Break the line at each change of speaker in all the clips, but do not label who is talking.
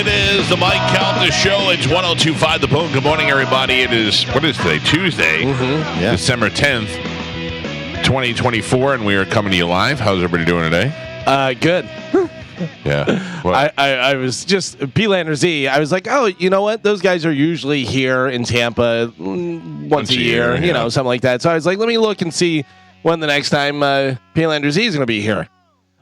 It is the Mike Calta Show. It's 102.5 The Boom. Good morning, everybody. It is, what is today? Tuesday, December 10th, 2024, and we are coming to you live. How's everybody doing today?
Good.
Yeah.
I was just, P-Lander Z, I was like, oh, you know what? Those guys are usually here in Tampa once a year, you know, something like that. So I was like, let me look and see when the next time P-Lander Z is going to be here.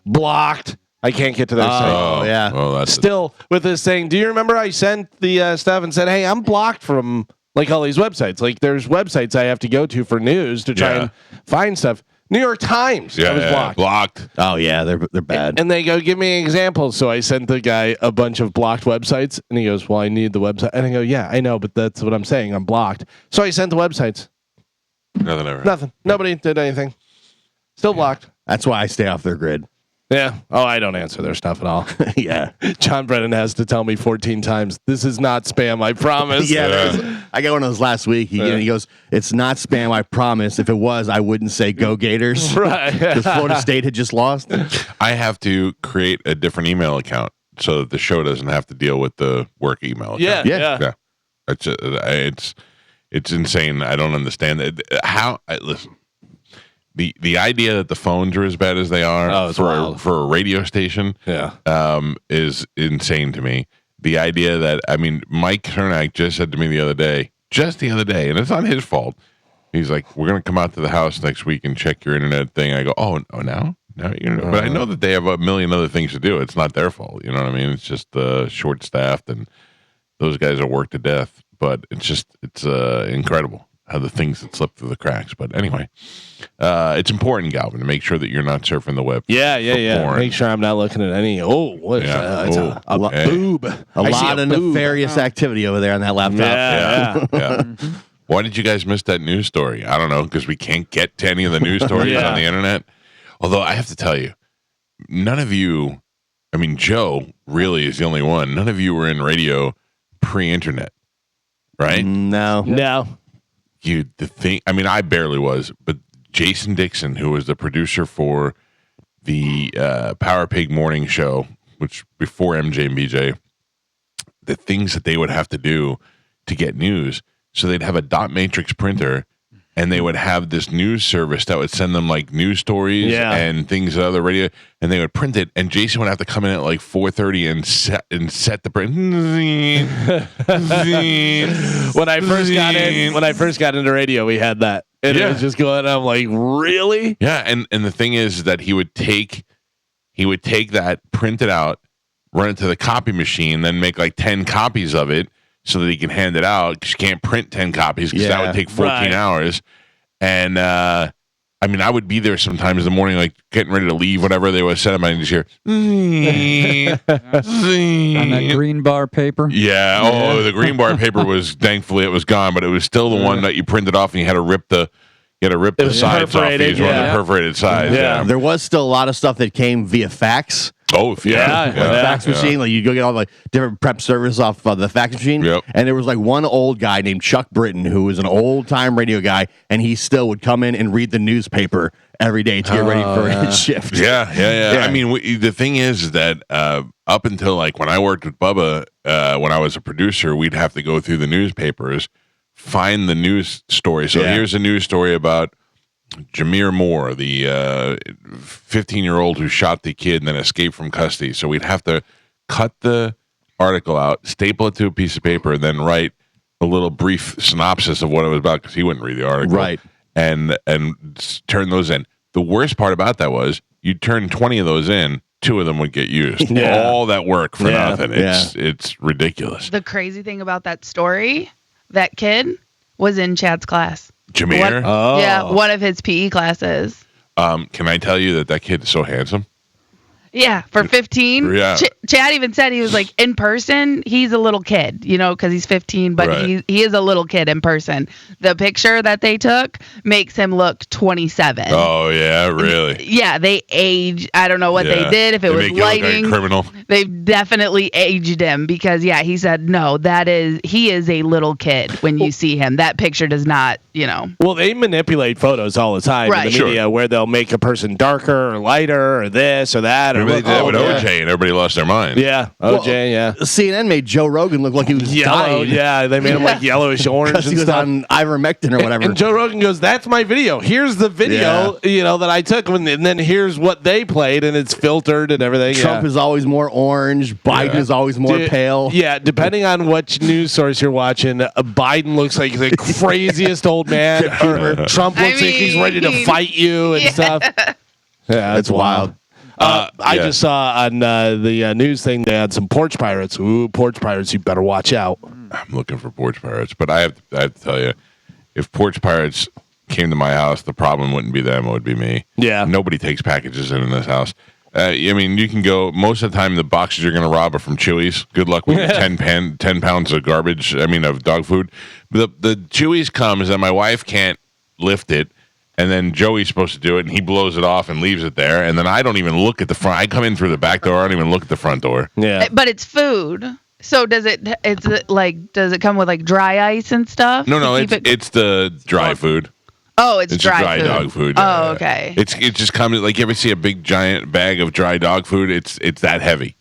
Blocked. I can't get to their site.
Oh, yeah. Well, that's
still with this thing. Do you remember I sent the stuff and said, hey, I'm blocked from like all these websites. Like there's websites I have to go to for news to try and find stuff. New York Times. I was blocked.
Oh yeah, they're bad.
And they go, give me examples. So I sent the guy a bunch of blocked websites, and he goes, well, I need the website. And I go, yeah, I know, but that's what I'm saying. I'm blocked. So I sent the websites.
Nothing ever.
Nothing. Nobody did anything. Still blocked.
That's why I stay off their grid.
Yeah. Oh, I don't answer their stuff at all.
Yeah.
John Brennan has to tell me 14 times, this is not spam, I promise.
I got one of those last week. He goes, it's not spam, I promise. If it was, I wouldn't say go Gators.
Right.
Because Florida State had just lost.
I have to create a different email account so that the show doesn't have to deal with the work email account.
Yeah.
It's insane. I don't understand it. Listen. The idea that the phones are as bad as they are for a radio station is insane to me. The idea that, I mean, Mike Cernak just said to me the other day, and it's not his fault. He's like, we're going to come out to the house next week and check your internet thing. I go, now? But I know that they have a million other things to do. It's not their fault. You know what I mean? It's just short-staffed, and those guys are worked to death. But it's incredible how the things that slip through the cracks. But anyway, it's important, Galvin, to make sure that you're not surfing the web.
Yeah.
Porn.
Make sure I'm not looking at any. What is that? It's a boob.
A lot of nefarious activity over there on that laptop.
Yeah. Why did you guys miss that news story? I don't know, because we can't get to any of the news stories on the internet. Although I have to tell you, none of you, I mean, Joe really is the only one. None of you were in radio pre-internet, right?
No.
I barely was, but Jason Dixon, who was the producer for the Power Pig morning show, which before MJ and BJ, the things that they would have to do to get news. So they'd have a dot matrix printer, and they would have this news service that would send them like news stories and things on other radio, and they would print it. And Jason would have to come in at like 4:30 and set the print.
When I first got into radio, we had that. And it was just going, I'm like, really?
Yeah, and the thing is that he would take that, print it out, run it to the copy machine, then make like 10 copies of it so that he can hand it out, because you can't print 10 copies because that would take 14 hours. And I would be there sometimes in the morning, like getting ready to leave, whatever they would set up, and just hear
on that green bar paper.
Yeah. The green bar paper was, thankfully it was gone, but it was still the one that you printed off, and you had to rip the sides off these ones, the perforated sides. Yeah.
There was still a lot of stuff that came via fax.
Oh, yeah.
Fax machine. Like you go get all the different prep service off the fax machine.
Yep.
And there was like one old guy named Chuck Britton who was an old time radio guy, and he still would come in and read the newspaper every day to get ready for his shift.
Yeah. I mean, the thing is that up until like when I worked with Bubba, when I was a producer, we'd have to go through the newspapers, find the news story. So here's a news story about Jameer Moore, the 15-year-old who shot the kid and then escaped from custody. So we'd have to cut the article out, staple it to a piece of paper, and then write a little brief synopsis of what it was about, because he wouldn't read the article.
Right.
And turn those in. The worst part about that was you'd turn 20 of those in, 2 of them would get used. All that work for nothing. It's ridiculous.
The crazy thing about that story, that kid was in Chad's class.
Jameer?
Yeah, one of his PE classes.
Can I tell you that kid is so handsome?
Yeah, for 15.
Yeah.
Chad even said, he was like, in person, he's a little kid, because he's 15, but he is a little kid in person. The picture that they took makes him look 27.
Oh, yeah, really?
Yeah, they age. I don't know what they did. If it was lighting,
like a criminal.
They've definitely aged him, because he said, no, he is a little kid when you see him. That picture does not,
Well, they manipulate photos all the time in the media, where they'll make a person darker or lighter or this or that
Everybody did that with OJ, and everybody lost their mind.
Yeah, OJ. Yeah.
CNN made Joe Rogan look like he was
Yellow.
dying.
Yeah, they made him like yellowish orange.
Because he was on ivermectin or whatever.
And Joe Rogan goes, "That's my video. Here's the video, that I took, and then here's what they played, and it's filtered and everything."
Trump is always more orange. Biden is always more pale.
Yeah, depending on which news source you're watching, Biden looks like the craziest old man. Or Trump looks like he's ready to fight you and stuff. Yeah,
that's wild.
I just saw on the news thing they had some porch pirates. Ooh, porch pirates! You better watch out.
I'm looking for porch pirates, but I have to tell you, if porch pirates came to my house, the problem wouldn't be them; it would be me.
Yeah,
nobody takes packages in this house. I mean, you can go most of the time. The boxes you're going to rob are from Chewy's. Good luck with your 10 pounds of garbage. I mean, of dog food. The Chewy's comes and my wife can't lift it. And then Joey's supposed to do it, and he blows it off and leaves it there. And then I don't even look at the front. I come in through the back door. I don't even look at the front door.
Yeah,
but it's food. So does it come with like dry ice and stuff?
No, it's the dry food.
Oh, it's dry food.
Dog food.
Oh, okay.
It just comes like you ever see a big giant bag of dry dog food? It's that heavy.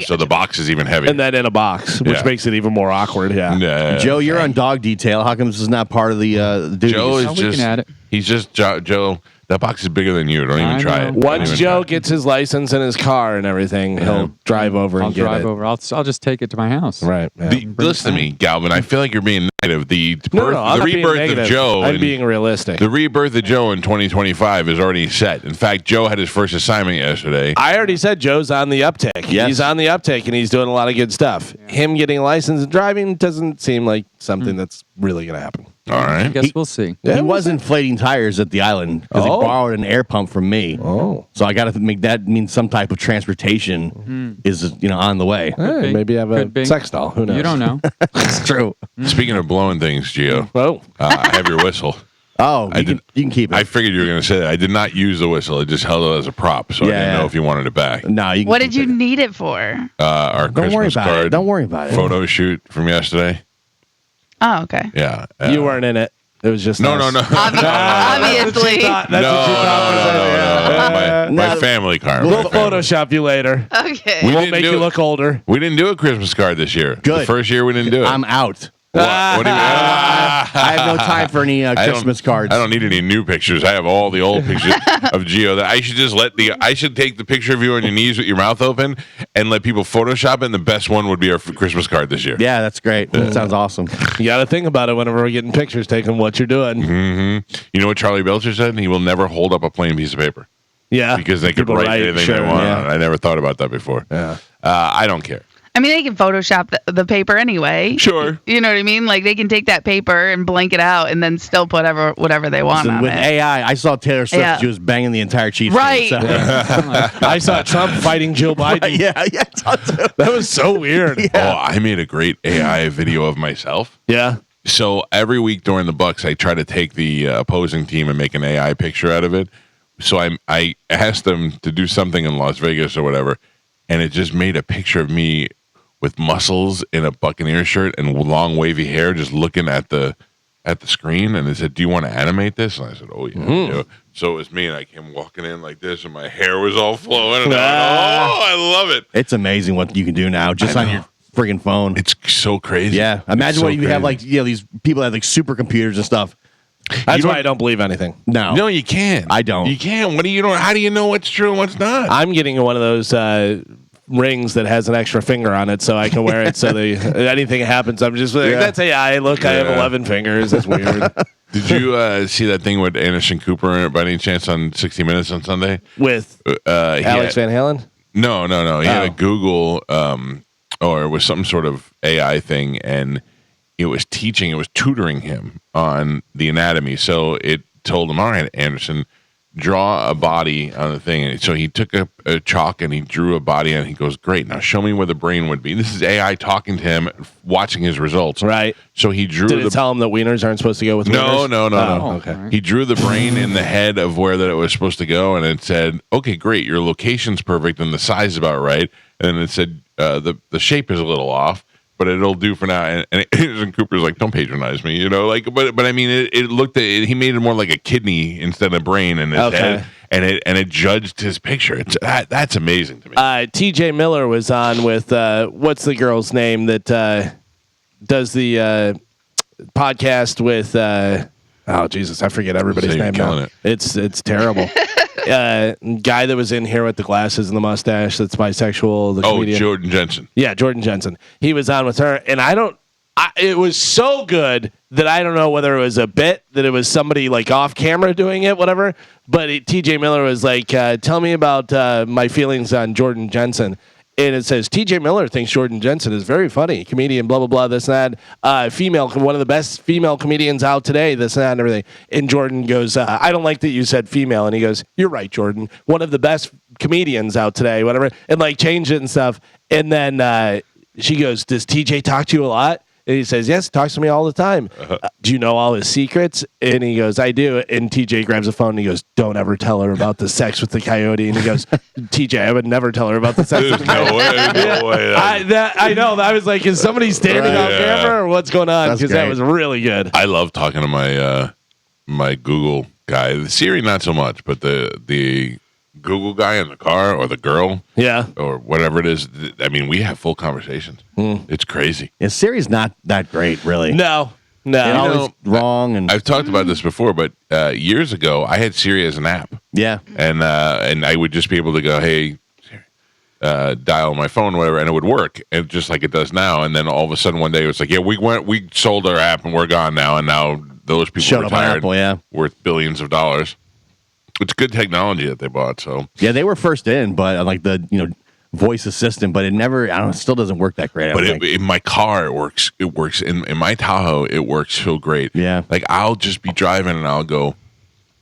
So the box is even heavier.
And then in a box, which makes it even more awkward. Yeah.
Joe, you're on dog detail. How come this is not part of the duties?
Joe is he's just Joe. That box is bigger than you. Don't even try it.
Once Joe gets his license in his car and everything, he'll drive over and get it.
I'll drive over. I'll just take it to my house.
Right. Yeah.
Listen to me, Galvin. I feel like you're being negative. The
rebirth
of Joe.
I'm being realistic.
The rebirth of Joe in 2025 is already set. In fact, Joe had his first assignment yesterday.
I already said Joe's on the uptick.
Yes.
He's on the uptick, and he's doing a lot of good stuff. Yeah. Him getting a license and driving doesn't seem like something that's really going to happen.
All right.
I guess we'll see.
He was inflating tires at the island because he borrowed an air pump from me.
Oh.
So I got to make that mean some type of transportation is on the way.
Hey, maybe have a sex doll. Who knows?
You don't know.
It's true.
Speaking of blowing things, Gio, I have your whistle.
Oh, you can keep it.
I figured you were going to say that. I did not use the whistle. I just held it as a prop, so I didn't know if you wanted it back.
No, you can
What did you need it for?
Our Christmas card.
Don't worry about it.
Photo shoot from yesterday.
Oh, okay.
Yeah.
You weren't in it. It was just
no.
Obviously.
My family card.
We'll Photoshop you later.
Okay.
We won't make you look older.
We didn't do a Christmas card this year.
Good.
The first year we didn't do it.
I'm out.
What do you mean?
I have no time for any Christmas cards.
I don't need any new pictures. I have all the old pictures of Gio. That I should just I should take the picture of you on your knees with your mouth open and let people Photoshop it. And the best one would be our Christmas card this year.
Yeah, that's great. That sounds awesome.
You got to think about it whenever we're getting pictures taken. What you're doing.
Mm-hmm. You know what Charlie Belcher said? He will never hold up a plain piece of paper.
Yeah,
because they could write anything they want. Yeah. I never thought about that before.
Yeah,
I don't care.
I mean, they can Photoshop the paper anyway.
Sure.
You know what I mean? Like, they can take that paper and blank it out and then still put whatever they want on
with
it.
AI, I saw Taylor Swift. She was banging the entire cheat sheet.
Right.
So.
I saw Trump fighting Joe Biden.
Right, yeah, I saw too.
That was so weird.
Yeah. Oh, I made a great AI video of myself.
Yeah.
So every week during the Bucks, I try to take the opposing team and make an AI picture out of it. So I asked them to do something in Las Vegas or whatever, and it just made a picture of me with muscles in a Buccaneer shirt and long wavy hair, just looking at the screen. And it said, "Do you want to animate this?" And I said, "Oh yeah." So it was me, and I came walking in like this, and my hair was all flowing. And I love it.
It's amazing what you can do now just on your friggin' phone.
It's so crazy.
Yeah, imagine what you have these people that have like supercomputers and stuff.
That's why I don't believe anything.
No, you can't.
I don't.
You can't. How do you know what's true and what's not?
I'm getting one of those rings that has an extra finger on it, so I can wear it. So anything happens, I'm just like, that's AI. Look, I have 11 fingers. That's weird.
Did you see that thing with Anderson Cooper by any chance on 60 Minutes on Sunday?
With Alex Van Halen?
No. He had a Google or it was some sort of AI thing, and it was tutoring him on the anatomy. So it told him, all right, Anderson, draw a body on the thing. And so he took a chalk and he drew a body, and he goes, great, now show me where the brain would be. This is AI talking to him, watching his results.
Right.
So he drew.
Did it tell him that wieners aren't supposed to go with wieners?
No.
Oh, okay.
He drew the brain in the head of where that it was supposed to go, and it said, okay, great, your location's perfect and the size is about right. And then it said the shape is a little off, but it'll do for now. And Cooper's like, don't patronize me, you know, like, but I mean, it looked at he made it more like a kidney instead of brain in his head, and it judged his picture. That's amazing to me.
TJ Miller was on with what's the girl's name that does the podcast with oh Jesus, I forget everybody's name now. It's terrible. Guy that was in here with the glasses and the mustache that's bisexual. The comedian.
Jordan Jensen.
Yeah, Jordan Jensen. He was on with her, and it was so good that I don't know whether it was a bit, that it was somebody like off camera doing it, whatever. But TJ Miller was like, tell me about my feelings on Jordan Jensen. And it says, TJ Miller thinks Jordan Jensen is very funny, comedian, blah, blah, blah, this and that. Female, one of the best female comedians out today, this and that and everything. And Jordan goes, I don't like that you said female. And he goes, you're right, Jordan. One of the best comedians out today, whatever. And like changed it and stuff. And then she goes, does TJ talk to you a lot? And he says, yes, talks to me all the time. Do you know all his secrets? And he goes, I do. And TJ grabs the phone and he goes, don't ever tell her about the sex with the coyote. And he goes, TJ, I would never tell her about the sex with the coyote.
No way.
I know. I was like, is somebody standing on camera or what's going on? Because that was really good.
I love talking to my my Google guy. The Siri, not so much, but the Google guy in the car or the girl, or whatever it is. I mean, we have full conversations. It's crazy.
Yeah, Siri's not that great, really.
No.
Always wrong. And
I've talked about this before, but years ago, I had Siri as an app.
Yeah,
and I would just be able to go, hey, dial my phone, or whatever, and it would work, and just like it does now. And then all of a sudden, one day, it was like, yeah, we sold our app and we're gone now, and now those people retired, worth billions of dollars. It's good technology that they bought. So
yeah, they were first in, but like the voice assistant, but it never. I don't know. It still doesn't work that great.
But in my car, it works. It works in my Tahoe. It works so great.
Yeah,
like I'll just be driving and I'll go,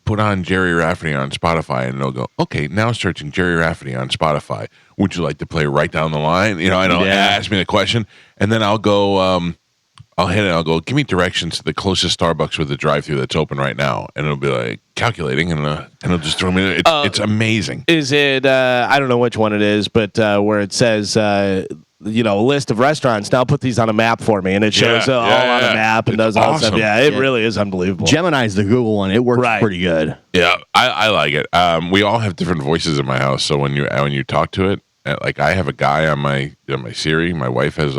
put on Jerry Rafferty on Spotify, and it'll go, okay, now searching Jerry Rafferty on Spotify. Would you like to play right down the line? You know, and it'll ask me the question, and then I'll go. I'll hit it. I'll go, give me directions to the closest Starbucks with a drive-thru that's open right now, and it'll be like calculating, and it'll just throw me. It's amazing.
Is it? I don't know which one it is, but where it says, a list of restaurants. Now put these on a map for me, and it shows all on a map and does all stuff. Yeah, it really is unbelievable.
Gemini's the Google one. It works pretty good.
Yeah, I like it. We all have different voices in my house, so when you talk to it, like I have a guy on my Siri. My wife has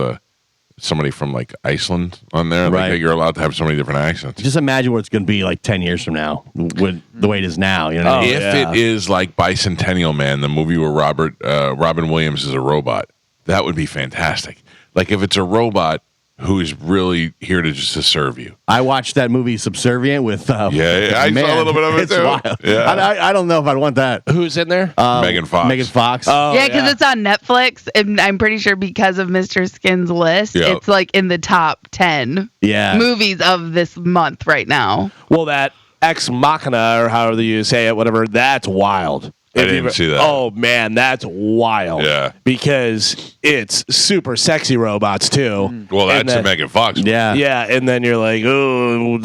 somebody from like Iceland on there.
Right.
Like you're allowed to have so many different accents.
Just imagine what it's going to be like 10 years from now with the way it is now. You know,
if it is like Bicentennial Man, the movie where Robin Williams is a robot, that would be fantastic. Like if it's a robot who is really here to serve you.
I watched that movie Subservient with
I saw a little bit of it too.
Wild. Yeah. I don't know if I'd want that.
Who's in there?
Megan Fox.
Oh,
yeah, because it's on Netflix, and I'm pretty sure because of Mr. Skin's list, it's like in the top 10 movies of this month right now.
Well, that Ex Machina, or however you say it, whatever, that's wild.
I didn't see that.
Oh, man, that's wild.
Yeah.
Because it's super sexy robots, too.
Well, that's a Megan Fox movie.
Yeah. Yeah, and then you're like, oh,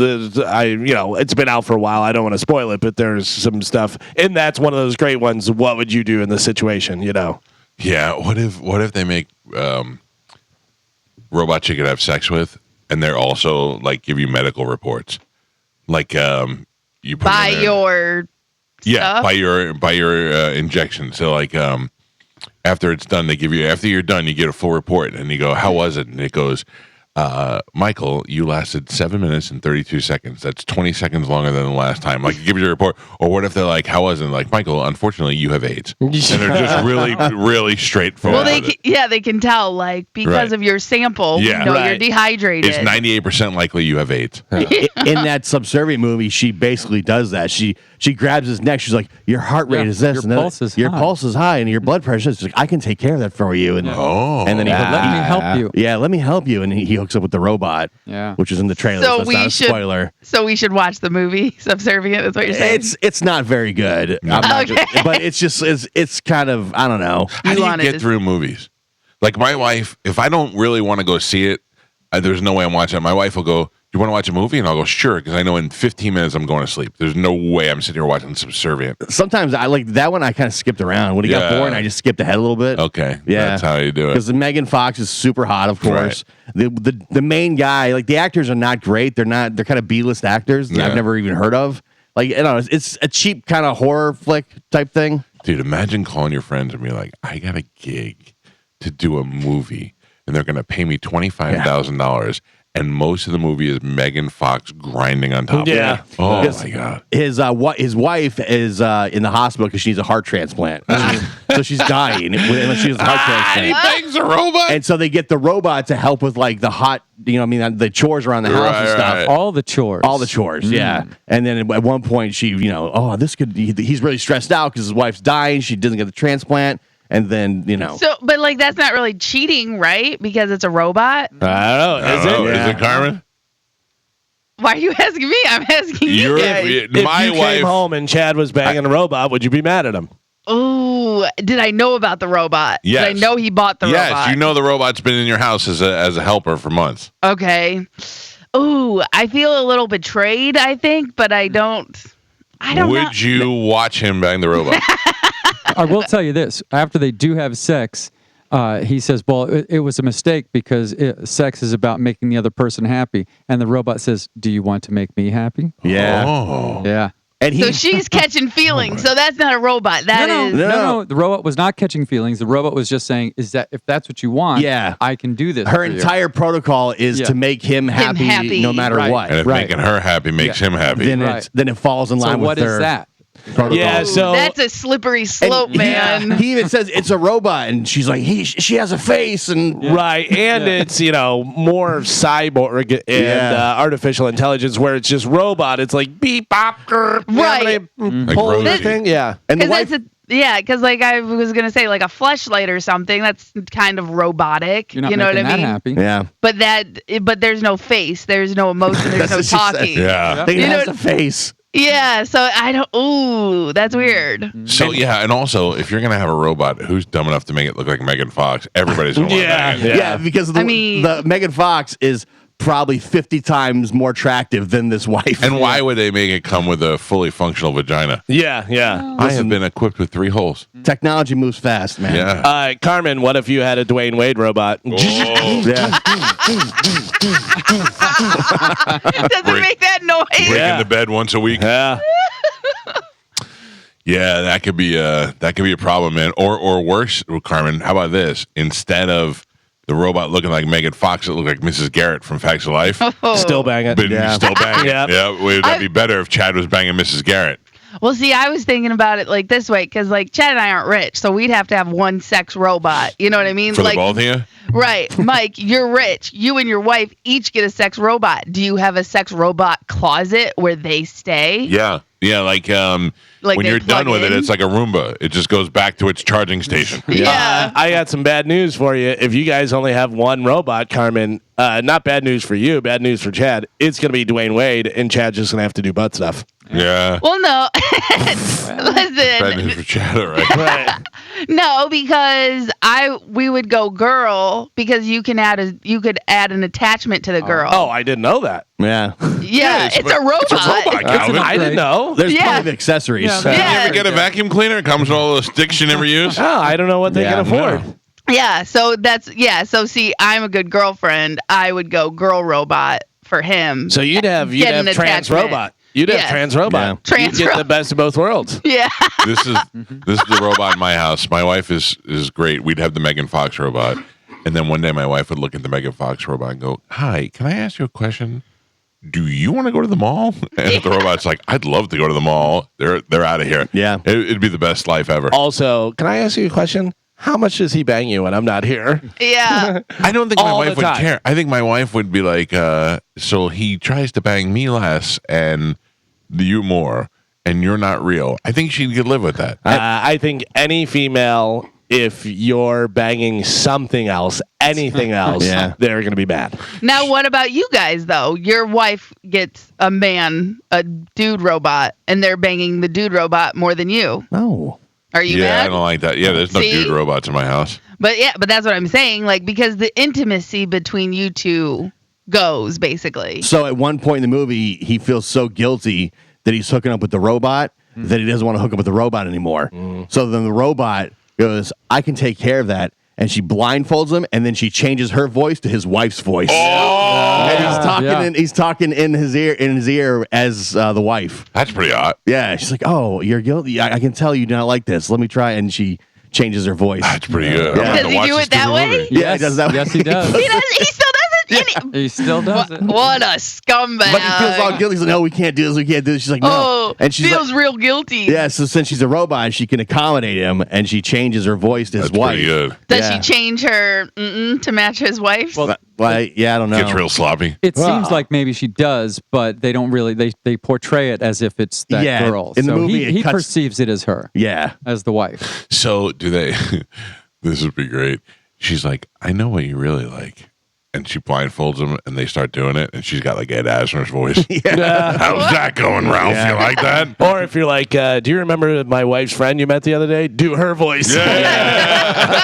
it's been out for a while. I don't want to spoil it, but there's some stuff. And that's one of those great ones. What would you do in this situation,
Yeah, what if they make robots you could have sex with, and they're also, like, give you medical reports? Like, you put
by your...
Yeah, by your injection. So like after it's done, after you're done, you get a full report, and you go, how was it? And it goes, Michael, you lasted 7 minutes and 32 seconds. That's 20 seconds longer than the last time. Like, you give you a report. Or what if they're like, how was it? Like, Michael, unfortunately, you have AIDS. And they're just really, really straightforward.
Well, they can tell, like, because of your sample, you're dehydrated.
It's 98% likely you have AIDS.
In that Subservient movie, she basically does that. She grabs his neck. She's like, your heart rate is this. Your pulse is high, and your blood pressure is. She's like, I can take care of that for you. And then he
let me help you.
Yeah, let me help you. And he hooks up with the robot, which is in the trailer. So that's not a spoiler.
So we should watch the movie Subservient. Is what you're saying?
It's not very good. But it's kind of, I don't know.
How do you get through movies? Like my wife, if I don't really want to go see it, there's no way I'm watching it. My wife will go, you want to watch a movie? And I'll go, sure, because I know in 15 minutes I'm going to sleep. There's no way I'm sitting here watching Subservient.
Sometimes I like that one. I kind of skipped around. When he got boring, I just skipped ahead a little bit.
Okay.
Yeah.
That's how you do it.
Because the Megan Fox is super hot, of course. Right. The main guy, like the actors are not great. They're kind of B-list actors that I've never even heard of. Like, you know, it's a cheap kind of horror flick type thing.
Dude, imagine calling your friends and be like, I got a gig to do a movie, and they're going to pay me $25,000. And most of the movie is Megan Fox grinding on top of it. Oh, my God.
His wife is in the hospital because she needs a heart transplant. So she's dying when she has a heart transplant.
He bangs a robot.
And so they get the robot to help with like the hot, the chores around the house and stuff.
Right. All the chores.
Yeah. And then at one point she, he's really stressed out because his wife's dying. She doesn't get the transplant. And then,
So, but like, that's not really cheating, right? Because it's a robot.
I don't know. Is it?
Is it, Carmen?
Why are you asking me? I'm asking you guys.
If you came home and Chad was banging a robot, would you be mad at him?
Ooh, did I know about the robot?
Yes.
Did I know he bought the robot?
Yes, you know the robot's been in your house as a helper for months.
Okay. Ooh, I feel a little betrayed, I think, but I don't know.
Would you watch him bang the robot?
I will tell you this. After they do have sex, he says, well, it was a mistake because sex is about making the other person happy. And the robot says, do you want to make me happy?
Yeah.
Oh.
Yeah.
And
so she's catching feelings. So that's not a robot.
No. The robot was not catching feelings. The robot was just saying, if that's what you want, I can do this.
Her entire protocol is to make him happy no matter what.
And if making her happy makes him happy.
Then it falls in line with her.
So what is that?
Protocol.
Yeah, so
that's a slippery slope, man.
He even says it's a robot, and she's like, she has a face, and
right, and it's more cyborg and artificial intelligence, where it's just robot. It's like beep bop,
right?
Pull the thing,
and the wife.
Because like I was gonna say, like a fleshlight or something. That's kind of robotic.
You're not
you know what I
making
mean?
that happy.
Yeah.
But there's no face. There's no emotion. There's no talking.
Yeah.
It has a face.
Yeah, so I don't. Ooh, that's weird.
So and also, if you're gonna have a robot who's dumb enough to make it look like Megan Fox, everybody's gonna want to bang it.
Yeah, because the Megan Fox is probably 50 times more attractive than this wife.
And why would they make it come with a fully functional vagina?
Yeah.
I have been equipped with 3 holes.
Technology moves fast, man.
Yeah.
Carmen, what if you had a Dwayne Wade robot?
Oh.
Doesn't make that noise.
Breaking the bed once a week.
Yeah.
Yeah, that could be a problem, man. Or worse, Carmen. How about this? Instead of the robot looking like Megan Fox, it looked like Mrs. Garrett from Facts of Life.
Still bang it.
Still bang it.
Yeah.
Would that be better if Chad was banging Mrs. Garrett?
Well, see, I was thinking about it like this way, because like Chad and I aren't rich, so we'd have to have one sex robot. You know what I mean?
For
like,
the both of you?
Right. Mike, you're rich. You and your wife each get a sex robot. Do you have a sex robot closet where they stay?
Yeah. Yeah, like when you're done with it, it's like a Roomba. It just goes back to its charging station.
Yeah.
I got some bad news for you. If you guys only have one robot, Carmen, not bad news for you, bad news for Chad. It's going to be Dwayne Wade, and Chad's just going to have to do butt stuff.
Yeah.
Well, no. Listen.
Bad news for Chad, all right?
Right.
No, because we would go girl, because you could add an attachment to the girl.
Oh, I didn't know that.
Yeah.
Yeah, it's a robot.
It's a robot, Calvin.
I didn't know.
There's plenty of accessories.
Did you ever get a vacuum cleaner? It comes with all those sticks you never use?
Oh, I don't know what they can afford.
No.
Yeah, so see, I'm a good girlfriend. I would go girl robot for him.
So you'd have
Get an
trans
attachment.
robot. You'd have trans robot.
Yeah.
You'd get the best of both worlds.
Yeah.
This is the robot in my house. My wife is great. We'd have the Megan Fox robot. And then one day my wife would look at the Megan Fox robot and go, "Hi, can I ask you a question? Do you want to go to the mall?" And the robot's like, "I'd love to go to the mall. They're out of here."
Yeah.
It'd be the best life ever.
Also, can I ask you a question? How much does he bang you when I'm not here?
Yeah.
I don't think my
All
wife
the
would
time.
care. I think my wife would be like, so he tries to bang me less and you more, and you're not real. I think she could live with that.
I think any female, if you're banging something else, anything else, they're going to be bad.
Now, what about you guys, though? Your wife gets a dude robot, and they're banging the dude robot more than you.
Oh.
Are you mad?
I don't like that. Yeah, there's no dude robots in my house.
But that's what I'm saying. Like, because the intimacy between you two goes, basically.
So at one point in the movie, he feels so guilty that he's hooking up with the robot that he doesn't want to hook up with the robot anymore. So then the robot goes, I can take care of that. And she blindfolds him, and then she changes her voice to his wife's voice. And he's talking in his ear as the wife.
That's pretty hot.
Yeah, she's like, "Oh, you're guilty. I can tell you do not like this. Let me try." And she changes her voice.
That's pretty good.
Does he do it that way?
Yeah, he does that.
Yes, he does.
He still does it.
He still does it.
What a scumbag!
But he feels all guilty. He's like, "No, we can't do this. We can't do this." She's like, "No," and she's
feels
like,
real guilty.
Yeah, so since she's a robot, she can accommodate him, and she changes her voice to his wife.
Pretty good.
Does she change her to match his wife's?
Well, yeah, I don't know.
Gets real sloppy.
It seems like maybe she does, but they don't really. They portray it as if it's that girl.
In the movie,
he perceives it as her.
Yeah,
as the wife.
So do they? This would be great. She's like, I know what you really like. And she blindfolds him, and they start doing it, and she's got like Ed Asner's voice. How's that going, Ralph? You like that?
Or if you're like, do you remember my wife's friend you met the other day? Do her voice.
Yeah.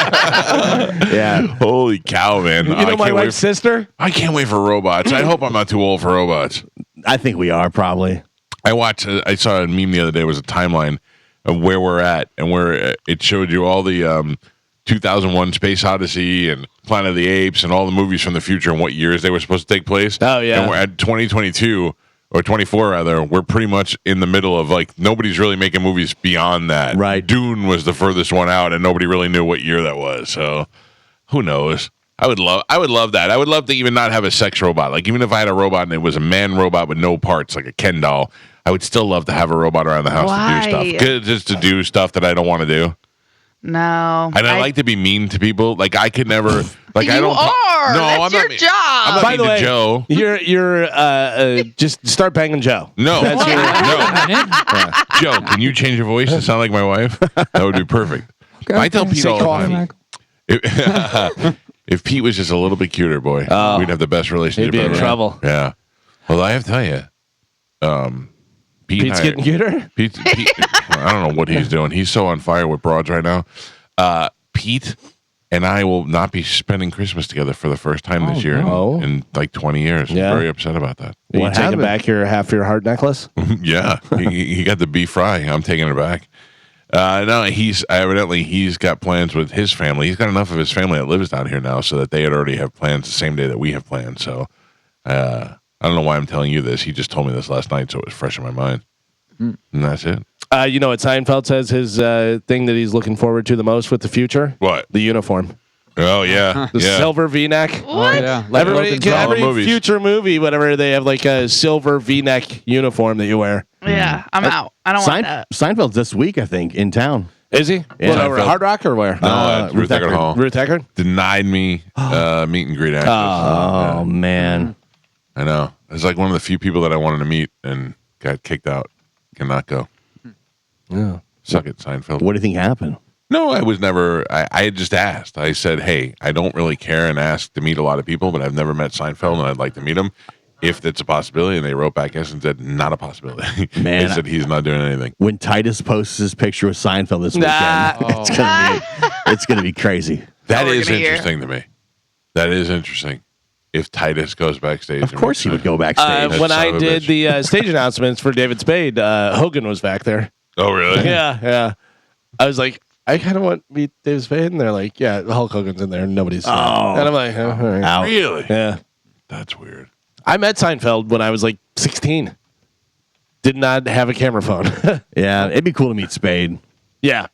Holy cow, man!
You know my wife's sister?
I can't wait for robots. I hope I'm not too old for robots.
I think we are probably.
I saw a meme the other day. It was a timeline of where we're at, and where it showed you all the 2001 Space Odyssey and Planet of the Apes and all the movies from the future and what years they were supposed to take place.
Oh, yeah.
And we're at 2022 or 24 rather. We're pretty much in the middle of like nobody's really making movies beyond that.
Right.
Dune was the furthest one out, and nobody really knew what year that was. So who knows? I would love that. I would love to even not have a sex robot. Like even if I had a robot and it was a man robot with no parts, like a Ken doll, I would still love to have a robot around the house to do stuff. Just to do stuff that I don't want to do.
No.
And I like to be mean to people. Like I could never. Like I don't.
No, that's
I'm
your
not.
job.
I'm not
By
mean
the way,
to Joe.
You're just start banging Joe.
No,
That's your,
no. Joe, can you change your voice to sound like my wife? That would be perfect. I tell Pete all the time. If Pete was just a little bit cuter, boy, we'd have the best relationship
he'd be
ever.
in trouble.
Yeah. Well, I have to tell you,
Pete's getting cuter?
Pete, I don't know what he's doing. He's so on fire with broads right now. Pete and I will not be spending Christmas together for the first time this year in like 20 years.
Yeah.
I'm very upset about that.
Are you taking back half your heart necklace?
Yeah. he got the beef fry. I'm taking it back. No, he's got plans with his family. He's got enough of his family that lives down here now so that they had already have plans the same day that we have plans. So I don't know why I'm telling you this. He just told me this last night, so it was fresh in my mind. And that's it.
You know what Seinfeld says his thing that he's looking forward to the most with the future?
What?
The uniform.
Oh, yeah.
The silver V-neck.
What?
Yeah.
Every
movies.
future movie, whatever, they have like a silver V-neck uniform that you wear.
Yeah, I'm out. I don't want that.
Seinfeld's this week, I think, in town.
Is he?
Yeah.
What, over at Hard Rock or where?
No, Ruth Eckerd Hall.
Ruth Eckerd?
Denied me meet and greet access.
Oh, man.
I know. It's like one of the few people that I wanted to meet and got kicked out. Cannot go.
Yeah.
Suck it, Seinfeld.
What do you think happened?
No, I was never. I had just asked. I said, hey, I don't really care and ask to meet a lot of people, but I've never met Seinfeld and I'd like to meet him if that's a possibility. And they wrote back yes and said, not a possibility.
Man,
they said he's not doing anything.
When Titus posts his picture with Seinfeld this weekend, it's gonna be crazy.
That is interesting to me. That is interesting. If Titus goes backstage,
Of course he would go backstage.
When I did the stage announcements for David Spade, Hogan was back there.
Oh, really?
Yeah. I was like, I kind of want to meet David Spade, and they're like, yeah, Hulk Hogan's in there, and nobody's there. And I'm like, all right.
Out.
Really?
Yeah.
That's weird.
I met Seinfeld when I was like 16. Did not have a camera phone.
Yeah, it'd be cool to meet Spade.
Yeah.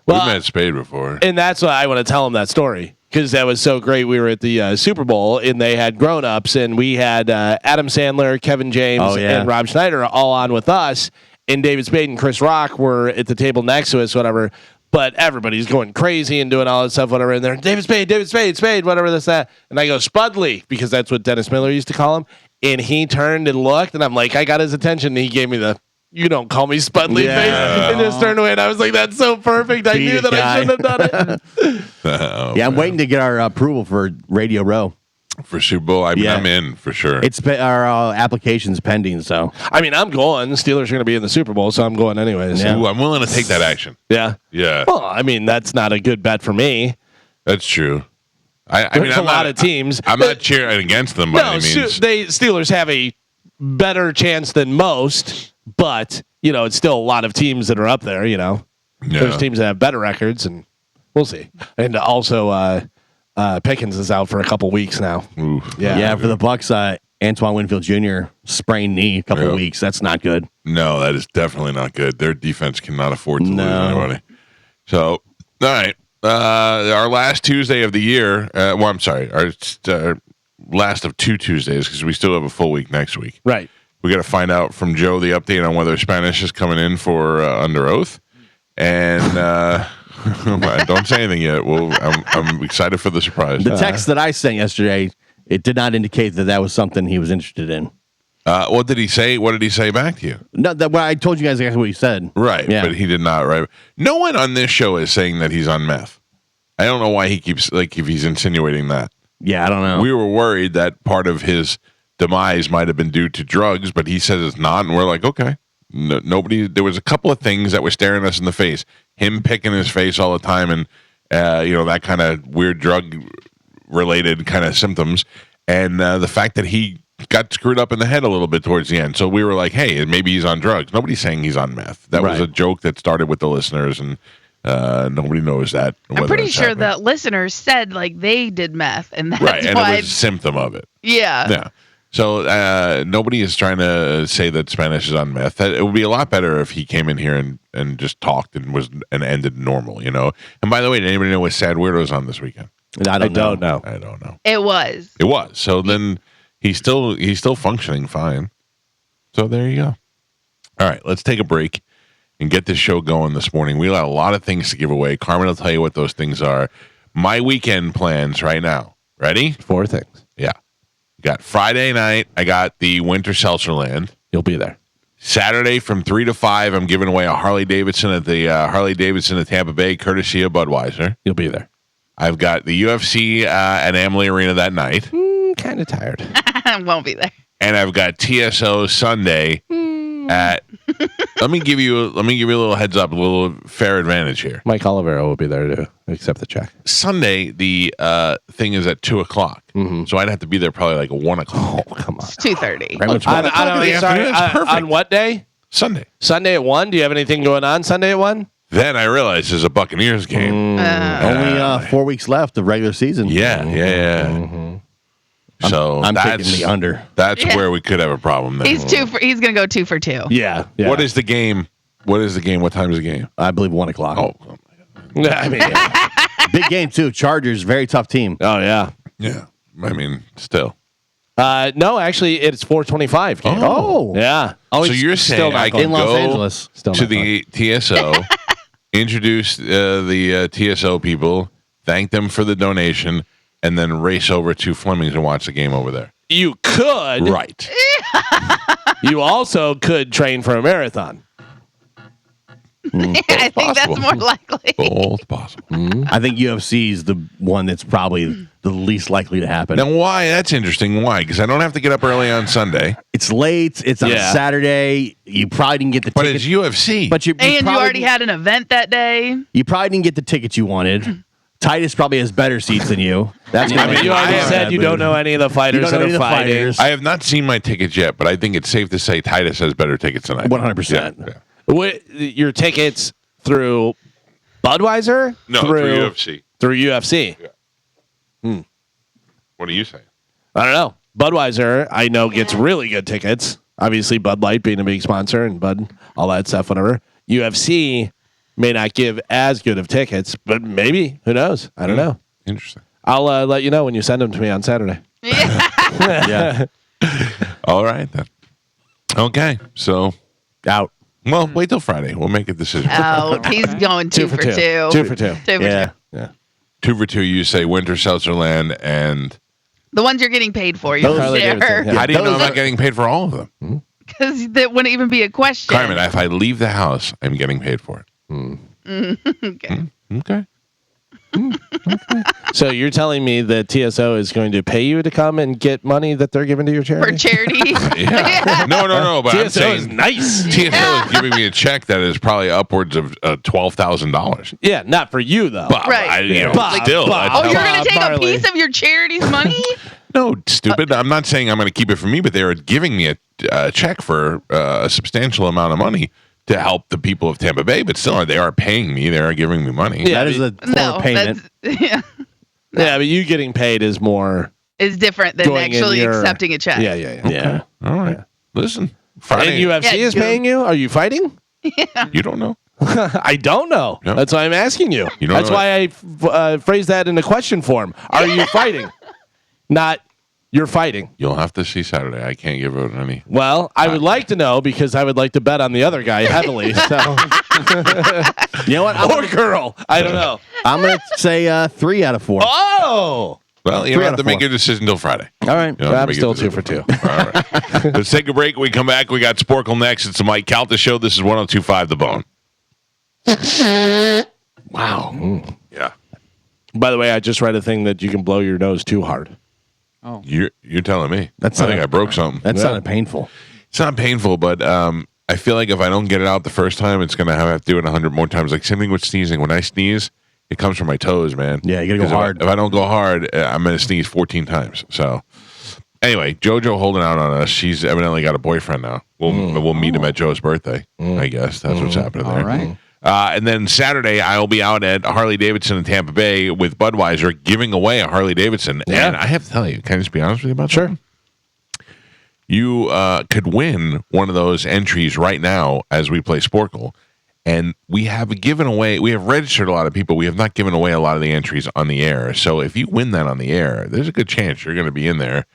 We've
Well,
met Spade before.
and that's why I want to tell him that story, because that was so great. We were at the Super Bowl, and they had grown-ups, and we had Adam Sandler, Kevin James, and Rob Schneider all on with us, and David Spade and Chris Rock were at the table next to us, whatever. But everybody's going crazy and doing all this stuff, whatever. And they're David Spade, whatever this, that. And I go, Spudley, because that's what Dennis Miller used to call him. And he turned and looked, and I'm like, I got his attention. And he gave me the, you don't call me Spudley face, and just turned away. And I was like, that's so perfect. I knew that I shouldn't have done it.
I'm waiting to get our approval for Radio Row.
For Super Bowl, I'm in for sure.
It's our application's pending, so
I mean, I'm going. The Steelers are going to be in the Super Bowl, so I'm going anyways.
Yeah.
Ooh, I'm willing to take that action.
Yeah.
Yeah.
Well, I mean, that's not a good bet for me.
That's true. I mean,
a lot of teams.
I'm not cheering against them by any means.
Steelers have a better chance than most, but it's still a lot of teams that are up there. There's teams that have better records, and we'll see. And also, Pickens is out for a couple weeks now.
Oof.
Yeah. For the Bucks, Antoine Winfield Jr. sprained knee a couple weeks. That's not good.
No, that is definitely not good. Their defense cannot afford to lose anybody. So, all right. Our last Tuesday of the year. I'm sorry. Our last of 2 Tuesdays because we still have a full week next week.
Right.
We got to find out from Joe the update on whether Spanish is coming in for under oath. And don't say anything yet. I'm excited for the surprise.
The text that I sent yesterday, it did not indicate that was something he was interested in.
What did he say? What did he say back to you?
No, I told you guys exactly what he said.
Right, but he did not. Right. No one on this show is saying that he's on meth. I don't know why he keeps if he's insinuating that.
Yeah, I don't know.
We were worried that part of his demise might have been due to drugs, but he says it's not, and we're like, okay. Nobody. There was a couple of things that were staring us in the face. Him picking his face all the time, and that kind of weird drug-related kind of symptoms, and the fact that he got screwed up in the head a little bit towards the end. So we were like, hey, maybe he's on drugs. Nobody's saying he's on meth. That was a joke that started with the listeners, and nobody knows that.
I'm pretty sure the listeners said they did meth, and that's
and
why
it was a symptom of it.
Yeah.
So nobody is trying to say that Spanish is on meth. It would be a lot better if he came in here and just talked and ended normal, And by the way, did anybody know what Sad Weirdo's on this weekend?
I don't know.
I don't know.
It was.
So then he's still functioning fine. So there you go. All right, let's take a break and get this show going this morning. We got a lot of things to give away. Carmen will tell you what those things are. My weekend plans right now. Ready?
4 things.
Yeah. Got Friday night. I got the Winter Seltzerland.
You'll be there.
Saturday from 3 to 5, I'm giving away a Harley Davidson at the Harley Davidson at Tampa Bay, courtesy of Budweiser.
You'll be there.
I've got the UFC at Amalie Arena that night.
Kind of tired.
Won't be there.
And I've got TSO Sunday at. Let me give you a little heads up, a little fair advantage here.
Mike Olivero will be there to accept the check.
Sunday, the thing is at 2:00, so I'd have to be there probably like 1:00.
Oh, come on.
It's 2:30.
On what day?
Sunday.
Sunday at 1. Do you have anything going on Sunday at 1?
Then I realized there's a Buccaneers game.
Only 4 weeks left of regular season.
Yeah. So
I'm taking the under.
That's where we could have a problem. Then.
He's going to go 2 for 2.
Yeah.
What is the game? What time is the game?
I believe 1:00.
Oh
my God. I mean,
big game too. Chargers, very tough team.
Oh yeah.
Yeah. I mean, still.
No, actually, it's 4:25.
Oh.
Yeah.
So you're saying I can
in Los
go
Angeles
to the TSO, introduce the TSO people, thank them for the donation, and then race over to Fleming's and watch the game over there.
You could.
Right.
You also could train for a marathon.
I think that's more likely.
Both possible.
I think UFC is the one that's probably the least likely to happen.
Now, why? That's interesting. Why? Because I don't have to get up early on Sunday.
It's late. It's on Saturday. You probably didn't get the
But
ticket.
it's UFC.
But you
already had an event that day.
You probably didn't get the tickets you wanted. Titus probably has better seats than you. That's
you already said you don't know any of the fighters that are fighting.
I have not seen my tickets yet, but I think it's safe to say Titus has better tickets than I do.
100%.
Yeah.
Your tickets through Budweiser?
No, through UFC.
Through UFC.
Yeah. What are you saying?
I don't know. Budweiser, I know, gets really good tickets. Obviously, Bud Light being a big sponsor and Bud, all that stuff, whatever. UFC may not give as good of tickets, but maybe. Who knows? I don't know.
Interesting.
I'll let you know when you send them to me on Saturday.
Yeah.
All right, then. Okay, so
out.
Well, wait till Friday. We'll make a decision.
Oh, he's going 2 for 2.
2 for 2.
2 for 2.
Yeah.
2 for 2, you say Winter Seltzerland and...
The ones you're getting paid for, you're there.
How do you know I'm not getting paid for all of them?
Because that wouldn't even be a question.
Carmen, if I leave the house, I'm getting paid for it.
Okay.
Okay.
So you're telling me that TSO is going to pay you to come and get money that they're giving to your charity?
For charity.
Yeah. No. But I'm
TSO
saying
is nice.
TSO is giving me a check that is probably upwards of $12,000.
Yeah, not for you though.
Bob,
Right.
Still.
Oh, you're going to take
Marley.
a piece of your charity's money?
No, stupid. I'm not saying I'm going to keep it for me, but they are giving me a check for a substantial amount of money to help the people of Tampa Bay. But still, they are paying me. They are giving me money.
That is a form of payment.
Yeah.
Yeah, but you getting paid is more.
Is different than
Going in
actually
your-
accepting a check.
Yeah.
Okay. All right. Listen, Friday.
And UFC
Yeah,
is paying you? Are you fighting?
You don't know.
I don't know.
No.
That's why I'm asking you.
You don't
That's
know
why I phrased that in a question form. Are you fighting? Not you're fighting.
You'll have to see Saturday. I can't give out any.
Well, I would like to know because I would like to bet on the other guy heavily. So,
You know what?
or girl, I don't know.
I'm going to say 3 out of 4.
Oh,
Well, you
3
don't
out
have
of
to make
4.
your decision until Friday.
All right.
You don't have to
I'm
make
still
your
2
decision.
for 2.
All right. Let's take a break. When we come back, we got Sporcle next. It's the Mike Calta Show. This is 102.5 The Bone. Wow. Yeah.
By the way, I just read a thing that you can blow your nose too hard.
You're telling me.
That's
I think
not-
I broke something.
That
Yeah.
sounded painful.
It's not painful, but I feel like if I don't get it out the first time, it's going to have to do it 100 more times. Like same thing with sneezing. When I sneeze, it comes from my toes, man.
Yeah, you gotta go
'Cause
hard.
If I don't go hard, I'm going to sneeze 14 times. So anyway, JoJo holding out on us. She's evidently got a boyfriend now. We'll meet him at Joe's birthday. I guess that's what's happening there.
All right.
And then Saturday, I'll be out at Harley Davidson in Tampa Bay with Budweiser giving away a Harley Davidson.
Yeah.
And I have to tell you, can I just be honest with you about that?
Sure.
You could win one of those entries right now as we play Sporcle. And we have registered a lot of people. We have not given away a lot of the entries on the air. So if you win that on the air, there's a good chance you're going to be in there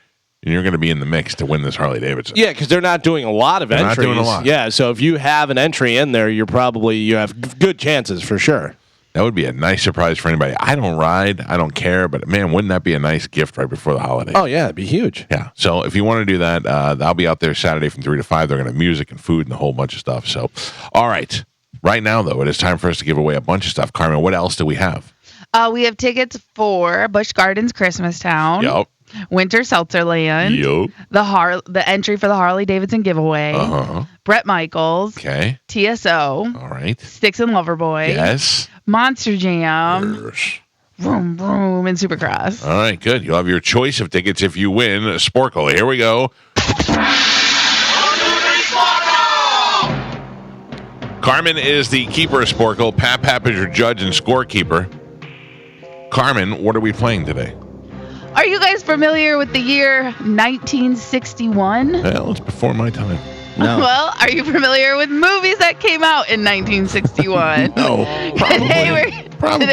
and you're going to be in the mix to win this Harley Davidson.
Yeah, because they're not doing a lot of
They're
entries.
not doing a lot.
Yeah, so if you have an entry in there, you have good chances for sure.
That would be a nice surprise for anybody. I don't ride. I don't care. But, man, wouldn't that be a nice gift right before the holidays?
Oh, yeah, it'd be huge.
Yeah. So if you want to do that, I'll be out there Saturday from 3 to 5. They're going to have music and food and a whole bunch of stuff. So, all right. Right now, though, it is time for us to give away a bunch of stuff. Carmen, what else do we have?
We have tickets for Busch Gardens Christmas Town.
Yup.
Winter Seltzerland.
Yup.
The entry for the Harley Davidson giveaway.
Uh-huh.
Brett Michaels.
Okay.
TSO.
All right.
Sticks and Loverboy.
Yes.
Monster Jam.
Yes.
Vroom Vroom and Supercross.
All right, good. You'll have your choice of tickets if you win Sporcle. Here we go. Carmen is the keeper of Sporcle. Pap is your judge and scorekeeper. Carmen, what are we playing today?
Are you guys familiar with the year 1961?
Well, it's before my time.
No.
Well, are you familiar with movies that came out in 1961?
No.
Today
Probably.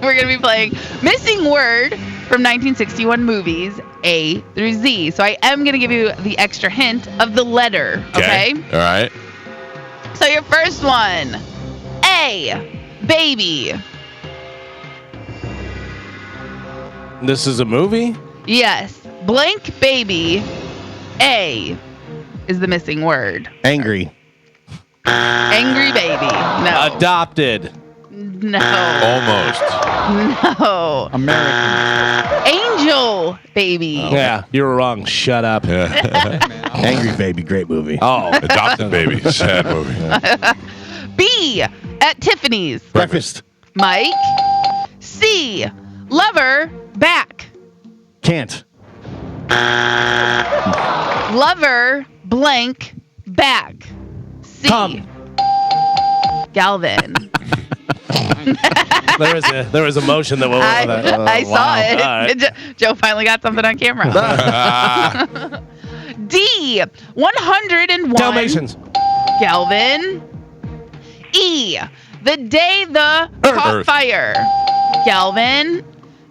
we're going to be playing Missing Word from 1961 movies A through Z. So I am going to give you the extra hint of the letter, okay?
All right.
So your first one, A, baby.
This is a movie?
Yes, blank baby. A is the missing word.
Angry.
Angry baby. No.
Adopted.
No.
Almost.
No.
American.
Angel baby.
Yeah, you were wrong. Shut up.
Angry Baby. Great movie.
Oh.
Adopted Baby. Sad movie.
B, at Tiffany's.
Breakfast.
Mike. C, lover, back.
Can't.
Lover, blank, back. C.
Come.
Galvin.
There was emotion that went with that.
I saw it.
All right.
Joe finally got something on camera. D, 101.
Dalmatians.
Galvin. E, the day the caught
Earth.
fire. Galvin.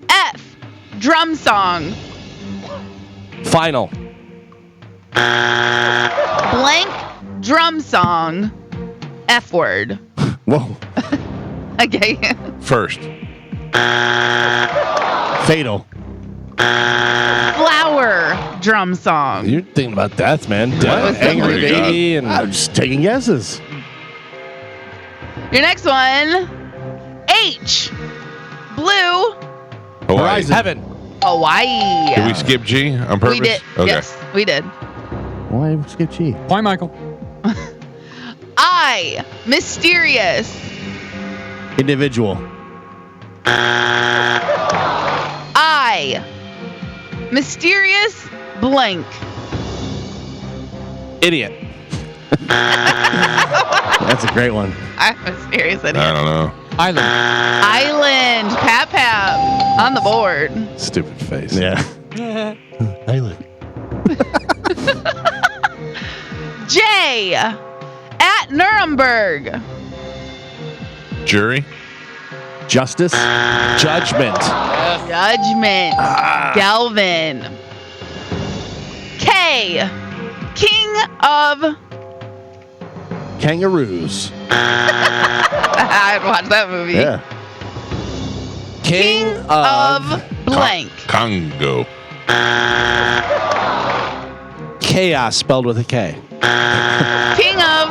F, drum song.
Final.
Blank drum song. F word.
Whoa.
Okay.
First.
Fatal.
Flower drum song.
You're thinking about death, man. Death,
There
angry
you go.
baby, and
I'm just taking guesses.
Your next one. H. Blue.
Horizon.
Heaven.
Hawaii.
Did we skip G on purpose?
We did.
Okay.
Yes, we did.
Why skip G?
Point, Michael.
I. Mysterious.
Individual.
I. Mysterious blank.
Idiot.
That's a great one.
I'm mysterious idiot.
I don't know.
Island.
Island. Pap on the board.
Stupid face.
Yeah.
Island.
J. At Nuremberg.
Jury.
Justice.
Judgment.
Judgment. Galvin. K. King of.
Kangaroos.
I'd watch that movie.
Yeah.
King
Of blank.
Congo.
Chaos spelled with a K.
King of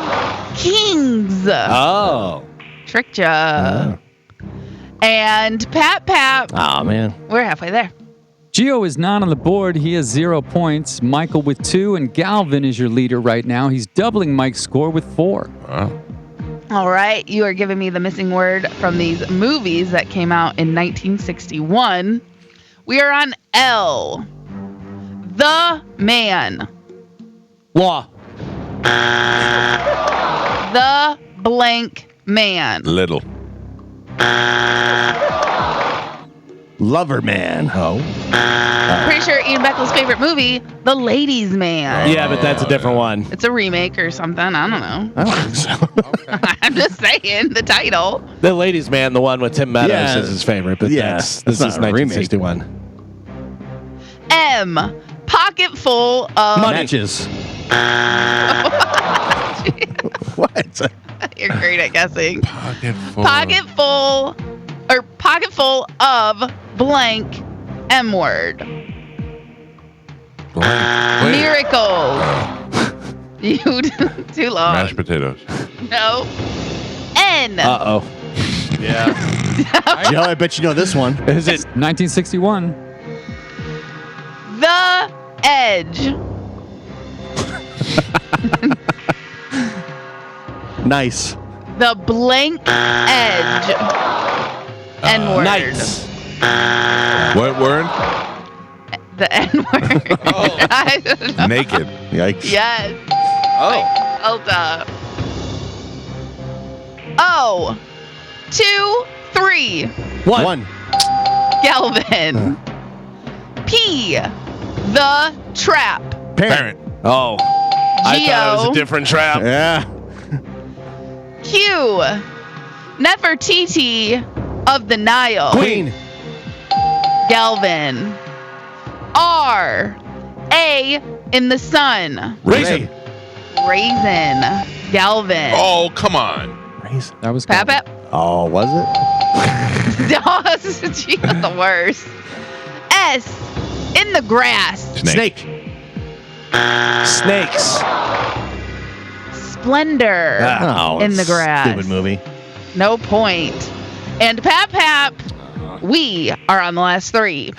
Kings.
Oh.
Tricked ya. And Pap.
Oh man.
We're halfway there.
Gio is not on the board. He has 0 points. Michael with 2, and Galvin is your leader right now. He's doubling Mike's score with 4.
All right. You are giving me the missing word from these movies that came out in 1961. We are on L. The Man.
Law.
The blank man.
Little.
Lover Man.
Oh.
Pretty sure Ian Beckles' favorite movie, The Ladies' Man.
Yeah, but that's a different one.
It's a remake or something. I don't know.
I don't think so.
I'm just saying the title.
The Ladies' Man, the one with Tim Meadows,
Yeah.
is his favorite. But
Yeah,
this
that's
is
not a remake.
1961.
M. Pocket full of.
Matches. What?
You're great at guessing.
Pocket full.
Pocket full of blank M word.
Blank. Wait.
Miracles. You too long.
Mashed potatoes.
No. N.
Uh-oh.
Yeah. Joe, I bet you know this one.
Is it
1961.
The Edge.
Nice.
The blank edge. N word.
Nights?
What word?
The N word. I don't know.
Naked.
Yikes.
Yes.
Oh.
Elta. O. 2, 3.
One.
Galvin. P. The Trap.
Parent.
Oh. I thought it was a
Geo.
different trap.
Yeah.
Q. Nefertiti of the Nile.
Queen.
Galvin. R. A in the sun.
Raisin.
Raisin. Galvin.
Oh, come on.
Raisin.
That was
Pap
Galvin.
Pap.
Oh, was it?
She got the worst. S. In the grass.
Snake.
Snakes.
Splendor.
Oh,
in the grass.
Stupid movie.
No point. And Pap, we are on the last 3.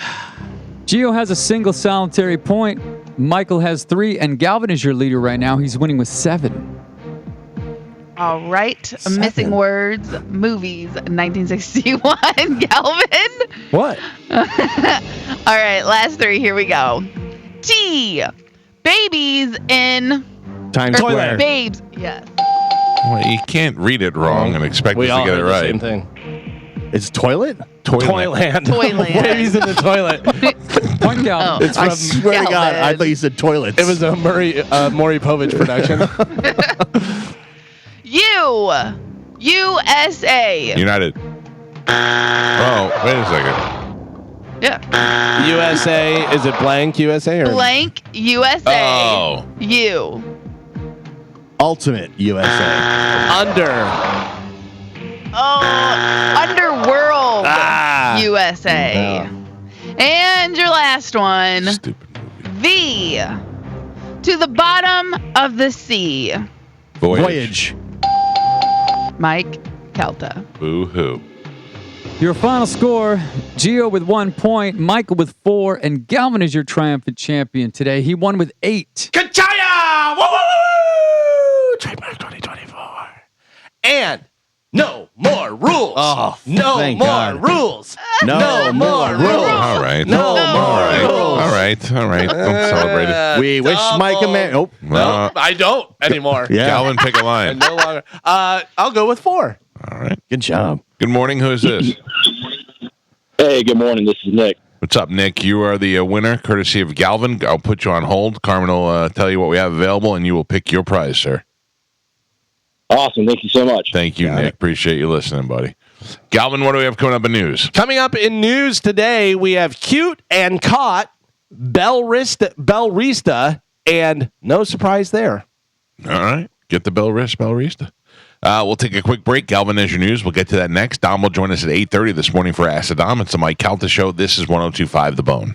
Gio has a single solitary point. Michael has 3, and Galvin is your leader right now. He's winning with 7.
All right. Missing words, movies, 1961. Galvin.
What?
All right. Last 3. Here we go. T. Babies in.
Times Square.
Babes. Yes.
Well, you can't read it wrong and expect us
We
to
all
get it
heard the
right.
same thing.
It's toilet?
Toyland.
Toyland.
Babies in the toilet.
Point Galvin.
It's
I
from.
swear to God, I thought you said toilets.
It was a Maury Povich production.
USA.
United. Oh, wait a second.
Yeah.
USA. Is it blank USA or
Blank USA.
Oh.
U.
Ultimate USA.
under?
Oh, Underworld. USA.
Yeah.
And your last one.
Stupid movie.
V. To the bottom of the sea.
Voyage.
Mike Calta.
Boo hoo.
Your final score, Gio with 1 point, Michael with 4, and Galvin is your triumphant champion today. He won with 8.
Kachaya! Woo, woo, woo! Trademark 2024. And no more rules.
Oh,
no
thank
more
God.
rules.
No more rules.
All right.
No more rules.
All right. Don't celebrate it.
We wish Mike a man. Oh,
No, I don't anymore.
Yeah.
Galvin, pick a
I
line.
no longer. I'll go with 4.
All right.
good job.
Good morning. Who is this?
Hey, good morning. This is Nick.
What's up, Nick? You are the winner, courtesy of Galvin. I'll put you on hold. Carmen will tell you what we have available, and you will pick your prize, sir.
Awesome. Thank you so much.
Thank you, Nick. Appreciate you listening, buddy. Galvin, what do we have coming up in news?
Coming up in news today, we have Cute and Caught, Bellrista, and no surprise there.
All right. Get the Bellrista. We'll take a quick break. Galvin has your news. We'll get to that next. Dom will join us at 8:30 this morning for Ask the Dom. It's the Mike Calta Show. This is 102.5 The Bone.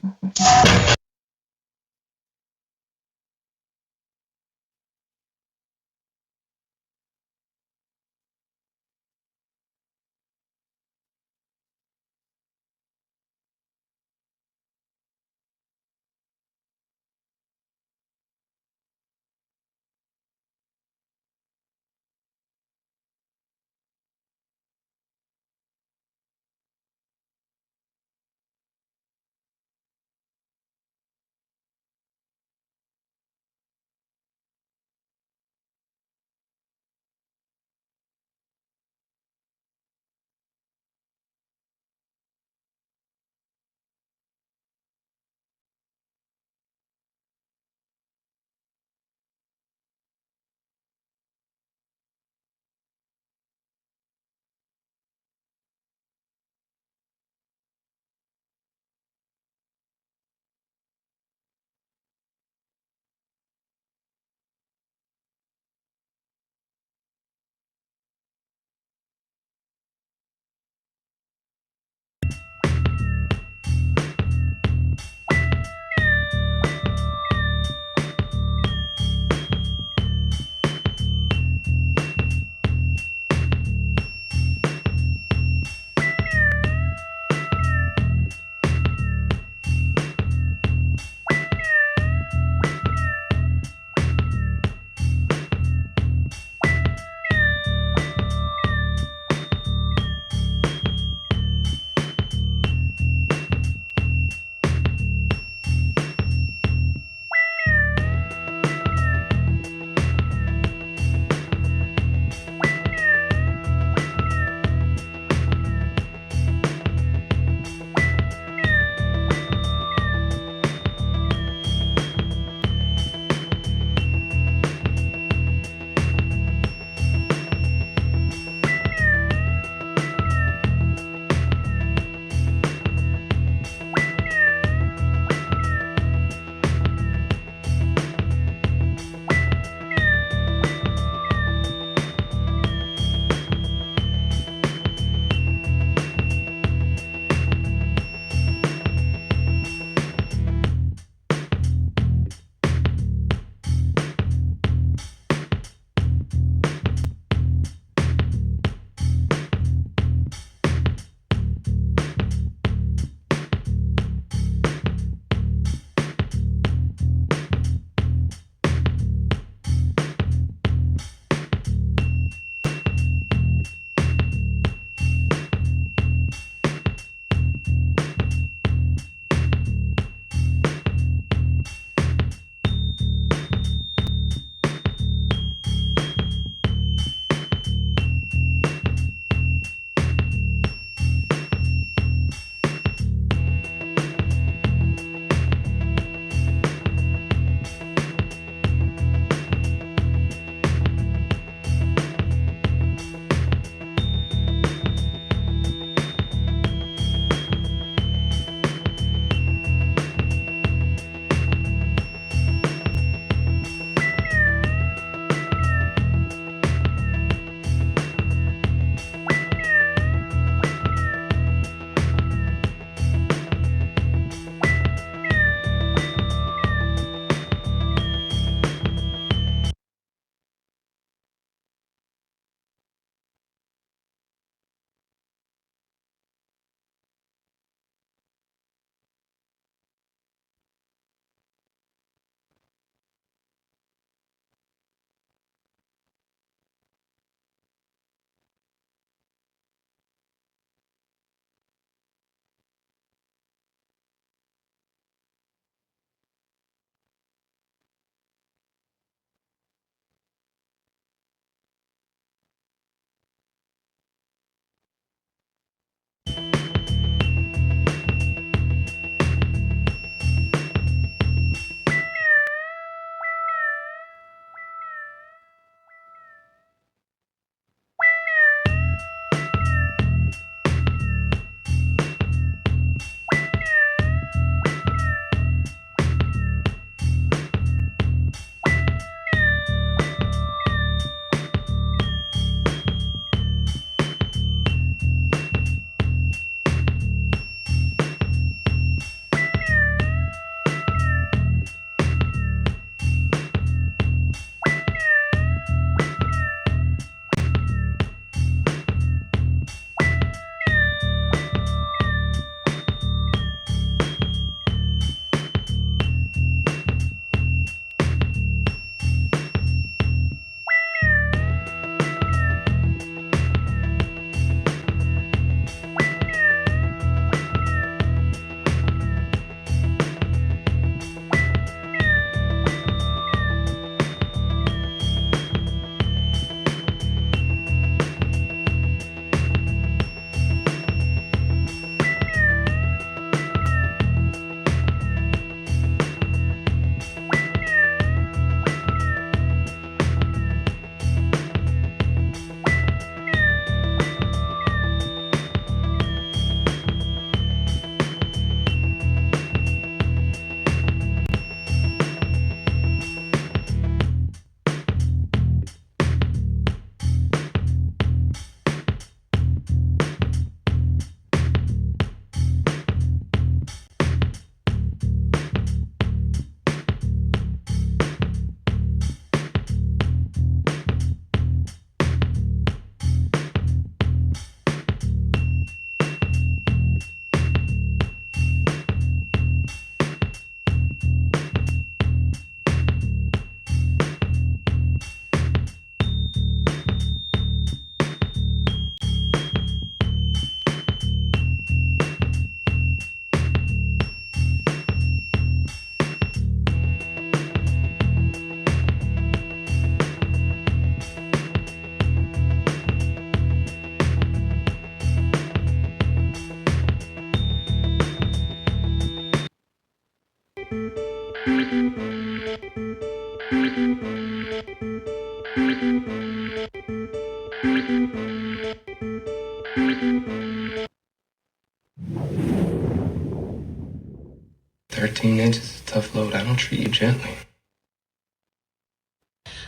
Inches is a tough load. I don't treat you gently.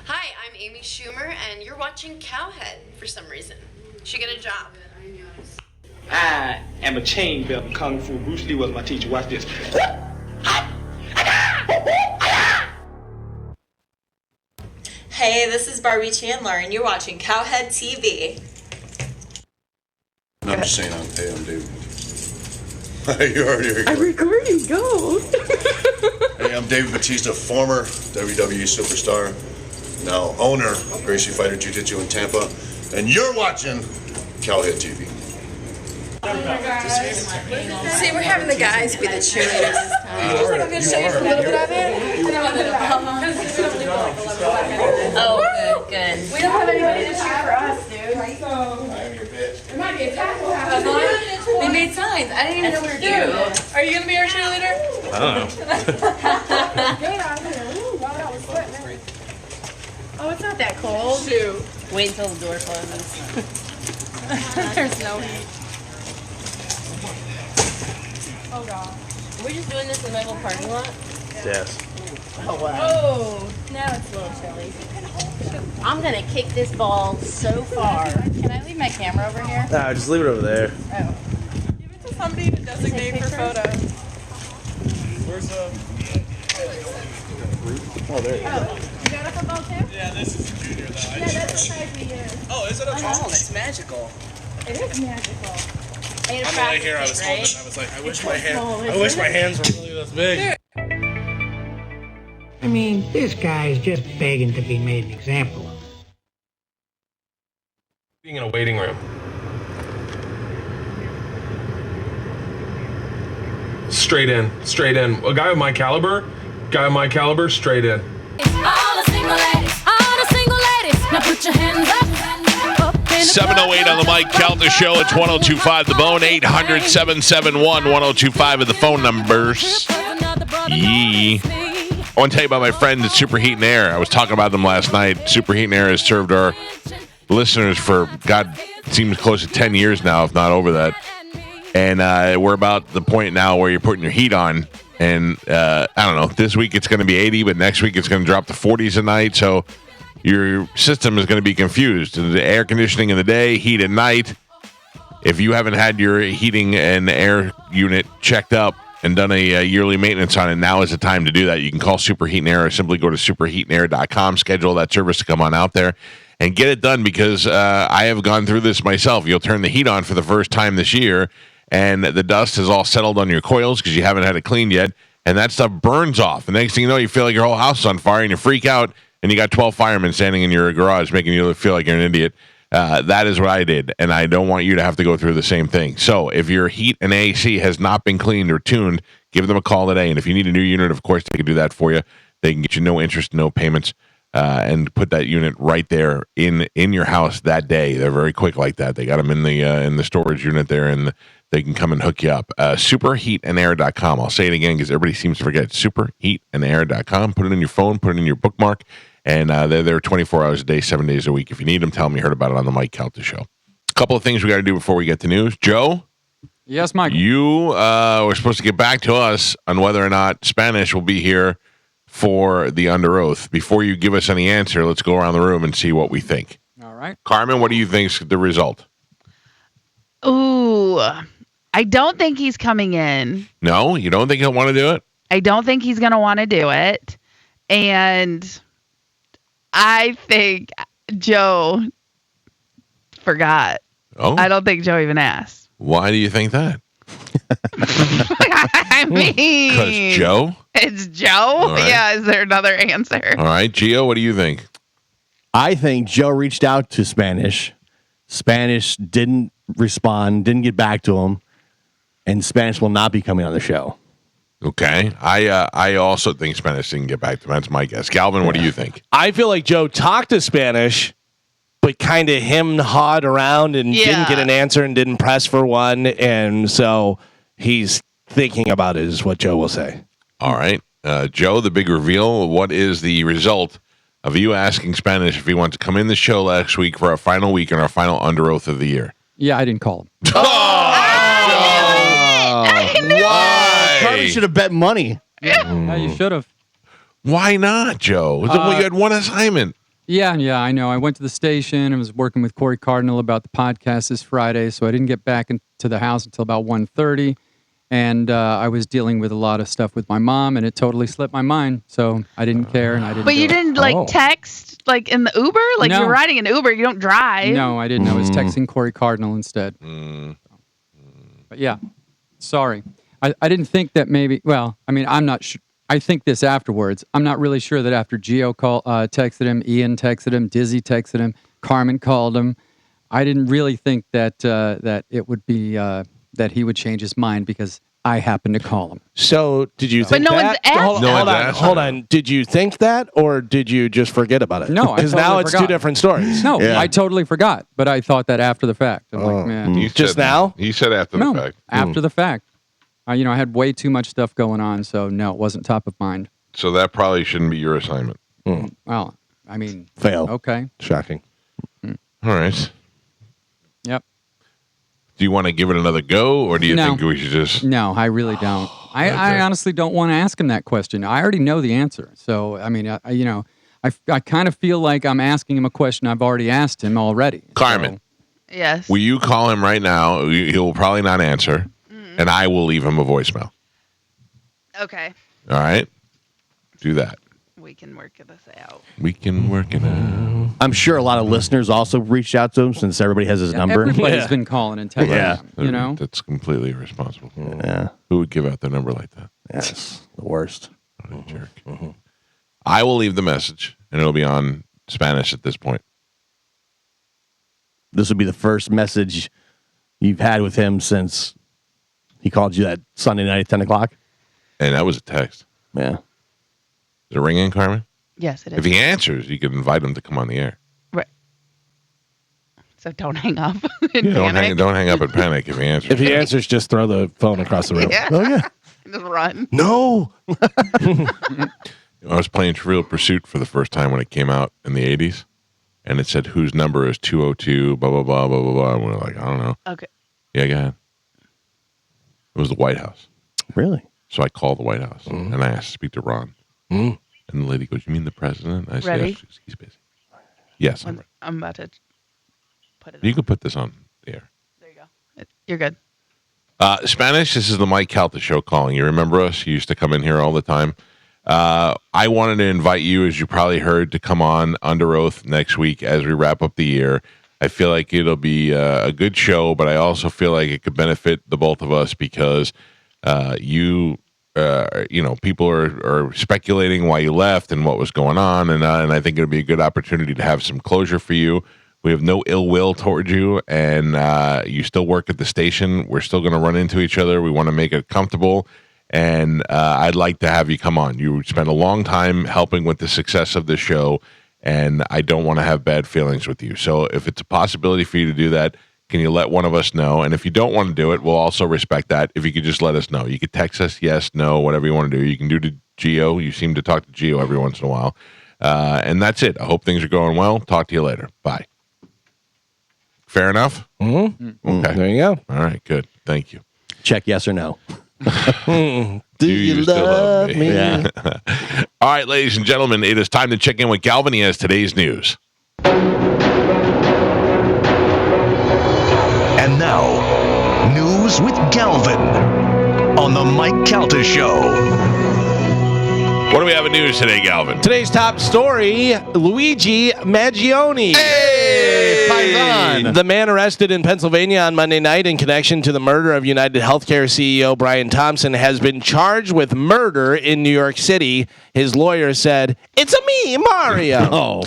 Hi, I'm Amy Schumer, and you're watching Cowhead for some reason. Should get a job.
I am a chain belt in Kung Fu. Bruce Lee was my teacher. Watch this.
Hey, this is Barbie Chandler, and you're watching Cowhead TV.
I'm just saying, I'm David. You're already recording.
I'm recording. Go.
Hey, I'm David Batista, former WWE superstar, now owner of Gracie Fighter Jiu-Jitsu in Tampa, and you're watching Cowhead TV.
See, we're having the guys be the cheerleaders this time. I'm going to show you a little bit of it. Oh, good. We don't have anybody to cheer for us, dude.
I am your bitch.
There might be a tackle happening. We made signs. I didn't even know we were doing it. Are you going to be our cheerleader?
I don't know.
Oh, it's not that cold. Shoot. Wait until the door closes. There's no heat. Oh god. Are we just doing this in the middle parking lot?
Yes.
Oh wow. Oh, now it's a little chilly. I'm gonna kick this ball so far. Can I leave my camera over here?
No, just leave it over there.
Oh.
Give it to somebody to designate for photos.
Where's
Oh, there you go.
You got a football too?
Yeah, this is a junior though.
Yeah, that's the size we use.
Oh, is it? Oh, it's magical.
It is magical.
On the way here, I was holding it. I was like, I wish my hands were really this big.
I mean, this guy is just begging to be made an example of.
Being in a waiting room. Straight in. A guy of my caliber, straight in.
All the single ladies, now put your hands up.
708 on the Mike Calta Show. It's 1025 The Bone. 800-771-1025 are the phone numbers. Yee. I want to tell you about my friends at Superheat and Air. I was talking about them last night. Superheat and Air has served our listeners for, God, it seems close to 10 years now, if not over that. And we're about the point now where you're putting your heat on. And I don't know, this week it's going to be 80, but next week it's going to drop to 40s a night. So your system is going to be confused. The air conditioning in the day, heat at night. If you haven't had your heating and air unit checked up and done a yearly maintenance on it, now is the time to do that. You can call Superheat and Air or simply go to superheatandair.com, schedule that service to come on out there and get it done, because I have gone through this myself. You'll turn the heat on for the first time this year, and the dust is all settled on your coils because you haven't had it cleaned yet, and that stuff burns off. The next thing you know, you feel like your whole house is on fire, and you freak out, and you got 12 firemen standing in your garage making you feel like you're an idiot. That is what I did, and I don't want you to have to go through the same thing. So if your heat and AC has not been cleaned or tuned, give them a call today. And if you need a new unit, of course, they can do that for you. They can get you no interest, no payments, and put that unit right there in your house that day. They're very quick like that. They got them in the storage unit there, and they can come and hook you up. Superheatandair.com. I'll say it again because everybody seems to forget. Superheatandair.com. Put it in your phone. Put it in your bookmark. And they're there 24 hours a day, 7 days a week. If you need them, tell them you heard about it on the Mike Calta Show. A couple of things we got to do before we get to news. Joe?
Yes, Mike.
You were supposed to get back to us on whether or not Spanish will be here for the Under Oath. Before you give us any answer, let's go around the room and see what we think.
All right.
Carmen, what do you think's the result?
Ooh, I don't think he's coming in.
No? You don't think he'll want to do it?
I don't think he's going to want to do it. And I think Joe forgot.
Oh.
I don't think Joe even asked.
Why do you think that?
I mean,
because Joe?
It's Joe?
Right.
Yeah, is there another answer?
All right. Gio, what do you think?
I think Joe reached out to Spanish. Spanish didn't respond, didn't get back to him, and Spanish will not be coming on the show.
Okay. I also think Spanish didn't get back to him. That's my guess. Galvin, what do you think?
I feel like Joe talked to Spanish, but kind of hawed around and didn't get an answer and didn't press for one. And so he's thinking about it, is what Joe will say.
All right. Joe, the big reveal. What is the result of you asking Spanish if he wants to come in the show next week for our final week and our final under oath of the year?
Yeah, I didn't call him.
Why? Carmen should have bet money.
Yeah, you should have.
Why not, Joe? You had one assignment.
Yeah, I know. I went to the station and was working with Corey Cardinal about the podcast this Friday, so I didn't get back into the house until about 1:30. And I was dealing with a lot of stuff with my mom, and it totally slipped my mind. So I didn't care, and I didn't.
But you didn't text in the Uber? Like
No.
you're riding an Uber, you don't drive.
No, I didn't. I was texting Corey Cardinal instead. But yeah, sorry. I didn't think that maybe. Well, I mean, I'm not sure. I think this afterwards. I'm not really sure that after Gio texted him, Ian texted him, Dizzy texted him, Carmen called him. I didn't really think that that it would be that he would change his mind because I happened to call him.
So did you think
But no
that?
one's asked.
Hold on. Did you think that, or did you just forget about it?
No, I
because
totally
now it's
forgot.
two different stories.
No, I totally forgot, but I thought that after the fact. I'm like, man.
You
Just
said-
now?
You said after the fact.
After the fact. I had way too much stuff going on, so no, it wasn't top of mind.
So that probably shouldn't be your assignment.
Well, I mean,
Fail.
okay.
Shocking.
All right.
Yep.
Do you want to give it another go, or do you
No.
think we should just?
No, I really don't. I honestly don't want to ask him that question. I already know the answer. So, I mean, I kind of feel like I'm asking him a question I've already asked him already.
Carmen,
Yes.
will you call him right now? He'll probably not answer, and I will leave him a voicemail.
Okay.
All right? Do that.
We can work this out.
We can work it out.
I'm sure a lot of listeners also reached out to him since everybody has his number.
Everybody's been calling and texting him,
That's completely irresponsible.
Yeah.
Who would give out their number like that?
Yes. The worst.
What a jerk. I will leave the message, and it'll be on Spanish at this point.
This would be the first message you've had with him since he called you that Sunday night at 10 o'clock?
And that was a text.
Yeah.
Is it ringing, Carmen?
Yes, it is.
If he answers, you can invite him to come on the air.
Right. So don't hang up.
Don't hang up and panic if he answers.
If he answers, just throw the phone across the room.
Yeah.
Oh, yeah.
Just run.
No.
I was playing Trivial Pursuit for the first time when it came out in the 80s, and it said whose number is 202, blah, blah, blah, blah, blah, blah. And we're like, I don't know.
Okay.
Yeah, go ahead. It was the White House.
Really?
So I called the White House, and I asked to speak to Ron. And the lady goes, you mean the president? I said,
Ready?
yes, he's busy. Yes, I'm ready.
I'm about to put it
You can put this on the air.
There you go. You're good.
Spanish, this is the Mike Calta Show calling. You remember us? You used to come in here all the time. I wanted to invite you, as you probably heard, to come on under oath next week as we wrap up the year. I feel like it'll be a good show, but I also feel like it could benefit the both of us because people are speculating why you left and what was going on, and I think it'll be a good opportunity to have some closure for you. We have no ill will towards you, and you still work at the station. We're still going to run into each other. We want to make it comfortable, and I'd like to have you come on. You spent a long time helping with the success of the show, and I don't want to have bad feelings with you. So if it's a possibility for you to do that, can you let one of us know? And if you don't want to do it, we'll also respect that. If you could just let us know. You could text us, yes, no, whatever you want to do. You can do to Gio. You seem to talk to Gio every once in a while. And that's it. I hope things are going well. Talk to you later. Bye. Fair enough?
Mm-hmm.
Okay.
There you go.
All right, good. Thank you.
Check yes or no.
Do you
still
love me?
Yeah.
All right, ladies and gentlemen, it is time to check in with Galvin. He has today's news.
And now, news with Galvin on the Mike Calta Show.
What do we have in news today, Galvin?
Today's top story, Luigi Maggioni.
Hey!
Paisan.
The man arrested in Pennsylvania on Monday night in connection to the murder of United Healthcare CEO Brian Thompson has been charged with murder in New York City. his lawyer said, "It's a me, Mario."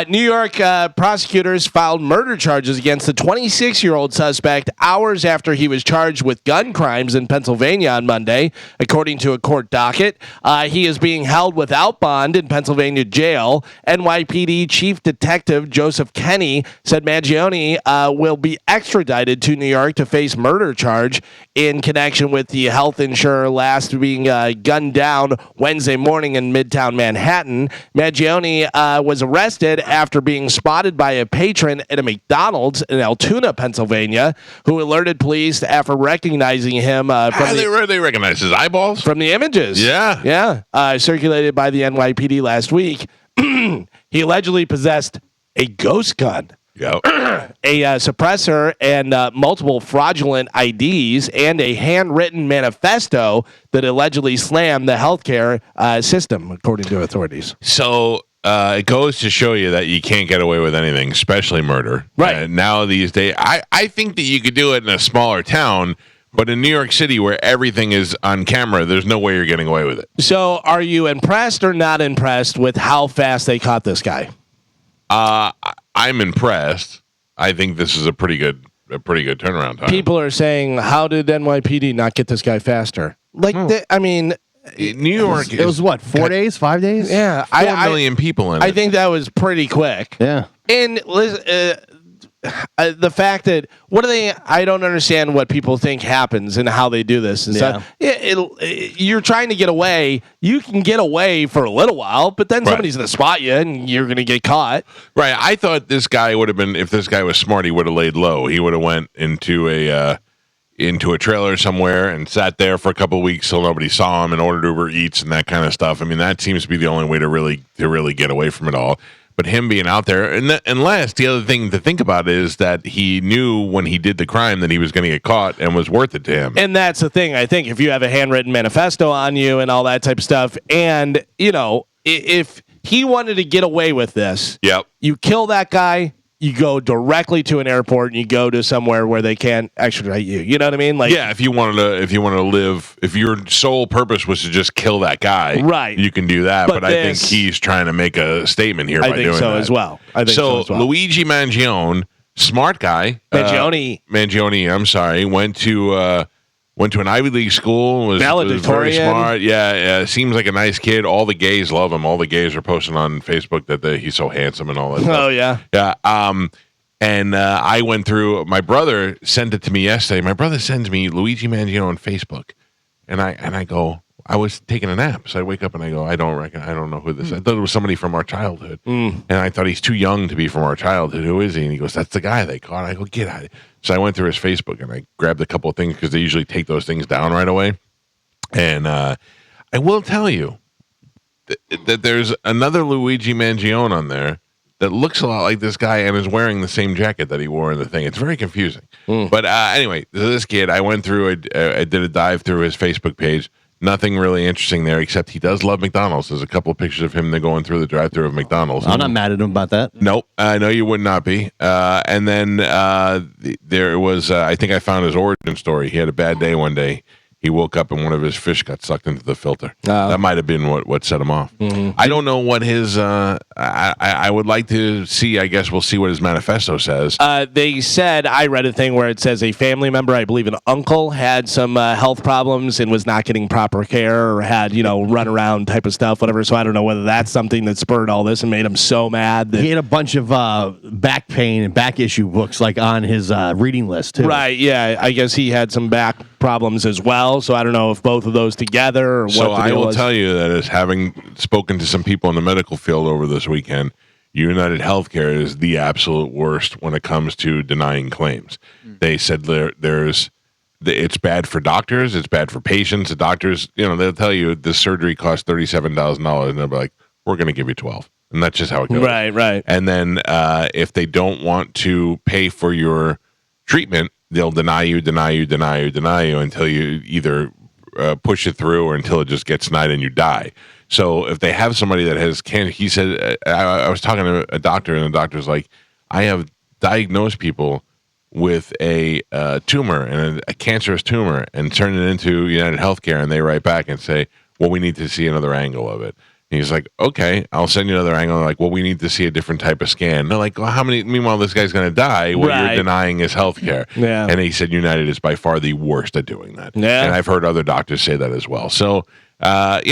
New York prosecutors filed murder charges against the 26-year-old suspect hours after he was charged with gun crimes in Pennsylvania on Monday, according to a court docket. He is being held without bond in Pennsylvania jail. NYPD Chief Detective Joseph Kenny said Mangione will be extradited to New York to face murder charge in connection with the health insurer last being gunned down Wednesday morning in Midtown Manhattan. Mangione was arrested after being spotted by a patron at a McDonald's in Altoona, Pennsylvania, who alerted police after recognizing him.
They recognize his eyeballs
from the images.
Yeah.
Circulated by the NYPD last week. He allegedly possessed a ghost gun. a suppressor and multiple fraudulent IDs and a handwritten manifesto that allegedly slammed the healthcare system, according to authorities.
So it goes to show you that you can't get away with anything, especially murder.
Right.
Now these days, I think that you could do it in a smaller town, but in New York City where everything is on camera, there's no way you're getting away with it.
So are you impressed or not impressed with how fast they caught this guy?
I'm impressed. I think this is a pretty good turnaround time.
People are saying, how did NYPD not get this guy faster? Like,
New York.
It was what, 4 days, 5 days?
Yeah,
4 million people in it.
I think that was pretty quick.
Yeah.
And the fact that I don't understand what people think happens and how they do this. And stuff. You're trying to get away. You can get away for a little while, but then somebody's going to spot you and you're going to get caught.
Right. I thought this guy would have been, if this guy was smart, he would have laid low. He would have went into a trailer somewhere and sat there for a couple of weeks till nobody saw him and ordered Uber Eats and that kind of stuff. I mean, that seems to be the only way to really get away from it all. But him being out there, unless the other thing to think about is that he knew when he did the crime that he was going to get caught and was worth it to him.
And that's the thing. I think if you have a handwritten manifesto on you and all that type of stuff, and, if he wanted to get away with this, you kill that guy, you go directly to an airport and you go to somewhere where they can't extradite you. You know what I mean? Like,
if you wanted to live, if your sole purpose was to just kill that guy,
right,
you can do that. But I think he's trying to make a statement here by doing that. I think so as well. Luigi Mangione, smart guy, Mangione. I'm sorry, went to an Ivy League school, was very smart. Yeah, seems like a nice kid. All the gays love him. All the gays are posting on Facebook that he's so handsome and all that stuff.
Oh, yeah.
Yeah. And I went through, my brother sent it to me yesterday. My brother sends me Luigi Mangione on Facebook. And I go, I was taking a nap. So I wake up and I go, I don't know who this is. I thought it was somebody from our childhood. And I thought he's too young to be from our childhood. Who is he? And he goes, that's the guy they caught. I go, get out of here. So I went through his Facebook and I grabbed a couple of things because they usually take those things down right away. And I will tell you that there's another Luigi Mangione on there that looks a lot like this guy and is wearing the same jacket that he wore in the thing. It's very confusing. But anyway, this kid, I went through, I did a dive through his Facebook page. Nothing really interesting there, except he does love McDonald's. There's a couple of pictures of him going through the drive-thru of McDonald's.
I'm not mad at him about that.
Nope, I know you would not be. And then there was, I think I found his origin story. He had a bad day one day. He woke up and one of his fish got sucked into the filter. That might have been what set him off. I don't know what his. I would like to see. I guess we'll see what his manifesto says.
They said, I read a thing where it says a family member, I believe an uncle, had some health problems and was not getting proper care or had run around type of stuff, whatever. So I don't know whether that's something that spurred all this and made him so mad that
he had a bunch of back pain and back issue books on his reading list too.
Right? Yeah, I guess he had some back problems as well. So I don't know if both of those together or what.
So I will tell you that as having spoken to some people in the medical field over this weekend, United Healthcare is the absolute worst when it comes to denying claims. They said it's bad for doctors, it's bad for patients. The doctors, they'll tell you this surgery costs $37,000, and they'll be like, "We're going to give you $12,000," and that's just how it goes.
Right.
And then if they don't want to pay for your treatment, they'll deny you until you either push it through or until it just gets denied and you die. So if they have somebody that has cancer, he said, I was talking to a doctor and the doctor's like, I have diagnosed people with a tumor and a cancerous tumor and turn it into United Healthcare, and they write back and say, well, we need to see another angle of it. He's like, okay, I'll send you another angle. They're like, well, we need to see a different type of scan. They're like, well, how many? Meanwhile, this guy's going to die. Well, you're denying his health care.
Yeah.
And he said United is by far the worst at doing that.
Yeah.
And I've heard other doctors say that as well. So, obviously,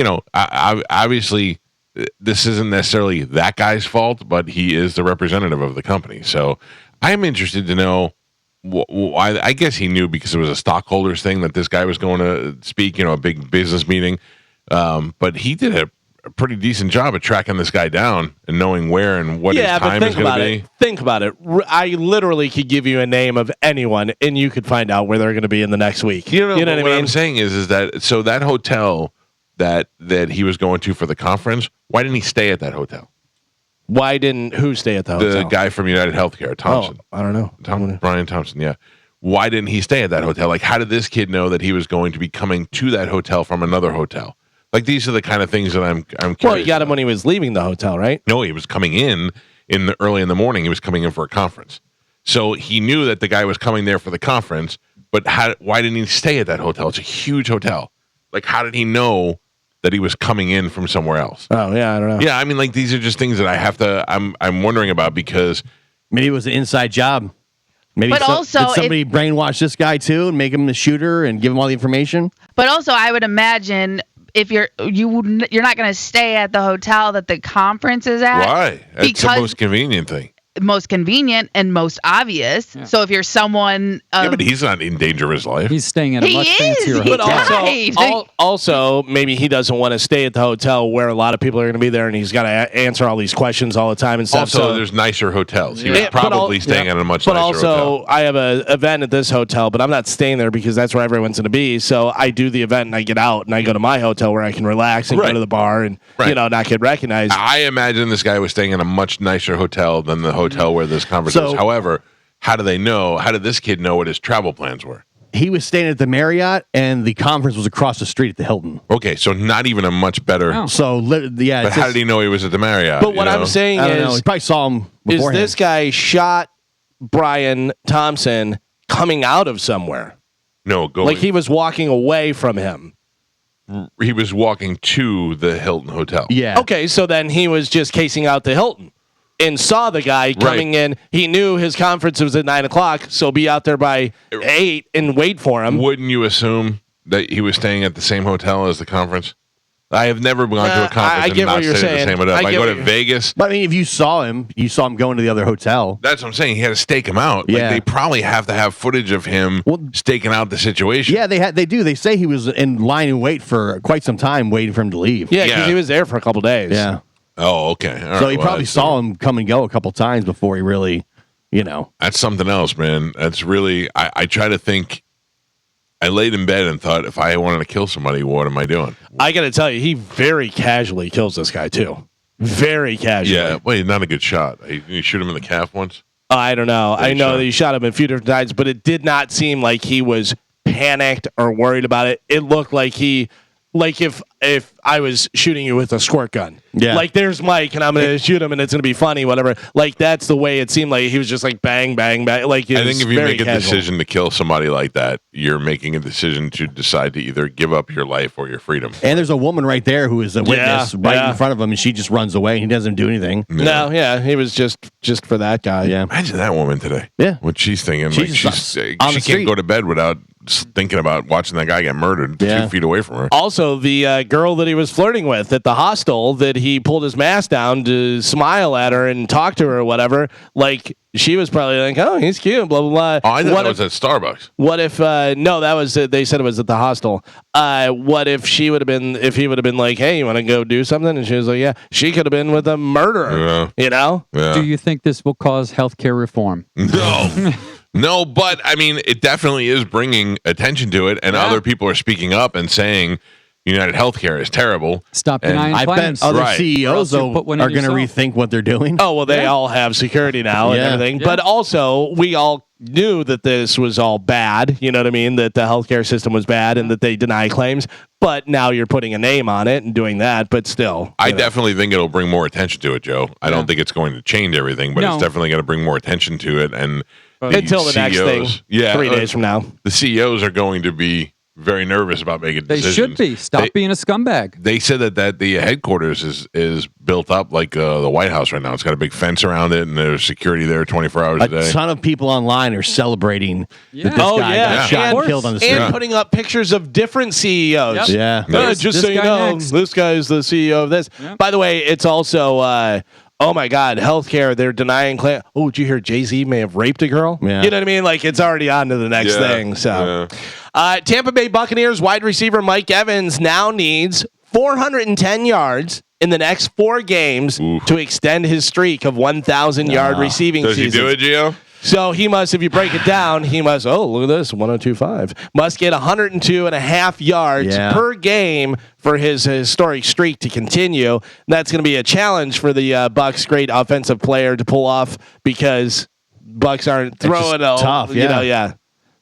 this isn't necessarily that guy's fault, but he is the representative of the company. So I'm interested to know why. I guess he knew because it was a stockholders thing that this guy was going to speak, a big business meeting. But he did a pretty decent job at tracking this guy down and knowing where and what his time is going to be.
Think about it. I literally could give you a name of anyone, and you could find out where they're going to be in the next week.
You know what I mean? I'm saying is that so that hotel that he was going to for the conference, why didn't he stay at that hotel?
Why didn't who stay at the hotel?
The guy from United Healthcare, Thompson.
I don't know.
Brian Thompson, yeah. Why didn't he stay at that hotel? Like, how did this kid know that he was going to be coming to that hotel from another hotel? Like, these are the kind of things that I'm curious.
Well, you got him when he was leaving the hotel, right?
No, he was coming in the early in the morning. He was coming in for a conference. So he knew that the guy was coming there for the conference, but why didn't he stay at that hotel? It's a huge hotel. Like, how did he know that he was coming in from somewhere else?
Oh, yeah, I don't know.
Yeah, I mean, like, these are just things that I'm wondering about because
maybe it was an inside jobb. Maybe
But also,
did somebody brainwash this guy too and make him the shooter and give him all the information?
But also, I would imagine if you're not going to stay at the hotel that the conference is at.
Why? That's the most convenient thing.
Most convenient and most obvious. Yeah. So if you're someone,
but he's not in danger of his life.
He's staying at a much fancier hotel.
But also, maybe he doesn't want to stay at the hotel where a lot of people are going to be there, and he's got to answer all these questions all the time and stuff.
Also, there's nicer hotels. He was probably staying at a much nicer hotel.
But also, I have an event at this hotel, but I'm not staying there because that's where everyone's going to be. So I do the event and I get out and I go to my hotel where I can relax and go to the bar and not get recognized.
I imagine this guy was staying in a much nicer hotel than the hotel where this conference was. However, how do they know? How did this kid know what his travel plans were?
He was staying at the Marriott, and the conference was across the street at the Hilton.
Okay, so not even a much better.
Oh. So yeah,
but how did he know he was at the Marriott?
But what I'm saying is,
he probably saw him beforehand.
Is this guy shot Brian Thompson coming out of somewhere?
No,
like he was walking away from him.
He was walking to the Hilton hotel.
Yeah.
Okay, so then he was just casing out the Hilton. And saw the guy coming in. He knew his conference was at 9:00, so be out there by 8 and wait for him.
Wouldn't you assume that he was staying at the same hotel as the conference? I have never gone to a conference and not stayed at the same hotel. I go to Vegas.
But I mean, if you saw him going to the other hotel.
That's what I'm saying. He had to stake him out.
Yeah.
Like, they probably have to have footage of him staking out the situation.
Yeah, they do. They say he was in line and wait for quite some time, waiting for him to leave.
Yeah, because he was there for a couple days.
Yeah.
Oh, okay. All
so
right.
he probably saw him come and go a couple times before he really,
That's something else, man. That's really, I try to think, I laid in bed and thought, if I wanted to kill somebody, what am I doing?
I got to tell you, he very casually kills this guy, too. Very casually.
Yeah, well, he's not a good shot. You shoot him in the calf once?
I don't know. I know that he shot him a few different times, but it did not seem like he was panicked or worried about it. It looked like if I was shooting you with a squirt gun.
Yeah.
Like, there's Mike, and I'm going to shoot him, and it's going to be funny, whatever. Like, that's the way it seemed like. He was just like, bang, bang, bang. Like,
I think if you make a decision to kill somebody like that, you're making a decision to decide to either give up your life or your freedom.
And there's a woman right there who is a witness right in front of him, and she just runs away, and he doesn't do anything.
No, he was just for that guy.
Yeah.
Imagine that woman today.
Yeah.
What she's thinking. She can't go to bed without thinking about watching that guy get murdered 2 feet away from her.
Also, the girl that he was flirting with at the hostel that he pulled his mask down to smile at her and talk to her or whatever, like, she was probably like, oh, he's cute, blah, blah, blah.
Oh, I thought that was at Starbucks.
What if, no, that was, they said it was at the hostel. What if he would have been like, hey, you want to go do something? And she was like, yeah. She could have been with a murderer,
Yeah.
Do you think this will cause healthcare reform?
No. No, but I mean, it definitely is bringing attention to it, and other people are speaking up and saying United Healthcare is terrible.
Stop denying
I
claims.
bet other CEOs though are going to rethink what they're doing.
Oh, well, they all have security now and everything. Yeah. But also, we all knew that this was all bad. You know what I mean? That the healthcare system was bad and that they deny claims. But now you're putting a name on it and doing that. But still,
I definitely think it'll bring more attention to it, Joe. I don't think it's going to change everything, but it's definitely going to bring more attention to it. And
until the next thing, 3 days from now,
the CEOs are going to be very nervous about making
They
decisions.
should be. Stop being a scumbag.
They said that the headquarters is built up like the White House right now. It's got a big fence around it, and there's security there 24 hours a day.
A ton of people online are celebrating that this
Oh,
guy
yeah.
got shot and killed on the street.
And putting up pictures of different CEOs.
Yep. Yeah.
Just so you know, this guy's the CEO of this. Yep. By the way, it's also, oh my God, healthcare. They're denying claim. Oh, did you hear Jay-Z may have raped a girl?
Yeah.
You know what I mean? Like, it's already on to the next thing. So, Tampa Bay Buccaneers wide receiver Mike Evans now needs 410 yards in the next 4 games to extend his streak of 1,000 yard receiving seasons.
Does he do it, Gio?
So he must, if you break it down, he must, look at this, 102.5. Must get 102.5 yards per game for his historic streak to continue. That's going to be a challenge for the Bucs' great offensive player to pull off because Bucs aren't throwing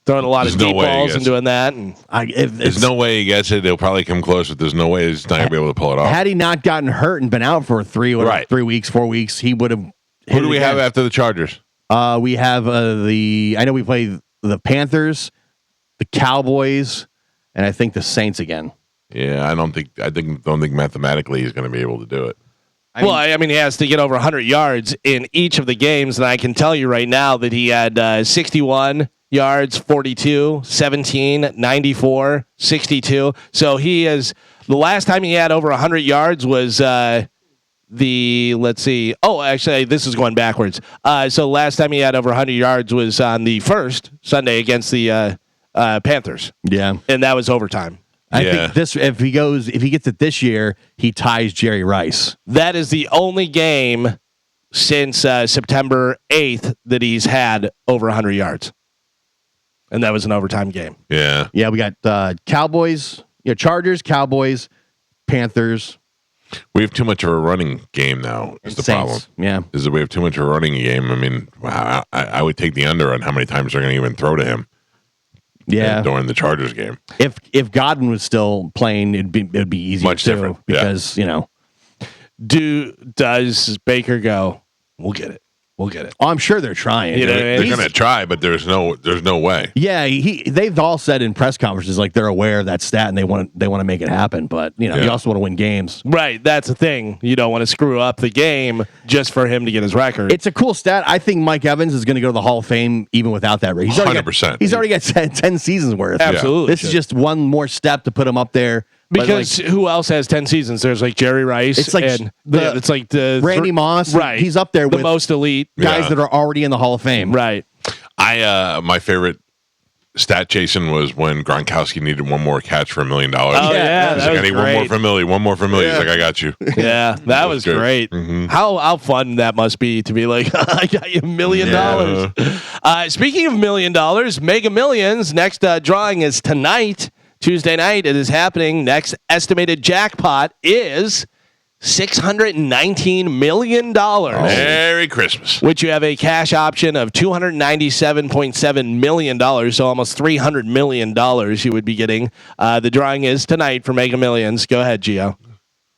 throwing a lot of deep balls and doing that. And
there's no way he gets it. He'll probably come close, but there's no way he's not going to be able to pull it off.
Had he not gotten hurt and been out for 3 weeks, 4 weeks, he would have.
Who do we have after the Chargers?
We have I know we play the Panthers, the Cowboys, and I think the Saints again.
Yeah, I don't think mathematically he's going to be able to do it.
I mean, he has to get over 100 yards in each of the games, and I can tell you right now that he had 61 yards, 42, 17, 94, 62. So he is, the last time he had over 100 yards was let's see. Oh, actually, this is going backwards. So last time he had over 100 yards was on the first Sunday against the Panthers.
Yeah.
And that was overtime.
I think if he gets it this year, he ties Jerry Rice.
That is the only game since September 8th that he's had over 100 yards. And that was an overtime game.
Yeah.
Yeah, we got Cowboys, Chargers, Cowboys, Panthers.
We have too much of a running game now is the problem.
Yeah.
Is that we have too much of a running game. I mean, I would take the under on how many times they're going to even throw to him.
Yeah.
During the Chargers game.
If Godwin was still playing, it'd be easier
much different
because,
does Baker go, we'll get it. We'll get it.
Oh, I'm sure they're trying.
They're going to try, but there's no way.
Yeah, they've all said in press conferences like they're aware of that stat and they want to make it happen. But you also want to win games,
right? That's the thing. You don't want to screw up the game just for him to get his record.
It's a cool stat. I think Mike Evans is going to go to the Hall of Fame even without that. He's
100%.
He's already got 10 seasons worth.
Absolutely.
This is just one more step to put him up there.
Because who else has 10 seasons? There's like Jerry Rice.
It's like
it's like the
Randy Moss.
Right.
He's up there
the
with
most elite
guys that are already in the Hall of Fame.
Right.
My favorite stat chasing was when Gronkowski needed one more catch for $1 million.
Oh yeah,
he's like, I need one more for $1 million. He's like, I got you.
Yeah, that was great. Mm-hmm. How fun that must be to be like, I got you $1 million. Speaking of $1 million, Mega Millions next drawing is tonight. Tuesday night, it is happening. Next estimated jackpot is $619 million.
Merry Christmas.
Which you have a cash option of $297.7 million, so almost $300 million you would be getting. The drawing is tonight for Mega Millions. Go ahead, Gio.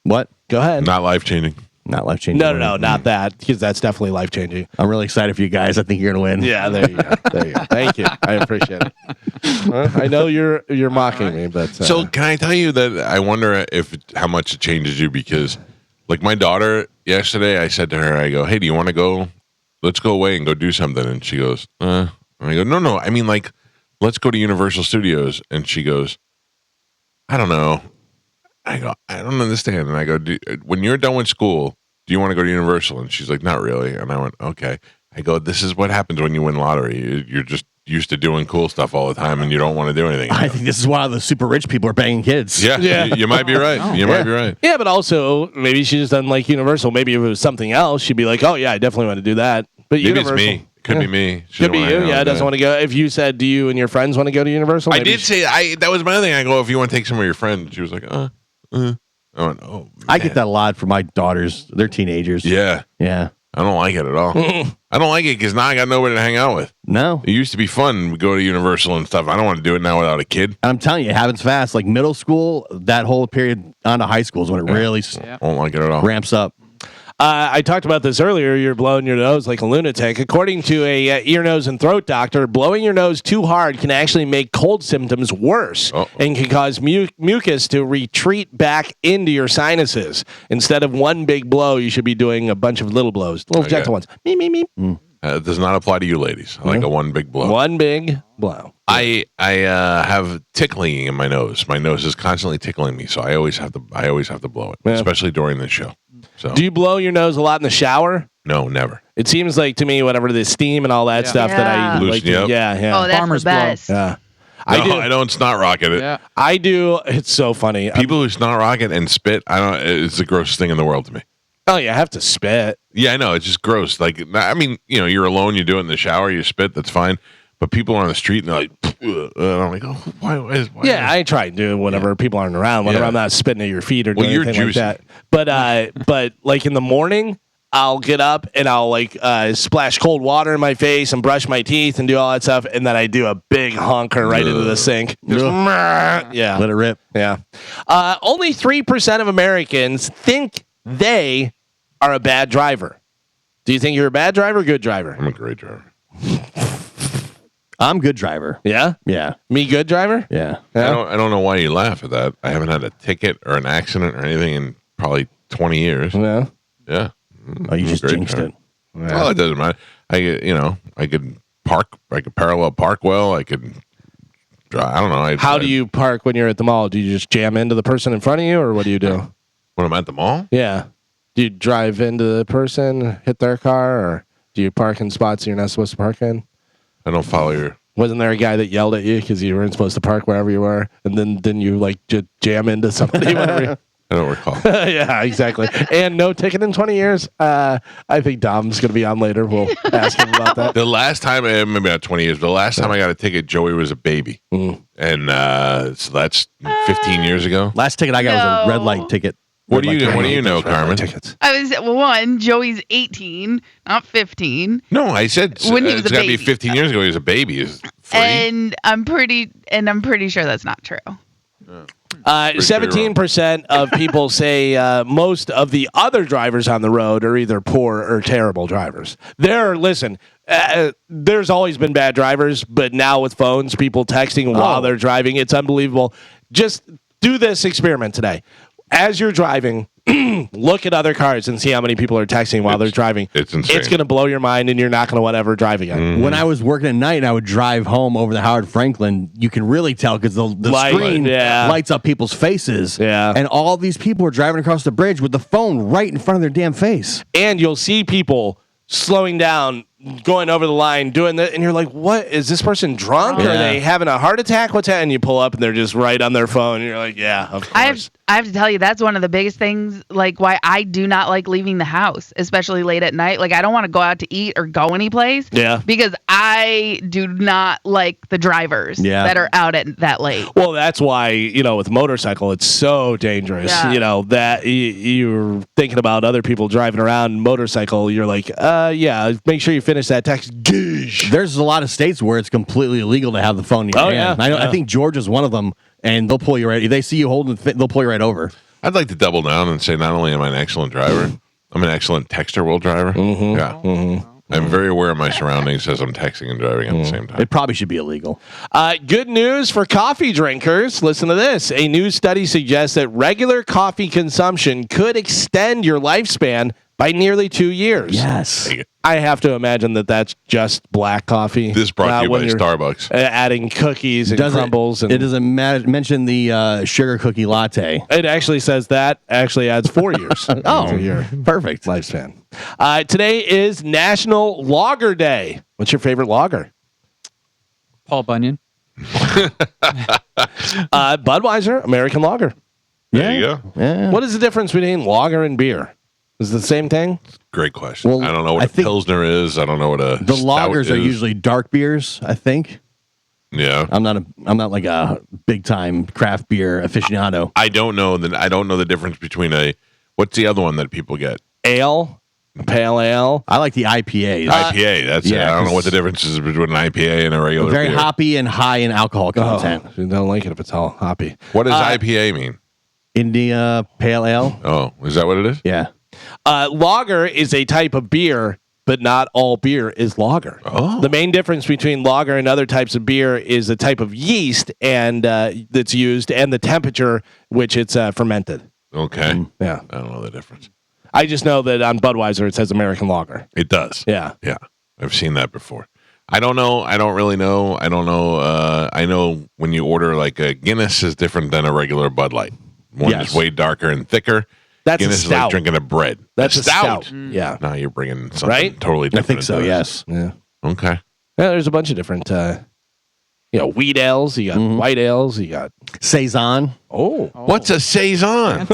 What?
Go ahead.
Not life-changing.
Not life-changing.
No, not that, because that's definitely life-changing.
I'm really excited for you guys. I think you're going to win.
Yeah, there you go. Thank you. I appreciate it. I know you're mocking me, but...
So can I tell you that I wonder how much it changes you? Because, like, my daughter, yesterday, I said to her, I go, hey, do you want to go? Let's go away and go do something. And she goes, And I go, no. I mean, like, let's go to Universal Studios. And she goes, I don't know. I go, I don't understand. And I go, when you're done with school, do you want to go to Universal? And she's like, not really. And I went, okay. I go, this is what happens when you win lottery. You're just used to doing cool stuff all the time, and you don't want to do anything.
I think this is why the super rich people are banging kids.
Yeah. You might be right. You might be right.
Yeah, but also, maybe she just doesn't like Universal. Maybe if it was something else, she'd be like, oh, yeah, I definitely want to do that. But
maybe
Universal,
it's me. Could be me.
Could be you. Yeah, doesn't want to go. If you said, do you and your friends want to go to Universal?
I did say, that was my other thing. I go, if you want to take some of your friends. She was like, I went, oh, man.
I get that a lot from my daughters. They're teenagers.
Yeah. I don't like it at all. I don't like it because now I got nobody to hang out with.
No.
It used to be fun. We go to Universal and stuff. I don't want to do it now without a kid.
I'm telling you, it happens fast. Like middle school, that whole period on to high school is when it really
won't like it at all.
Ramps up.
I talked about this earlier. You're blowing your nose like a lunatic. According to a ear, nose, and throat doctor, blowing your nose too hard can actually make cold symptoms worse and can cause mucus to retreat back into your sinuses. Instead of one big blow, you should be doing a bunch of little blows, little gentle ones. Meep, meep, meep.
It does not apply to you ladies. I like a one big blow.
One big blow.
I have tickling in my nose. My nose is constantly tickling me, so I always have to blow it, especially during the show. So,
do you blow your nose a lot in the shower?
No, never.
It seems like to me, whenever the steam and all that stuff that I like. Yeah.
Oh, that's Farmer's the best.
Yeah.
I don't snot rocket it.
Yeah. I do. It's so funny.
People who snot rocket and spit, it's the grossest thing in the world to me.
Oh yeah, I have to spit.
Yeah, I know. It's just gross. Like, I mean, you're alone, you do it in the shower, you spit, that's fine. But people are on the street and they're like, and I'm like, oh, why?
Yeah, I try to do it whenever people aren't around, whenever I'm not spitting at your feet or doing anything like that. But like in the morning, I'll get up and I'll like splash cold water in my face and brush my teeth and do all that stuff, and then I do a big honker right into the sink. Yeah,
let it rip.
Yeah. Only 3% of Americans think they are a bad driver. Do you think you're a bad driver or good driver?
I'm a great driver.
I'm good driver.
Yeah?
Yeah.
Me good driver?
Yeah.
I don't know why you laugh at that. I haven't had a ticket or an accident or anything in probably 20 years.
Yeah.
Yeah.
Oh, you just jinxed it.
Yeah. Well, it doesn't matter. I could parallel park well. I could drive. I don't know.
How do you park when you're at the mall? Do you just jam into the person in front of you, or what do you do?
When I'm at the mall?
Yeah. Do you drive into the person, hit their car, or do you park in spots you're not supposed to park in?
I don't follow your...
Wasn't there a guy that yelled at you because you weren't supposed to park wherever you were, and then you like just jam into somebody? Whenever
I don't recall.
Yeah, exactly. And no ticket in 20 years. I think Dom's going to be on later. We'll ask him about that.
The last time, maybe not 20 years, but the last time I got a ticket, Joey was a baby. And so that's 15 years ago.
Last ticket I got was a red light ticket.
What do you know, Carmen?
I was one. Joey's 18, not 15.
No, I said
when he was
it's got to be 15 years ago. He was a baby. He was free.
And I'm pretty sure that's not true.
17% of people say most of the other drivers on the road are either poor or terrible drivers. There's always been bad drivers, but now with phones, people texting while they're driving, it's unbelievable. Just do this experiment today. As you're driving, look at other cars and see how many people are texting while they're driving.
It's insane.
It's going to blow your mind, and you're not going to want to ever drive again.
Mm-hmm. When I was working at night and I would drive home over the Howard Franklin, you can really tell because the screen lights up people's faces.
Yeah.
And all these people are driving across the bridge with the phone right in front of their damn face.
And you'll see people slowing down, going over the line, doing that, and you're like, what? Is this person drunk?
Yeah.
Are they having a heart attack? What's that? And you pull up and they're just right on their phone, and you're like, yeah, of course.
I have to tell you, that's one of the biggest things, like why I do not like leaving the house, especially late at night. Like I don't want to go out to eat or go anyplace.
Yeah.
Because I do not like the drivers that are out at that late.
Well, that's why, with motorcycle, it's so dangerous.
Yeah.
That you're thinking about other people driving around motorcycle. You're like, make sure you finish that text. Gish.
There's a lot of states where it's completely illegal to have the phone in your hand. I think Georgia's one of them, and they'll pull you right. If they see you holding, they'll pull you right over.
I'd like to double down and say not only am I an excellent driver, I'm an excellent texter while driver.
Mm-hmm.
Yeah. Mm-hmm. I'm very aware of my surroundings as I'm texting and driving at the same time.
It probably should be illegal.
Good news for coffee drinkers. Listen to this. A new study suggests that regular coffee consumption could extend your lifespan by nearly 2 years.
Yes.
I have to imagine that that's just black coffee.
This brought to you by Starbucks.
Adding cookies and crumbles.
It doesn't mention the sugar cookie latte.
It actually says that actually adds 4 years.
Oh, perfect.
Lifespan. Today is National Lager Day. What's your favorite lager?
Paul Bunyan.
Budweiser, American lager.
There you go.
Yeah.
What is the difference between lager and beer? Is it the same thing?
Great question.
Well,
I don't know what a Pilsner is. I don't know what a
the lagers
stout
are
is.
usually dark beers, I think.
Yeah.
I'm not like a big time craft beer aficionado.
I don't know the difference between what's the other one that people get?
Ale, pale ale.
I like the IPA.
IPA. That's it. I don't know what the difference is between an IPA and a regular
very
beer.
hoppy and high in alcohol content.
You don't like it if it's all hoppy.
What does IPA mean?
India Pale Ale.
Oh, is that what it is?
Yeah.
Lager is a type of beer, but not all beer is lager.
Oh.
The main difference between lager and other types of beer is the type of yeast and that's used and the temperature which it's fermented.
Okay.
Yeah.
I don't know the difference.
I just know that on Budweiser it says American lager.
It does.
Yeah.
Yeah. I've seen that before. I don't know. I don't really know. I don't know. I know when you order like a Guinness is different than a regular Bud Light. One is way darker and thicker.
That's
Guinness
a stout.
is like drinking a bread.
That's a stout.
Yeah. Now you're bringing something
Right?
totally different.
I think so,
into
yes.
this.
Yeah.
Okay.
Yeah, there's a bunch of different wheat ales, you got white ales, you got
Saison.
Oh.
What's a Saison?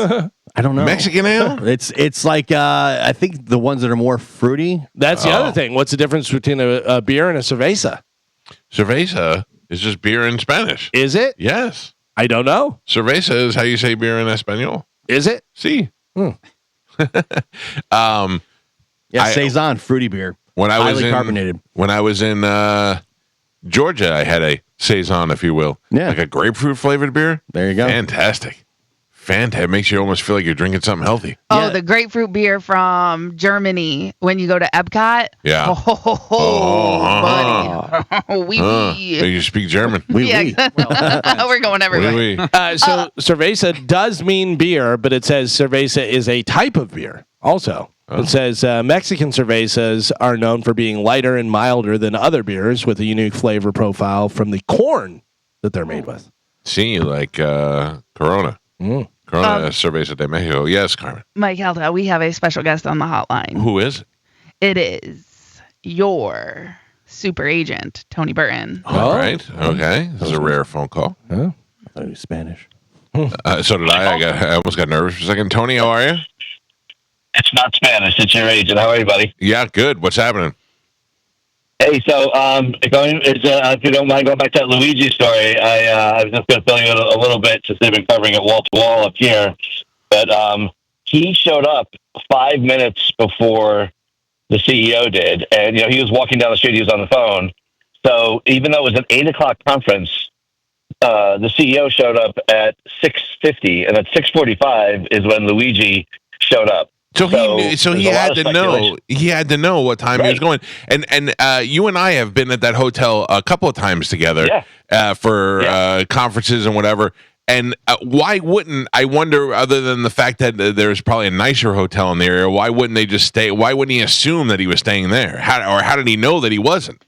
I don't know.
Mexican ale?
It's like I think the ones that are more fruity.
That's the other thing. What's the difference between a beer and a cerveza?
Cerveza is just beer in Spanish.
Is it?
Yes.
I don't know.
Cerveza is how you say beer in Espanol.
Is it?
See.
Saison, fruity beer.
When I was
highly
in,
carbonated.
When I was in Georgia, I had a Saison, if you will.
Yeah.
Like a grapefruit flavored beer.
There you go.
Fantastic. Fantastic. Makes you almost feel like you're drinking something healthy.
Oh, the grapefruit beer from Germany when you go to Epcot.
Yeah.
Buddy.
You speak German.
Yeah. We're going everywhere.
Oui, oui.
So cerveza does mean beer, but it says cerveza is a type of beer also. It says Mexican cervezas are known for being lighter and milder than other beers with a unique flavor profile from the corn that they're made with.
See, like Corona. Corona Cerveza de Mexico. Yes, Carmen.
Mike Calta, we have a special guest on the hotline.
Who is it?
It is your super agent, Tony Burton.
All right. Okay. This is a rare phone call.
I thought he was Spanish.
So did I. I almost got nervous for a second. Tony, how are you?
It's not Spanish. It's your agent. How are you, buddy?
Yeah, good. What's happening?
Hey, so if you don't mind going back to that Luigi story, I was just going to fill you in a little bit since they've been covering it wall to wall up here. But he showed up 5 minutes before the CEO did, and he was walking down the street. He was on the phone. So even though it was an 8:00 conference, the CEO showed up at 6:50, and at 6:45 is when Luigi showed up.
So he had to know. He had to know what time he was going. And you and I have been at that hotel a couple of times together for conferences and whatever. And why wouldn't, I wonder, other than the fact that there's probably a nicer hotel in the area, why wouldn't they just stay? Why wouldn't he assume that he was staying there? How did he know that he wasn't?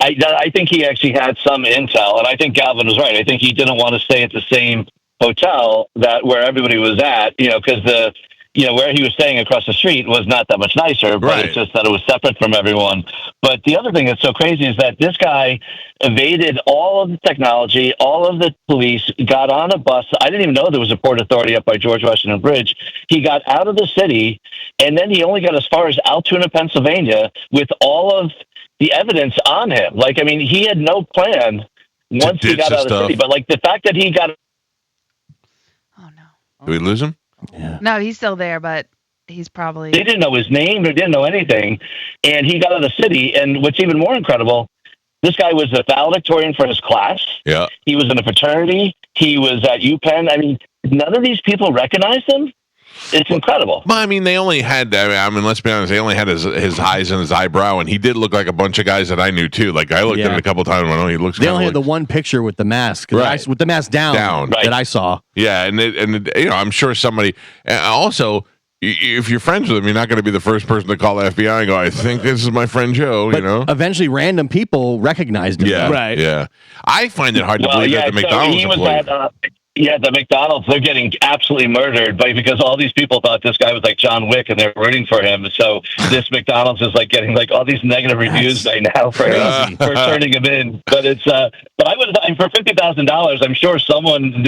I think he actually had some intel, and I think Galvin was right. I think he didn't want to stay at the same hotel where everybody was at, because where he was staying across the street was not that much nicer, but it's just that it was separate from everyone. But the other thing that's so crazy is that this guy evaded all of the technology, all of the police, got on a bus. I didn't even know there was a Port Authority up by George Washington Bridge. He got out of the city, and then he only got as far as Altoona, Pennsylvania, with all of the evidence on him. He had no plan once he got out of the city. But, the fact that he got...
Oh, no.
Did we lose him?
Yeah.
No, he's still there, but he's probably...
They didn't know his name. They didn't know anything. And he got out of the city. And what's even more incredible, this guy was a valedictorian for his class.
Yeah.
He was in a fraternity. He was at UPenn. None of these people recognized him. It's incredible.
Well, they only had, let's be honest, they only had his eyes and his eyebrow, and he did look like a bunch of guys that I knew, too. I looked at him a couple times and went, he looks
They only had the one picture with the mask. With the mask down. That I saw.
Yeah, and I'm sure somebody, also, if you're friends with him, you're not going to be the first person to call the FBI and go, I think this is my friend Joe,
But eventually random people recognized him.
Yeah,
right.
Yeah. I find it hard to believe that the McDonald's employee...
The McDonald's, they're getting absolutely murdered because all these people thought this guy was like John Wick and they're rooting for him. So this McDonald's is getting all these negative reviews right now for turning him in. But but I would, for $50,000, I'm sure someone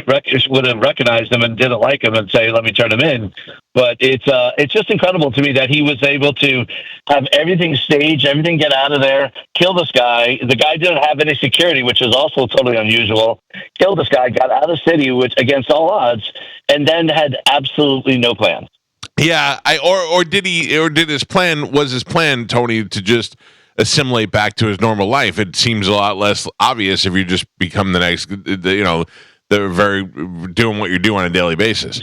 would have recognized him and didn't like him and say, let me turn him in. But it's just incredible to me that he was able to have everything staged, everything get out of there, kill this guy. The guy didn't have any security, which is also totally unusual. Killed this guy, got out of the city, which against all odds, and then had absolutely no plan.
Yeah, was his plan, Tony, to just assimilate back to his normal life? It seems a lot less obvious if you just become the next, doing what you do on a daily basis.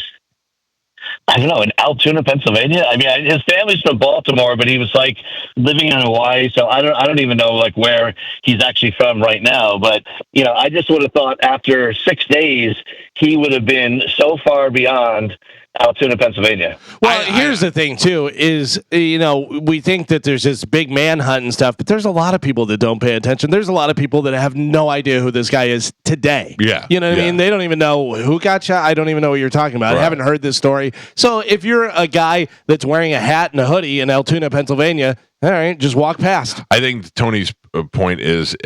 I don't know, in Altoona, Pennsylvania. I mean, his family's from Baltimore, but he was like living in Hawaii. So I don't even know like where he's actually from right now. But I just would have thought after 6 days he would have been so far beyond Altoona, Pennsylvania.
Well, here's the thing too: is we think that there's this big manhunt and stuff, but there's a lot of people that don't pay attention. There's a lot of people that have no idea who this guy is today.
Yeah,
you know what I mean. They don't even know who got shot. I don't even know what you're talking about. I haven't heard this story. So if you're a guy that's wearing a hat and a hoodie in Altoona, Pennsylvania, all right, just walk past.
I think Tony's point is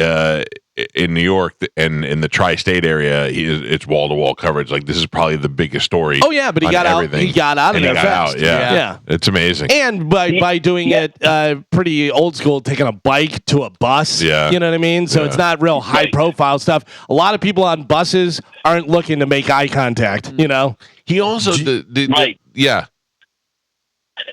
in New York and in the tri-state area, it's wall-to-wall coverage. Like, this is probably the biggest story.
Oh yeah, but he got out. He got out of there fast.
Yeah, it's amazing.
And by doing it pretty old school, taking a bike to a bus.
Yeah,
you know what I mean. So it's not real high-profile stuff. A lot of people on buses aren't looking to make eye contact.
He also yeah.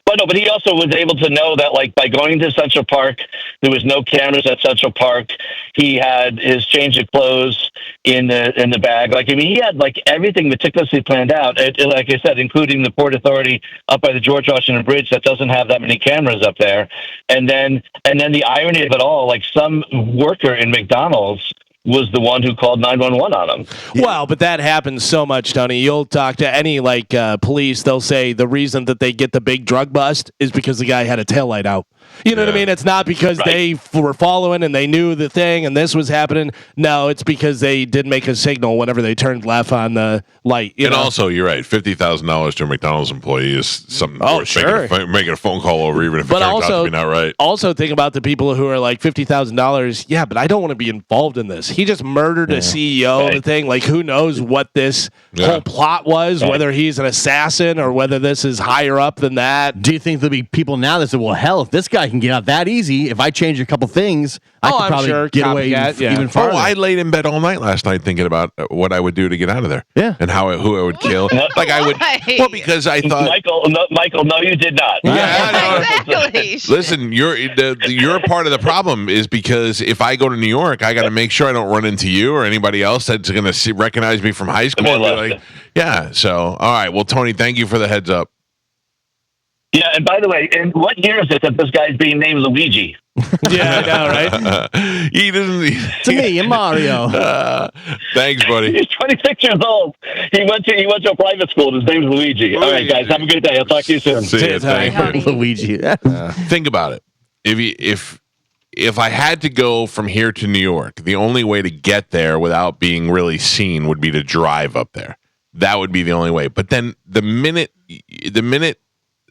But he also was able to know that, like, by going to Central Park, there was no cameras at Central Park. He had his change of clothes in the bag. Like, I mean, he had like everything meticulously planned out. Like I said, including the Port Authority up by the George Washington Bridge that doesn't have that many cameras up there. And then the irony of it all, like some worker in McDonald's was the one who called 911 on him.
Well, but that happens so much, Tony. You'll talk to any police, they'll say the reason that they get the big drug bust is because the guy had a taillight out. You know what I mean? It's not because they were following and they knew the thing and this was happening. No, it's because they did make a signal whenever they turned left on the light.
Also, you're right. $50,000 to a McDonald's employee is something worth making a phone call over, even if it turns out to be not right.
Also, think about the people who are like $50,000. Yeah, but I don't want to be involved in this. He just murdered a CEO of the thing. Like, who knows what this whole plot was, whether he's an assassin or whether this is higher up than that.
Do you think there'll be people now that say, well, hell, if this guy can get out that easy, if I change a couple things, I could probably get away even farther.
I laid in bed all night last night thinking about what I would do to get out of there.
Yeah.
And who I would kill. Like I would. Well, because I thought
Michael, no, you did not.
Exactly.
Listen, you're part of the problem is because if I go to New York, I got to make sure I don't run into you or anybody else that's going to recognize me from high school. And be like, yeah. So, all right. Well, Tony, thank you for the heads up.
Yeah, and by the way, in what year is it that this guy's being named Luigi?
Yeah, I know, right?
He doesn't.
To me, and Mario.
Thanks, buddy.
He's 26 years old. He went to a private school. His name's Luigi. All right, guys, have a good day. I'll talk to you soon.
See you. Thanks,
Luigi.
Think about it. If I had to go from here to New York, the only way to get there without being really seen would be to drive up there. That would be the only way. But then the minute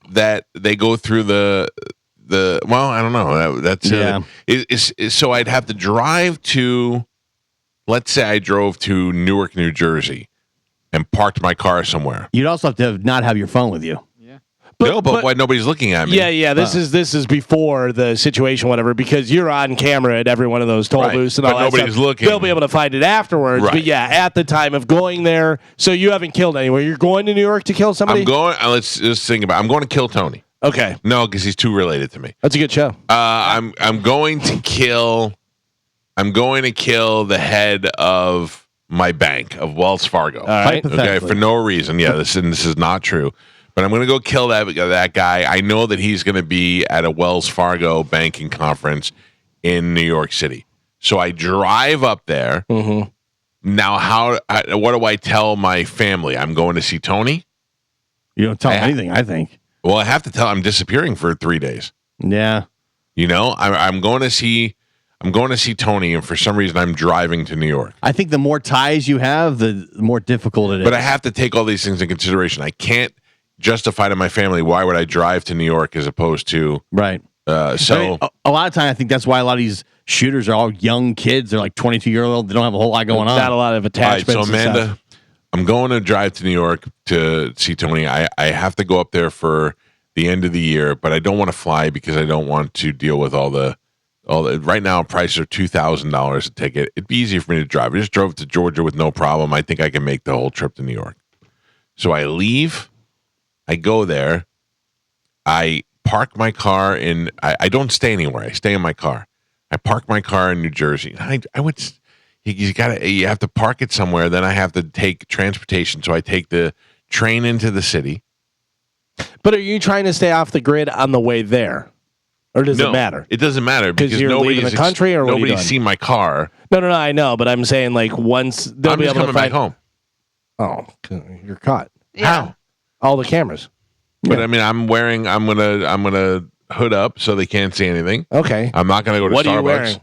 that they go through the well, I don't know. So I'd have to drive to, let's say I drove to Newark, New Jersey, and parked my car somewhere.
You'd also have to not have your phone with you.
Yeah. But why nobody's looking at me?
Yeah. This is before the situation, whatever, because you're on camera at every one of those toll booths and all that
nobody's
stuff.
looking.
They'll be able to find it afterwards.
Right.
But yeah, at the time of going there, so you haven't killed anyone. You're going to New York to kill somebody?
I'm going. Let's just think about it. I'm going to kill Tony.
Okay.
No, because he's too related to me.
That's a good show.
I'm going to kill the head of my bank of Wells Fargo.
All right.
Okay, for no reason. Yeah, this is not true. But I'm going to go kill that guy. I know that he's going to be at a Wells Fargo banking conference in New York City. So I drive up there.
Mm-hmm.
Now, what do I tell my family? I'm going to see Tony?
You don't tell them anything, I think.
Well, I have to tell I'm disappearing for 3 days.
Yeah.
I'm going to see Tony, and for some reason I'm driving to New York.
I think the more ties you have, the more difficult it is.
But I have to take all these things in consideration. I can't justify to my family why would I drive to New York as opposed to
right.
A
lot of time, I think that's why a lot of these shooters are all young kids. They're like 22-year-old. They don't have a whole lot going on.
Not a lot of attachments.
All right, so Amanda, I'm going to drive to New York to see Tony. I have to go up there for the end of the year, but I don't want to fly because I don't want to deal with all the. Right now, prices are $2,000 a ticket. It'd be easier for me to drive. I just drove to Georgia with no problem. I think I can make the whole trip to New York. So I leave. I go there. I park my car in. I don't stay anywhere. I stay in my car. I park my car in New Jersey. I would. You have to park it somewhere. Then I have to take transportation. So I take the train into the city.
But are you trying to stay off the grid on the way there? Or does it matter?
It doesn't matter because
you're leaving the country, or
nobody's seen my car.
No, I know, but I'm saying like once they'll be able to
back home.
Oh, you're caught.
Yeah.
How?
All the cameras.
But I mean, I'm gonna hood up so they can't see anything.
Okay.
I'm not gonna go to
what
Starbucks.
Are you wearing?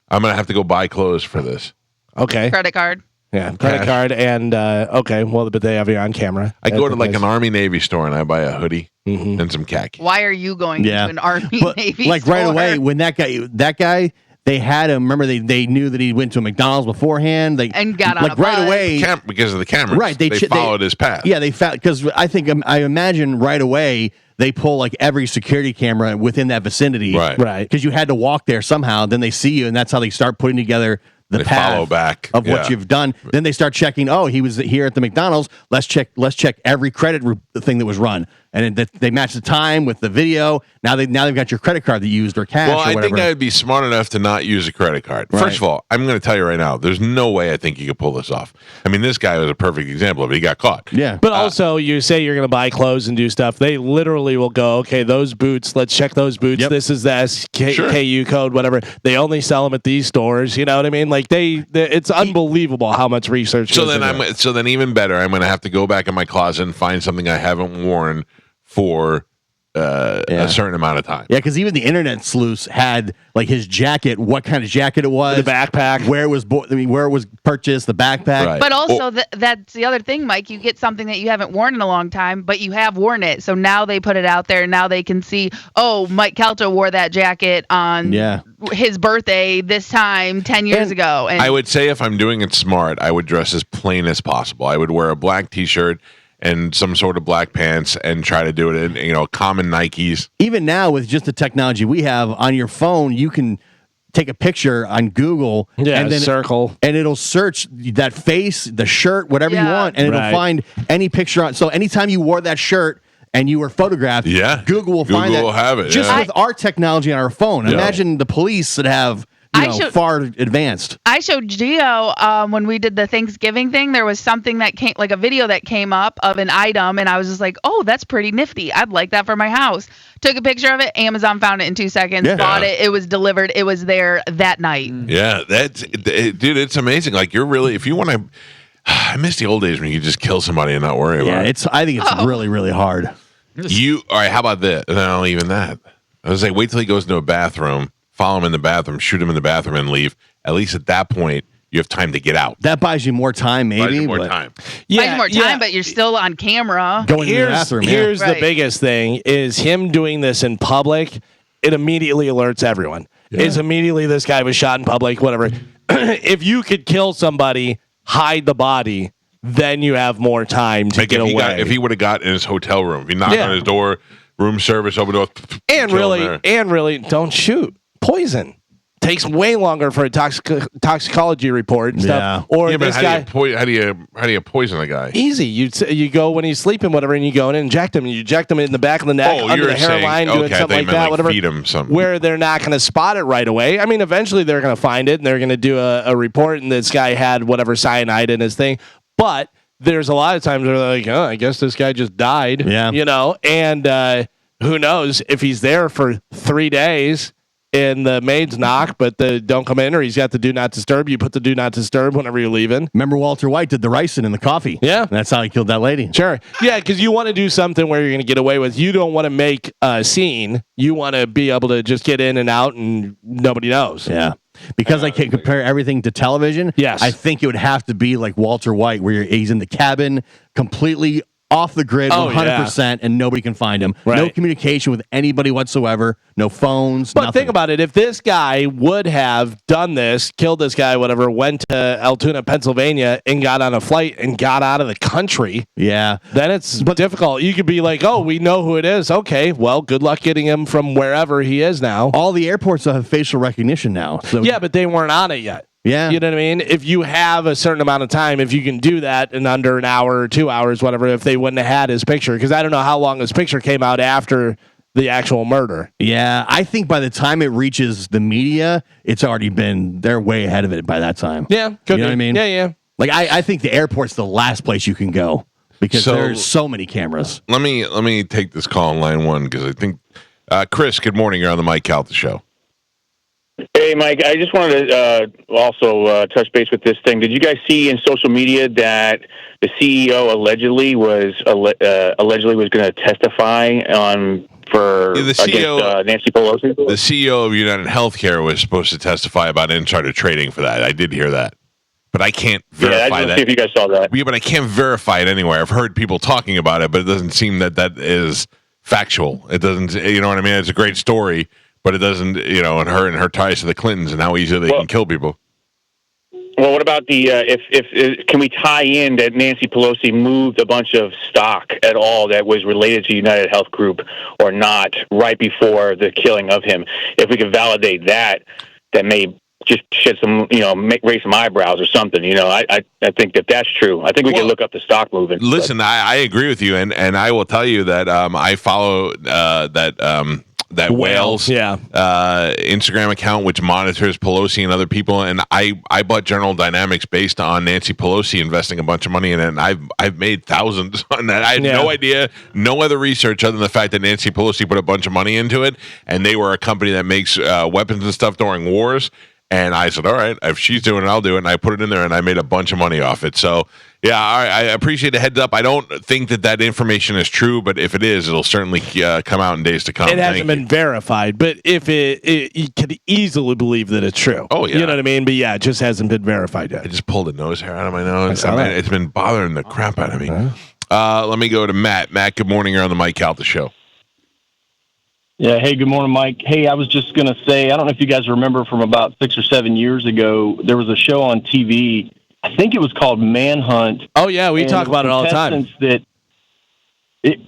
I'm gonna have to go buy clothes for this.
Okay.
Credit card.
Yeah, credit card, and okay. Well, but they have you on camera.
I go to like an Army Navy store and I buy a hoodie and some khaki.
Why are you going to an Army Navy
like
store?
right away when that guy, they had him. Remember, they knew that he went to a McDonald's beforehand.
And got on
like
a
right
bus.
away
because of the cameras.
Right,
they followed his path.
Yeah, they found because I imagine right away they pull like every security camera within that vicinity.
Right.
Because you had to walk there somehow. Then they see you, and that's how they start putting together the
They
path
follow back
of what you've done. Then they start checking. Oh, he was here at the McDonald's. Let's check every credit thing that was run, and they match the time with the video. Now they've got your credit card that you used or cash.
Well,
or
I
whatever.
think I'd be smart enough to not use a credit card.
Right.
First of all, I'm going to tell you right now, there's no way I think you could pull this off. I mean, this guy was a perfect example of it. He got caught.
Yeah.
But also, you say you're going to buy clothes and do stuff. They literally will go, okay, those boots, let's check those boots.
Yep.
This is the SKU code, whatever. They only sell them at these stores. You know what I mean? Like it's unbelievable how much research.
So then even better, I'm going to have to go back in my closet and find something I haven't worn for a certain amount of time.
Yeah, because even the internet sleuths had like his jacket, what kind of jacket it was,
the backpack,
where it was purchased, the backpack.
Right.
But also, that's the other thing, Mike. You get something that you haven't worn in a long time, but you have worn it. So now they put it out there. Now they can see, oh, Mike Calta wore that jacket on his birthday this time 10 years ago. And
I would say if I'm doing it smart, I would dress as plain as possible. I would wear a black T-shirt and some sort of black pants and try to do it in, common Nikes.
Even now with just the technology we have on your phone, you can take a picture on Google and then
circle,
and it'll search that face, the shirt, whatever you want, and it'll find any picture on. So anytime you wore that shirt and you were photographed, Google will find that.
Google will have it.
Just with our technology on our phone. Imagine the police that have far advanced.
I showed Gio when we did the Thanksgiving thing. There was something that came, like a video that came up of an item, and I was just like, "Oh, that's pretty nifty. I'd like that for my house." Took a picture of it. Amazon found it in 2 seconds. Bought it. It was delivered. It was there that night.
Yeah, dude. It's amazing. Like you're really, if you want to, I miss the old days when you could just kill somebody and not worry about it.
I think it's really, really hard.
All right? How about this? No, even that. I was like, wait till he goes into a bathroom. Follow him in the bathroom, shoot him in the bathroom, and leave. At least at that point, you have time to get out.
That buys you more time, maybe.
Buys you more time.
Buys you more time, but you're still on camera.
Going to the bathroom.
Here's the biggest thing: is him doing this in public. It immediately alerts everyone. It's immediately this guy was shot in public. Whatever. If you could kill somebody, hide the body, then you have more time to get away.
If he would have got in his hotel room, if he knocked on his door, room service, open door,
and really, don't shoot. Poison takes way longer for a toxicology report and stuff. Or
but
this guy,
how do you poison a guy?
Easy. You go when he's sleeping, whatever, and you go in and inject him. And you inject him in the back of the neck, under the hairline, doing something like that, whatever.
Feed him something.
Where they're not going to spot it right away. I mean, eventually they're going to find it and they're going to do a report, and this guy had whatever cyanide in his thing. But there's a lot of times where they're like, oh, I guess this guy just died.
Yeah.
And who knows if he's there for 3 days. And the maids knock, but they don't come in, or he's got the do not disturb. You put the do not disturb whenever you're leaving.
Remember Walter White did the ricin in the coffee?
Yeah.
That's how he killed that lady.
Sure. Yeah, because you want to do something where you're going to get away with. You don't want to make a scene. You want to be able to just get in and out and nobody knows.
Yeah. Because I can't compare everything to television.
Yes.
I think it would have to be like Walter White, where he's in the cabin, completely off the grid, 100%, and nobody can find him.
Right.
No communication with anybody whatsoever. No phones.
But
nothing.
think about it. If this guy would have done this, killed this guy, whatever, went to Altoona, Pennsylvania, and got on a flight and got out of the country,
then
it's difficult. You could be like, oh, we know who it is. Okay, well, good luck getting him from wherever he is now.
All the airports have facial recognition now. So
yeah, but they weren't on it yet.
Yeah.
You know what I mean? If you have a certain amount of time, if you can do that in under an hour or 2 hours, whatever, if they wouldn't have had his picture, because I don't know how long his picture came out after the actual murder.
Yeah, I think by the time it reaches the media, it's already been, they're way ahead of it by that time.
Yeah.
You know what I mean?
Yeah.
Like, I think the airport's the last place you can go. because there's so many cameras.
Let me take this call on line one because I think Chris, good morning. You're on the Mike Calta Show.
Hey, Mike. I just wanted to also touch base with this thing. Did you guys see in social media that the CEO allegedly was going to testify on against Nancy Pelosi?
The CEO of United Healthcare was supposed to testify about insider trading for that. I did hear that, but I can't verify that.
See if you guys saw that.
Yeah, but I can't verify it anywhere. I've heard people talking about it, but it doesn't seem that is factual. It doesn't. You know what I mean? It's a great story. But it doesn't, and her ties to the Clintons and how easily they can kill people.
Well, what about the if can we tie in that Nancy Pelosi moved a bunch of stock at all that was related to United Health Group or not right before the killing of him? If we could validate that may just shed some, raise some eyebrows or something. I think that's true. I think we can look up the stock movement.
Listen, I agree with you, and I will tell you that I follow that Wales Instagram account, which monitors Pelosi and other people. And I bought General Dynamics based on Nancy Pelosi investing a bunch of money in it. And I've made thousands on that. I had no idea, no other research other than the fact that Nancy Pelosi put a bunch of money into it. And they were a company that makes weapons and stuff during wars. And I said, all right, if she's doing it, I'll do it. And I put it in there and I made a bunch of money off it. So, yeah, I appreciate the heads up. I don't think that information is true, but if it is, it'll certainly come out in days to come.
It hasn't been verified, but if you could easily believe that it's true.
Oh, yeah.
You know what I mean? But yeah, it just hasn't been verified yet.
I just pulled a nose hair out of my nose. It's been bothering the crap out of me. Let me go to Matt. Matt, good morning. You're on the Mike Calta Show.
Yeah, hey, good morning, Mike. Hey, I was just going to say, I don't know if you guys remember from about 6 or 7 years ago, there was a show on TV, I think it was called Manhunt.
Oh, yeah, we talk about it all the time.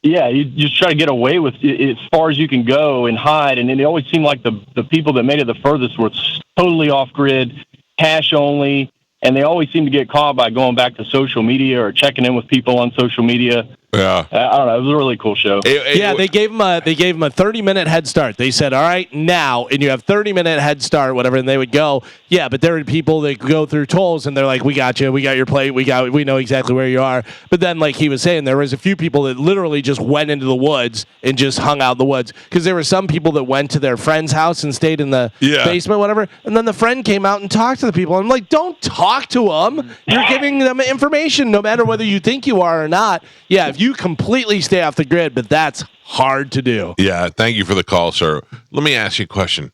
You just try to get away with it as far as you can go and hide, and it always seemed like the people that made it the furthest were totally off-grid, cash only, and they always seem to get caught by going back to social media or checking in with people on social media.
Yeah,
I don't know. It was a really cool show.
They gave him a 30-minute head start. They said, "All right, now," and you have 30-minute head start, whatever. And they would go, "Yeah," but there are people that go through tolls, and they're like, "We got you. We got your plate. We know exactly where you are." But then, like he was saying, there was a few people that literally just went into the woods and just hung out in the woods because there were some people that went to their friend's house and stayed in the basement, whatever. And then the friend came out and talked to the people. I'm like, "Don't talk to them. You're giving them information, no matter whether you think you are or not." Yeah, if you completely stay off the grid, but that's hard to do.
Yeah, thank you for the call, sir. Let me ask you a question,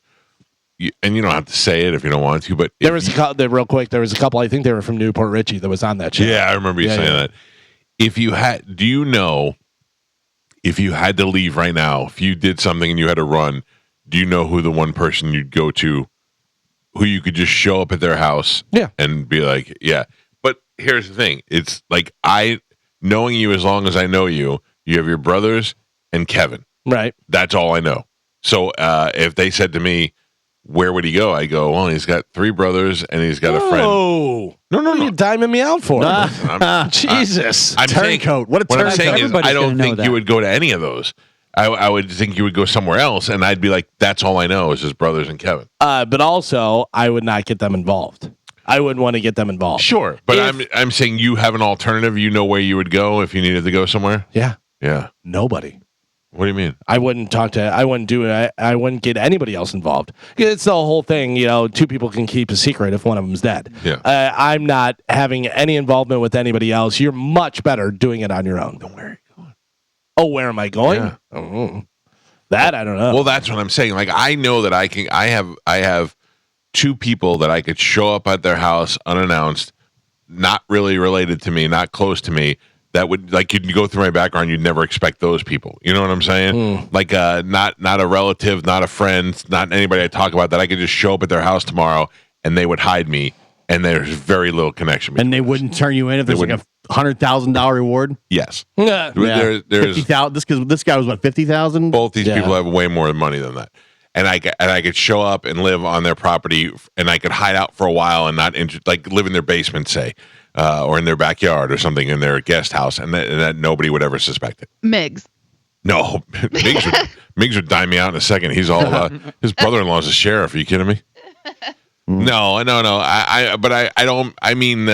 and you don't have to say it if you don't want to, but
there was real quick. There was a couple. I think they were from Newport Richie that was on that show.
Yeah, I remember you saying that. If you had to leave right now, if you did something and you had to run, do you know who the one person you'd go to, who you could just show up at their house, and be like, yeah. But here's the thing: it's like knowing you as long as I know you, you have your brothers and Kevin.
Right.
That's all I know. So if they said to me, where would he go? I go, well, he's got 3 brothers and he's got a friend.
Oh. No. You're diming me out for it. Jesus.
I'm
turncoat. What a turncoat.
What I'm saying is I don't think you would go to any of those. I would think you would go somewhere else, and I'd be like, that's all I know is his brothers and Kevin.
But also, I would not get them involved. I wouldn't want to get them involved.
Sure, but I'm saying you have an alternative. You know where you would go if you needed to go somewhere?
Yeah.
Yeah.
Nobody.
What do you mean?
I wouldn't do it. I wouldn't get anybody else involved. It's the whole thing, 2 people can keep a secret if one of them's dead.
Yeah.
I'm not having any involvement with anybody else. You're much better doing it on your own.
Where are you going?
Oh, where am I going?
Yeah.
Oh, that I don't know.
Well, that's what I'm saying. Like, I know that I have 2 people that I could show up at their house unannounced, not really related to me, not close to me, that would, like, you'd go through my background, you'd never expect those people. You know what I'm saying? Like, not a relative, not a friend, not anybody I talk about, that I could just show up at their house tomorrow and they would hide me, and there's very little connection.
And they wouldn't turn you in if there's like a $100,000 reward?
Yes.
Yeah.
There's
50,000. This guy was what, 50,000?
Both these people have way more money than that. And I could show up and live on their property, and I could hide out for a while and not like live in their basement, say, or in their backyard or something, in their guest house, and that nobody would ever suspect it.
Migs.
No, Migs would dime me out in a second. He's all his brother-in-law's a sheriff. Are you kidding me? No. I don't. I mean,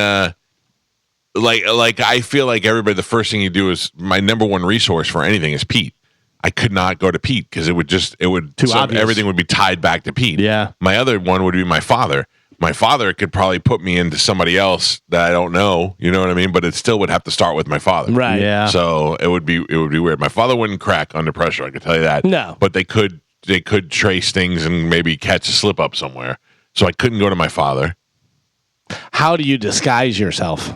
like I feel like everybody, the first thing you do is my number one resource for anything is Pete. I could not go to Pete because everything would be tied back to Pete.
Yeah.
My other one would be my father. My father could probably put me into somebody else that I don't know. You know what I mean? But it still would have to start with my father.
Right.
Yeah.
So it would be weird. My father wouldn't crack under pressure. I can tell you that.
No.
But they could trace things and maybe catch a slip up somewhere. So I couldn't go to my father.
How do you disguise yourself?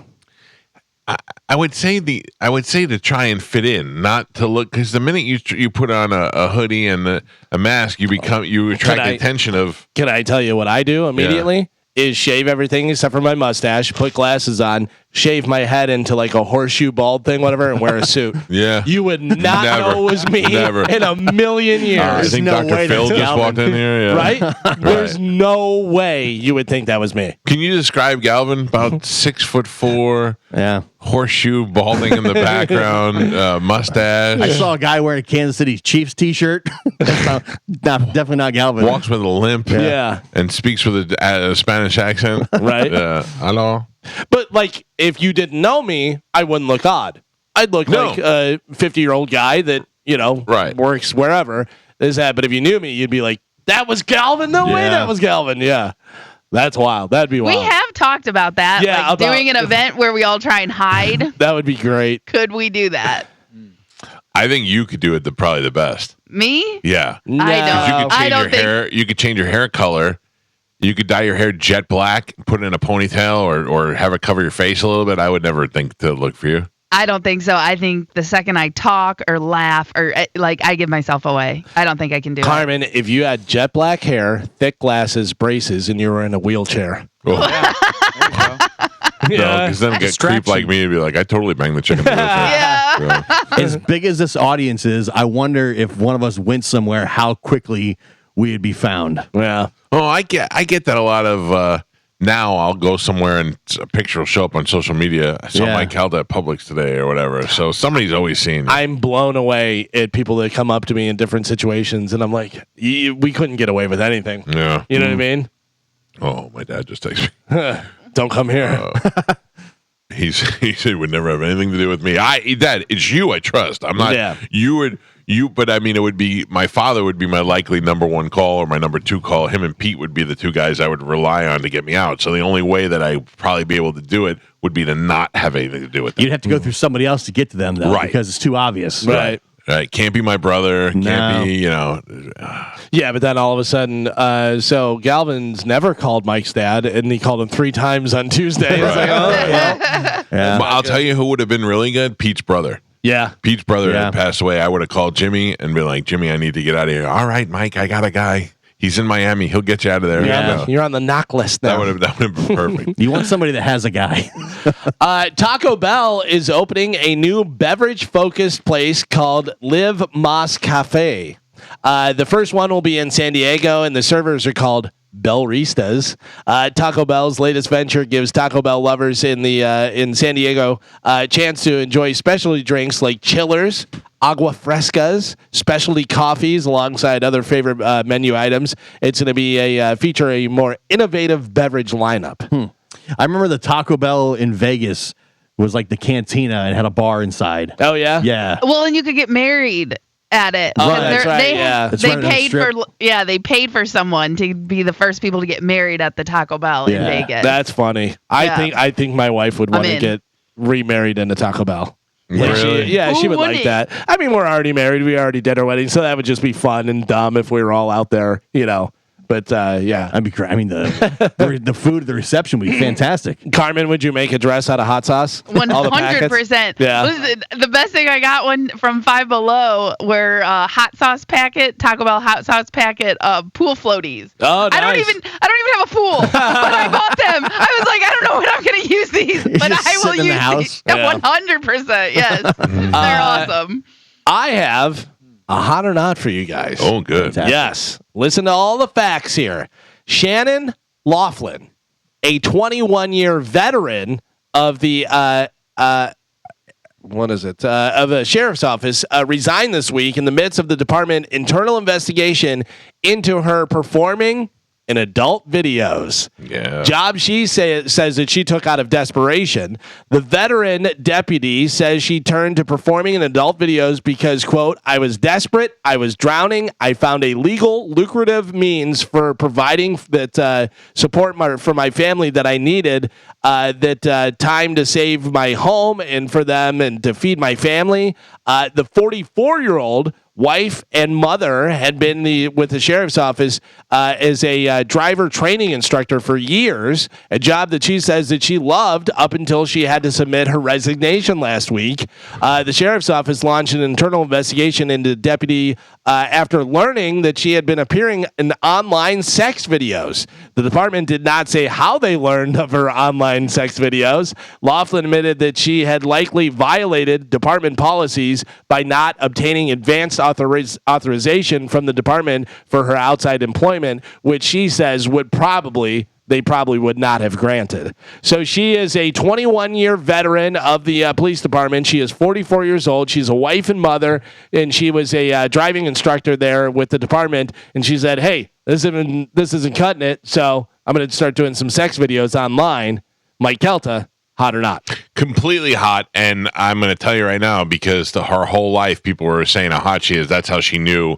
I would say to try and fit in, not to look, because the minute you put on a hoodie and a mask, you attract the attention of.
Can I tell you what I do immediately? Yeah. Is shave everything except for my mustache, put glasses on, shave my head into like a horseshoe bald thing, whatever, and wear a suit.
Yeah.
You would not know it was me in a million years.
I think no Dr. Phil just walked in here. Yeah.
Right? There's no way you would think that was me.
Can you describe Galvin? About 6'4".
Yeah.
Horseshoe balding in the background, mustache.
I saw a guy wearing a Kansas City Chiefs t-shirt. Definitely not Galvin.
Walks with a limp.
Yeah.
And speaks with a Spanish accent.
Right.
Yeah. Hello.
But like, if you didn't know me, I wouldn't look odd. I'd look like a 50-year-old guy that, works wherever. But if you knew me, you'd be like, that was Galvin? No way that was Galvin. Yeah. That's wild. That'd be wild.
We have talked about that.
Yeah,
like doing an event where we all try and hide.
That would be great.
Could we do that?
I think you could do it probably the best.
Me?
Yeah.
No.
You could change your hair. You could change your hair color. You could dye your hair jet black, put it in a ponytail, or have it cover your face a little bit. I would never think to look for you.
I don't think so. I think the second I talk or laugh or I give myself away. I don't think I can do
Carmen, if you had jet black hair, thick glasses, braces, and you were in a wheelchair.
Oh. No, because then get creep like me and be like, I totally banged the chick in the wheelchair.
Yeah.
As big as this audience is, I wonder if one of us went somewhere, how quickly we'd be found.
Yeah.
Oh, I get that a lot of. Now I'll go somewhere and a picture will show up on social media. I saw Mike Calta at Publix today or whatever. So somebody's always seen.
I'm blown away at people that come up to me in different situations, and I'm like, we couldn't get away with anything.
Yeah.
You know what I mean?
Oh, my dad just texted me.
Don't come here.
He said he would never have anything to do with me. Dad, it's you I trust. I'm not.
Yeah.
But I mean, it would be my father would be my likely number one call or my number two call. Him and Pete would be the two guys I would rely on to get me out. So the only way that I would probably be able to do it would be to not have anything to do with them.
You'd have to go through somebody else to get to them, though, because it's too obvious.
Right.
Can't be my brother. Can't be,
Yeah, but then all of a sudden, so Galvin's never called Mike's dad, and he called him 3 times on Tuesday. It's like,
Yeah.
I'll tell you who would have been really good. Pete's brother.
Yeah.
Pete's brother had passed away. I would have called Jimmy and been like, Jimmy, I need to get out of here. All right, Mike, I got a guy. He's in Miami. He'll get you out of there.
Yeah, you're on the knock list now.
That would have been perfect.
You want somebody that has a guy.
Taco Bell is opening a new beverage-focused place called Live Mas Cafe. The first one will be in San Diego, and the servers are called Bellristas. Taco Bell's latest venture gives Taco Bell lovers in San Diego a chance to enjoy specialty drinks like chillers, agua frescas, specialty coffees alongside other favorite menu items. It's going to be feature a more innovative beverage lineup.
I remember the Taco Bell in Vegas was like the cantina and had a bar inside.
Oh yeah,
yeah.
Well, and you could get married at it.
Oh, that's right.
They paid for someone to be the first people to get married at the Taco Bell in Vegas.
That's funny. I think my wife would want to get remarried in a Taco Bell.
Really?
She would like that. I mean, we're already married. We already did our wedding, so that would just be fun and dumb if we were all out there, But
I'd be great. I mean, the food at the reception would be fantastic.
Carmen, would you make a dress out of hot sauce?
100%.
Yeah.
The best thing I got one from Five Below were hot sauce packet, Taco Bell hot sauce packet, pool floaties.
Oh, nice.
I don't even have a pool, but I bought them. I was like, I don't know when I'm going to use these, but I will use these. 100%. Yes, they're awesome.
I have a hot or not for you guys.
Oh, good.
Yes. Listen to all the facts here. Shannon Laughlin, a 21-year veteran of the of the sheriff's office, resigned this week in the midst of the department internal investigation into her performing in adult videos.
Yeah.
Job she says that she took out of desperation. The veteran deputy says she turned to performing in adult videos because, quote, I was desperate, I was drowning, I found a legal, lucrative means for providing that support for my family that I needed, time to save my home and for them and to feed my family. The 44-year-old wife and mother had been with the sheriff's office as a driver training instructor for years, a job that she says that she loved up until she had to submit her resignation last week. The sheriff's office launched an internal investigation into deputy after learning that she had been appearing in online sex videos. The department did not say how they learned of her online sex videos. Laughlin admitted that she had likely violated department policies by not obtaining advanced authorization from the department for her outside employment, which she says they probably would not have granted. So she is a 21-year veteran of the police department. She is 44 years old. She's a wife and mother, and she was a driving instructor there with the department. And she said, hey, this isn't cutting it, so I'm going to start doing some sex videos online. Mike Calta, hot or not?
Completely hot, and I'm going to tell you right now, because her whole life people were saying how hot she is. That's how she knew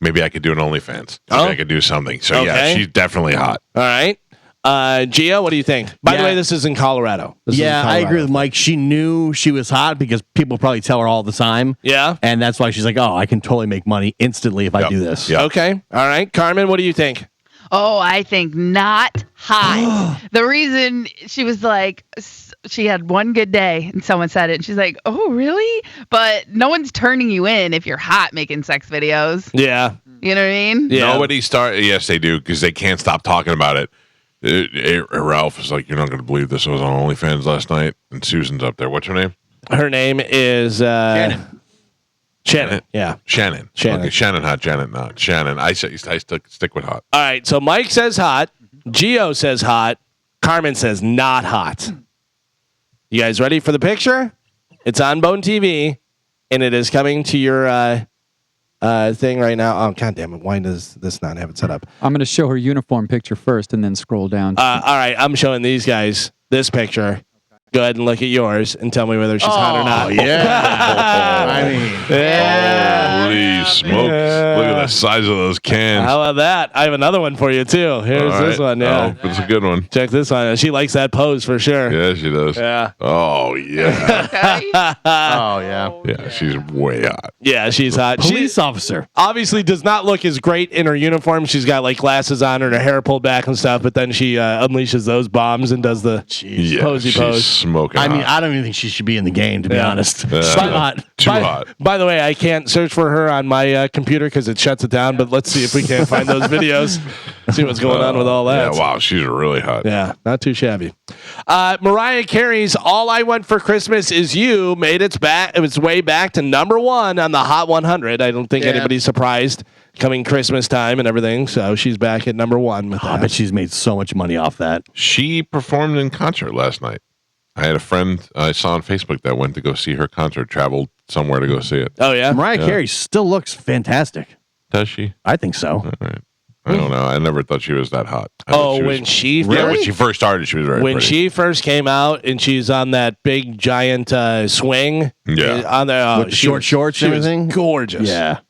maybe I could do an OnlyFans. Maybe I could do something. So yeah, she's definitely hot.
All right. Gio, what do you think? By the way, this is in Colorado.
I agree with Mike. She knew she was hot because people probably tell her all the time.
Yeah.
And that's why she's like, oh, I can totally make money instantly if I do this.
Yep. Okay. All right. Carmen, what do you think?
Oh, I think not hot. The reason she was like, she had one good day and someone said it and she's like, oh, really? But no one's turning you in if you're hot making sex videos.
Yeah.
You know what I mean?
Yeah. Nobody yes, they do, because they can't stop talking about it. Ralph is like, you're not going to believe this. I was on OnlyFans last night, and Susan's up there. What's her name?
Her name is Shannon. Yeah.
Shannon. Okay, Shannon hot, Janet not. Shannon. I stick with hot.
All right. So Mike says hot. Gio says hot. Carmen says not hot. You guys ready for the picture? It's on Bone TV, and it is coming to your thing right now. Oh, God damn it. Why does this not have it set up?
I'm going to show her uniform picture first and then scroll down.
All right. I'm showing these guys this picture. Go ahead and look at yours and tell me whether she's hot or not.
Yeah. I mean,
holy smokes. Look at the size of those cans.
How about that? I have another one for you, too. Here's this one. Yeah.
Oh, it's a good one.
Check this one. She likes that pose for sure.
Yeah, she does.
Yeah.
Oh, yeah.
Oh, yeah.
Yeah, she's way hot.
Yeah, she's hot.
Police officer.
Obviously does not look as great in her uniform. She's got like glasses on and her hair pulled back and stuff, but then she unleashes those bombs and does the posy pose.
Smoking.
I mean, I don't even think she should be in the game, to be honest.
Too hot.
By the way, I can't search for her on my computer because it shuts it down, but let's see if we can't find those videos. See what's going on with all that.
Yeah, wow, she's really hot.
Yeah, not too shabby. Mariah Carey's All I Want for Christmas Is You made its way back to number 1 on the Hot 100. I don't think anybody's surprised coming Christmas time and everything, so she's back at number 1.
I bet she's made so much money off that.
She performed in concert last night. I had a friend I saw on Facebook that went to go see her concert, traveled somewhere to go see it.
Oh, yeah?
Mariah Carey still looks fantastic.
Does she?
I think so.
All right. I don't know. I never thought she was that hot.
When she
first started, she was very pretty.
She first came out and she's on that big giant swing.
Yeah.
On there,
with the short shorts and everything.
Gorgeous.
Yeah.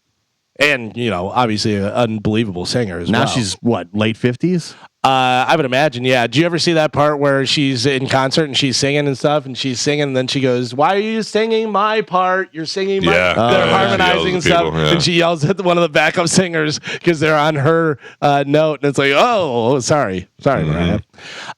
And, obviously an unbelievable singer as well.
Now she's, what, late 50s?
I would imagine, yeah. Do you ever see that part where she's in concert and she's singing and stuff, and she's singing, and then she goes, "Why are you singing my part? You're singing my..." They're harmonizing and stuff, and she yells at one of the backup singers because they're on her note, and it's like, oh, sorry, Mariah.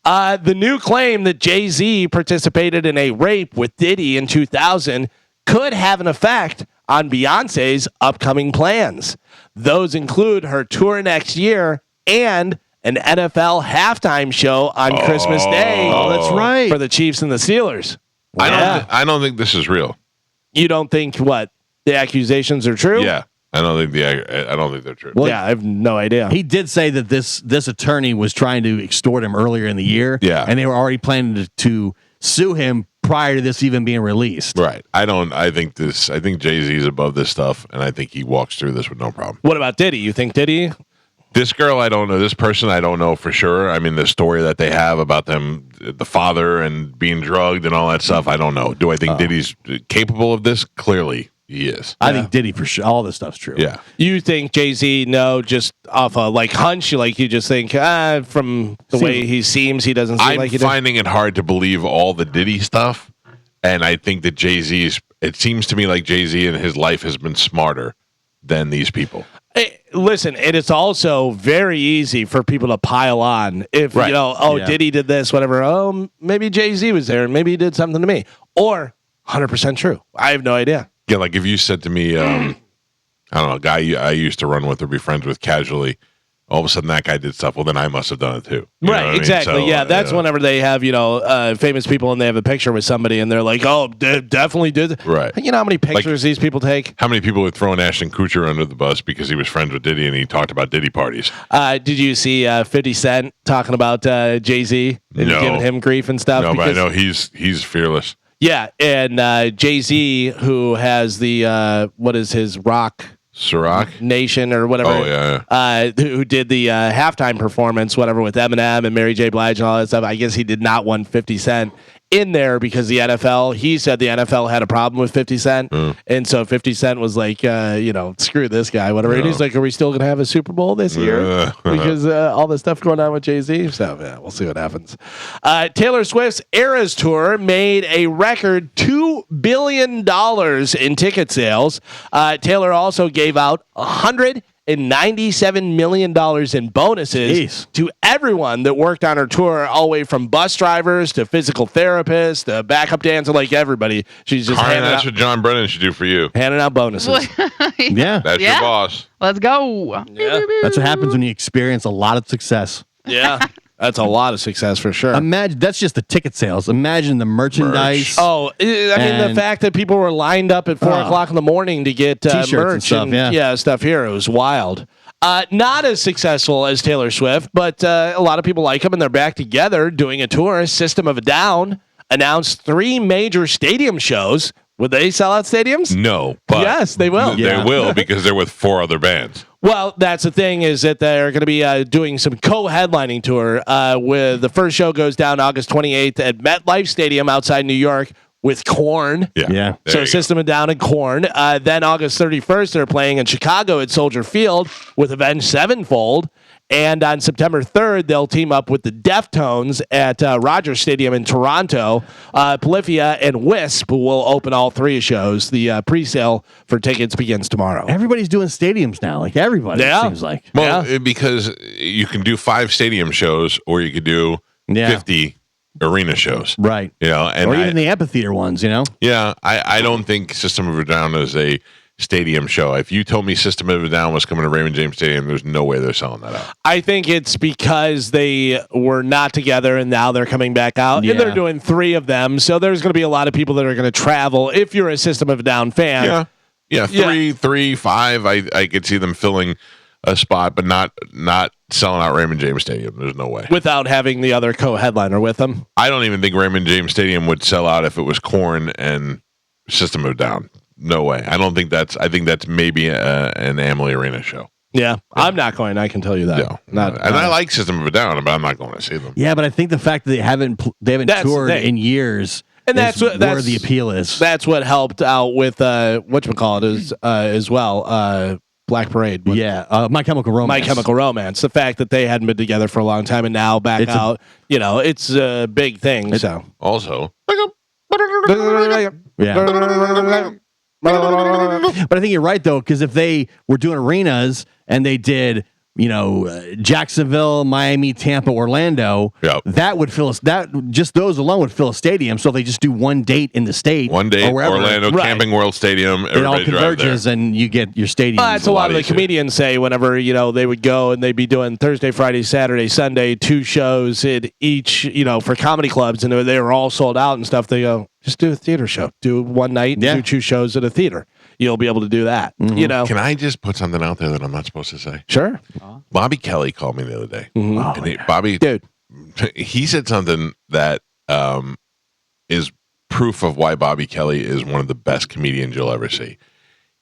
The new claim that Jay-Z participated in a rape with Diddy in 2000 could have an effect on Beyonce's upcoming plans. Those include her tour next year and an NFL halftime show on Christmas Day.
Oh, that's right.
For the Chiefs and the Steelers.
I don't think this is real.
You don't think what? The accusations are true?
Yeah. I don't think they're true.
Well, yeah, I have no idea.
He did say that this attorney was trying to extort him earlier in the year.
Yeah.
And they were already planning to sue him prior to this even being released.
Right. I think Jay-Z's above this stuff, and I think he walks through this with no problem.
What about Diddy? You think Diddy?
This girl, I don't know. This person, I don't know for sure. I mean, the story that they have about them, the father and being drugged and all that stuff, I don't know. Do I think Diddy's capable of this? Clearly, he is.
I think Diddy for sure. All this stuff's true.
Yeah.
You think Jay-Z? No, just off a hunch. You just think from the way he seems, he doesn't seem like he does.
I'm finding it hard to believe all the Diddy stuff, and I think that Jay-Z's. It seems to me like Jay-Z in his life has been smarter than these people.
Listen, it is also very easy for people to pile on. If, Diddy did this, whatever. Oh, maybe Jay-Z was there and maybe he did something to me. Or 100% true. I have no idea.
Yeah, like if you said to me, I don't know, a guy I used to run with or be friends with casually, all of a sudden that guy did stuff, well, then I must have done it too.
Right, exactly. So, yeah, that's whenever they have, famous people and they have a picture with somebody and they're like, oh, definitely did.
Right.
You know how many pictures these people take?
How many people would throw an Ashton Kutcher under the bus because he was friends with Diddy and he talked about Diddy parties?
Did you see 50 Cent talking about Jay-Z and giving him grief and stuff?
No, but I know he's fearless.
Yeah, and Jay-Z, who has the, what is his rock...
Ciroc
Nation or whatever.
Oh yeah.
Who did the halftime performance, whatever, with Eminem and Mary J. Blige and all that stuff. I guess he did not want 50 Cent in there because the NFL. He said the NFL had a problem with 50 Cent, and so 50 Cent was like, screw this guy, whatever. And he's like, are we still gonna have a Super Bowl this year because all the stuff going on with Jay-Z? So yeah, we'll see what happens. Taylor Swift's Eras Tour made a record $2 billion in ticket sales. Taylor also gave out $197 million in bonuses to everyone that worked on her tour, all the way from bus drivers to physical therapists to backup dancer, like everybody. She's just
that's what John Brennan should do for you.
Handing out bonuses.
Yeah.
That's your boss.
Let's go.
Yeah.
That's what happens when you experience a lot of success.
Yeah. That's a lot of success for sure.
Imagine that's just the ticket sales. Imagine the merchandise.
Oh, I mean, the fact that people were lined up at 4:00 in the morning to get
T-shirts
merch
and stuff,
stuff here. It was wild. Not as successful as Taylor Swift, but a lot of people like them, and they're back together doing a tour. System of a Down announced 3 major stadium shows. Would they sell out stadiums?
No, but
yes, they will.
They will because they're with 4 other bands.
Well, that's the thing, is that they're going to be doing some co-headlining tour. With the first show goes down August 28th at MetLife Stadium outside New York with Korn.
Yeah.
So System of a Down and Korn. Then August 31st, they're playing in Chicago at Soldier Field with Avenged Sevenfold. And on September 3rd, they'll team up with the Deftones at Rogers Stadium in Toronto. Polyphia and Wisp will open all 3 shows. The pre-sale for tickets begins tomorrow.
Everybody's doing stadiums now. Like everybody, it seems like.
Well, because you can do 5 stadium shows or you could do 50 arena shows.
Right.
And
or even the amphitheater ones,
Yeah, I don't think System of a Down is a stadium show. If you told me System of a Down was coming to Raymond James Stadium, there's no way they're selling that out.
I think it's because they were not together and now they're coming back out.
Yeah.
And they're doing 3 of them. So there's going to be a lot of people that are going to travel if you're a System of a Down fan.
Yeah. 3, 5. I could see them filling a spot, but not selling out Raymond James Stadium. There's no way.
Without having the other co-headliner with them.
I don't even think Raymond James Stadium would sell out if it was Korn and System of a Down. No way. I don't think that's. I think that's maybe an Amalie Arena show.
Yeah, I'm not going. I can tell you that.
I like System of a Down, but I'm not going to see them.
Yeah, but I think the fact that they haven't toured in years,
and that's
where the appeal is.
That's what helped out with whatchamacallit as well. Black Parade.
My Chemical Romance.
My Chemical Romance. The fact that they hadn't been together for a long time and now back out, it's a big thing. So
also,
But I think you're right though, because if they were doing arenas and they did, Jacksonville, Miami, Tampa, Orlando, that would fill us. That just those alone would fill a stadium. So if they just do one date in the state,
Orlando Camping World Stadium,
it all converges and you get your stadium.
That's a lot of the comedians say whenever they would go and they'd be doing Thursday, Friday, Saturday, Sunday, 2 shows in each, for comedy clubs, and they were all sold out and stuff. They go, just do a theater show, do one night, do 2 shows at a theater. You'll be able to do that.
Mm-hmm.
Can I just put something out there that I'm not supposed to say?
Sure.
Bobby Kelly called me the other day.
Mm-hmm.
Bobby,
dude,
he said something that is proof of why Bobby Kelly is one of the best comedians you'll ever see.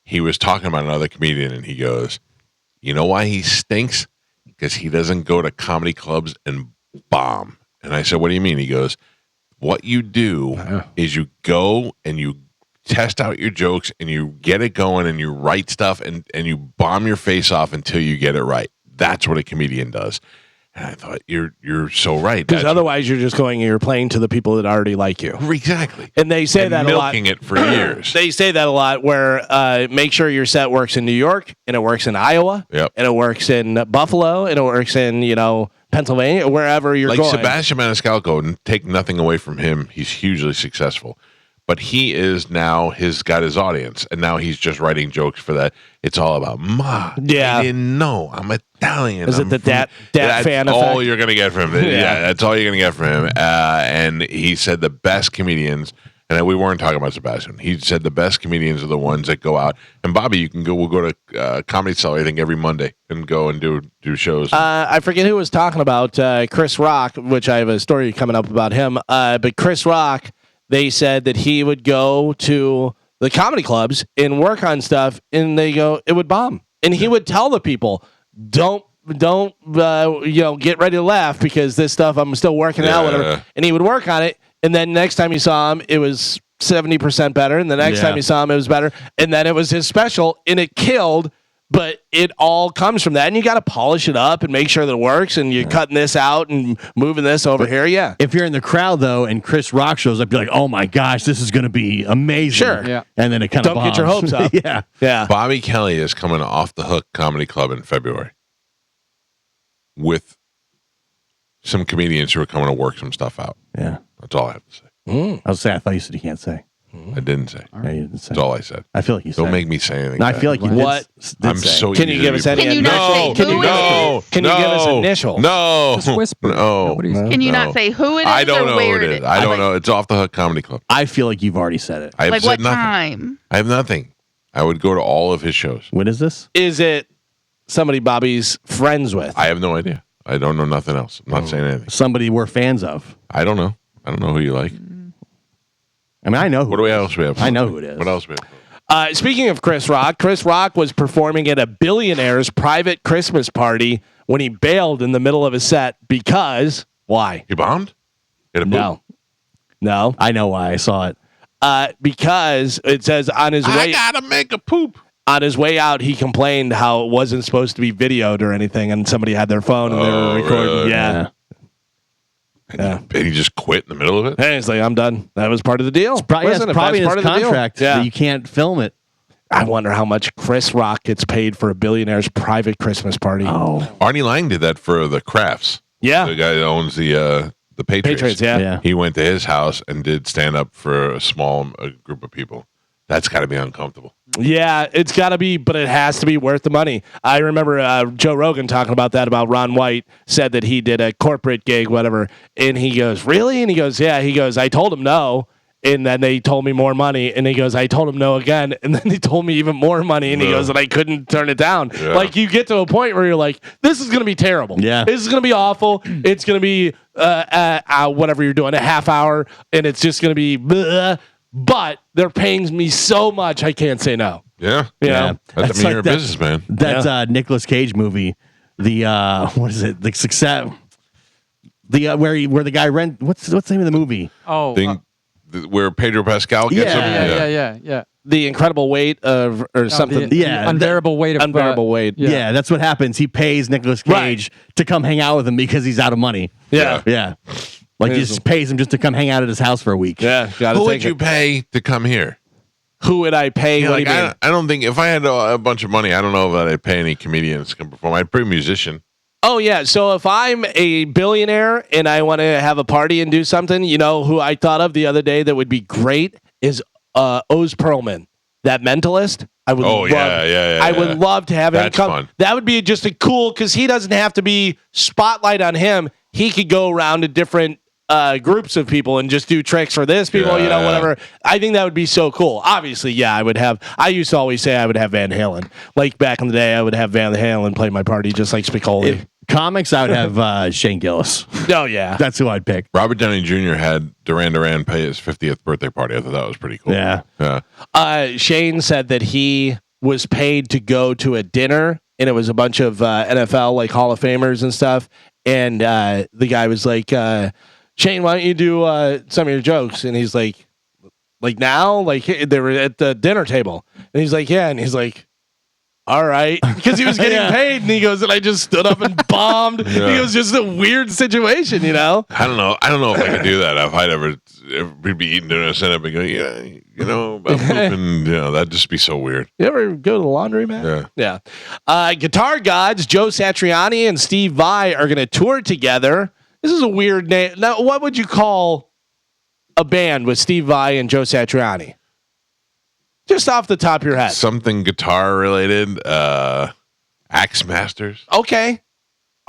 He was talking about another comedian, and he goes, "You know why he stinks? because he doesn't go to comedy clubs and bomb. And I said, what do you mean? He goes, what you do is you go and you test out your jokes and you get it going and you write stuff and you bomb your face off until you get it right. That's what a comedian does. And I thought, you're so right.
Because otherwise you're just going and you're playing to the people that already like you.
Exactly.
And they say that a lot.
Milking it for years.
They say that a lot where make sure your set works in New York and it works in Iowa and it works in Buffalo and it works in, Pennsylvania, wherever you're going.
Like Sebastian Maniscalco, and take nothing away from him. He's hugely successful. But he is now got his audience, and now he's just writing jokes for that. It's all about I didn't know. I'm Italian.
Is it the dat fan
That's
effect?
all you're going to get from him. Yeah, that's all you're going to get from him. And he said the best comedians, and we weren't talking about Sebastian. He said the best comedians are the ones that go out. And Bobby, we'll go to Comedy Cellar, I think, every Monday and go and do shows.
I forget who was talking about Chris Rock, which I have a story coming up about him. But Chris Rock, they said that he would go to the comedy clubs and work on stuff, and it would bomb. And he would tell the people, don't get ready to laugh because this stuff I'm still working out, whatever. And he would work on it, and then next time you saw him, it was 70% better, and the next time you saw him, it was better, and then it was his special, and it killed. But it all comes from that, and you got to polish it up and make sure that it works, and you're cutting this out and moving this over here. Yeah.
If you're in the crowd though, and Chris Rock shows up, you're like, "Oh my gosh, this is going to be amazing!"
Sure.
Yeah.
And then it kind of
don't get your hopes up.
Yeah.
Bobby Kelly is coming Off the Hook Comedy Club in February with some comedians who are coming to work some stuff out.
Yeah.
That's all I have to say.
I was saying, I thought you said you can't say.
I didn't say.
Yeah, you didn't say.
That's all I said.
I feel like you said.
Don't make me say anything.
No, I feel like you did.
What?
I'm so.
Can you give us any?
Can you not say who it is?
Can you give us initials?
No.
Just whisper.
No.
Can you not say who it is?
I don't know
where
who it is. I don't know. It's Off the Hook Comedy Club.
I feel like you've already said it.
I have
Like
said
what
nothing.
time?
I have nothing. I would go to all of his shows.
When is this?
Is it somebody Bobby's friends with?
I have no idea. I don't know nothing else. I'm not saying anything.
Somebody we're fans of.
I don't know. I don't know who you like.
I mean, I know.
What else we have?
I know who it is.
What else we have?
Speaking of Chris Rock was performing at a billionaire's private Christmas party when he bailed in the middle of a set because why?
He bombed?
No.
I know why. I saw it.
Because it says on his way.
I gotta make a poop.
On his way out, he complained how it wasn't supposed to be videoed or anything, and somebody had their phone and they were recording.
Really?
Yeah.
And he just quit in the middle of it?
Hey, he's like, I'm done. That was part of the deal.
It's probably in his contract
yeah.
that you can't film it.
I wonder how much Chris Rock gets paid for a billionaire's private Christmas party.
Oh.
Arnie Lang did that for the Crafts.
Yeah.
The guy that owns the Patriots.
Yeah.
He went to his house and did stand up for a small group of people. That's got to be uncomfortable.
Yeah, it's got to be, but it has to be worth the money. I remember Joe Rogan talking about that, about Ron White, said that he did a corporate gig, whatever, and he goes, really? And he goes, yeah. He goes, I told him no, and then they told me more money, and he goes, I told him no again, and then they told me even more money, and he goes, and I couldn't turn it down.
Yeah.
Like, you get to a point where you're like, this is going to be terrible.
Yeah.
This is going to be awful. It's going to be whatever you're doing, a half hour, and it's just going to be bleh. But they're paying me so much, I can't say no.
Yeah.
Yeah.
That's, I mean, you're a businessman.
That Nicolas Cage movie, the what is it? The Success. The where the guy what's the name of the movie?
Oh,
where Pedro Pascal gets him.
Yeah.
The Incredible Weight of or something.
The unbearable weight of
unbearable weight.
Yeah, that's what happens. He pays Nicolas Cage to come hang out with him because he's out of money.
Yeah.
Like he just pays him just to come hang out at his house for a week.
Yeah.
Who would you pay to come here?
Who would I pay?
Yeah,
what do you mean?
I don't think if I had a bunch of money, I don't know if I'd pay any comedians to come perform. I'd pay a musician.
Oh yeah. So if I'm a billionaire and I want to have a party and do something, you know who I thought of the other day that would be great is Oz Perlman, that mentalist. I would I would love to have him come.
Fun.
That would be just a cool, because he doesn't have to be spotlight on him. He could go around to different groups of people and just do tricks for this people, whatever. I think that would be so cool. Obviously, I used to always say I would have Van Halen. Like back in the day, I would have Van Halen play my party just like Spicoli.
Comics, I would have Shane Gillis.
Oh, yeah.
That's who I'd pick.
Robert Downey Jr. had Duran Duran pay his 50th birthday party. I thought that was pretty cool.
Yeah.
Shane said that he was paid to go to a dinner and it was a bunch of NFL like Hall of Famers and stuff. And the guy was like, Shane, why don't you do some of your jokes? And he's like now, like they were at the dinner table, and he's like, yeah, and he's like, all right, because he was getting paid, and he goes, and I just stood up and bombed. He goes, just a weird situation, you know.
I don't know if I could do that. If I'd ever be eating dinner and stand up and go, yeah, you know, about pooping, you know, that'd just be so weird.
You ever go to the laundry, man? Yeah. Guitar Gods, Joe Satriani and Steve Vai are going to tour together. This is a weird name. Now, what would you call a band with Steve Vai and Joe Satriani? Just off the top of your head.
Something guitar related. Axe Masters.
Okay.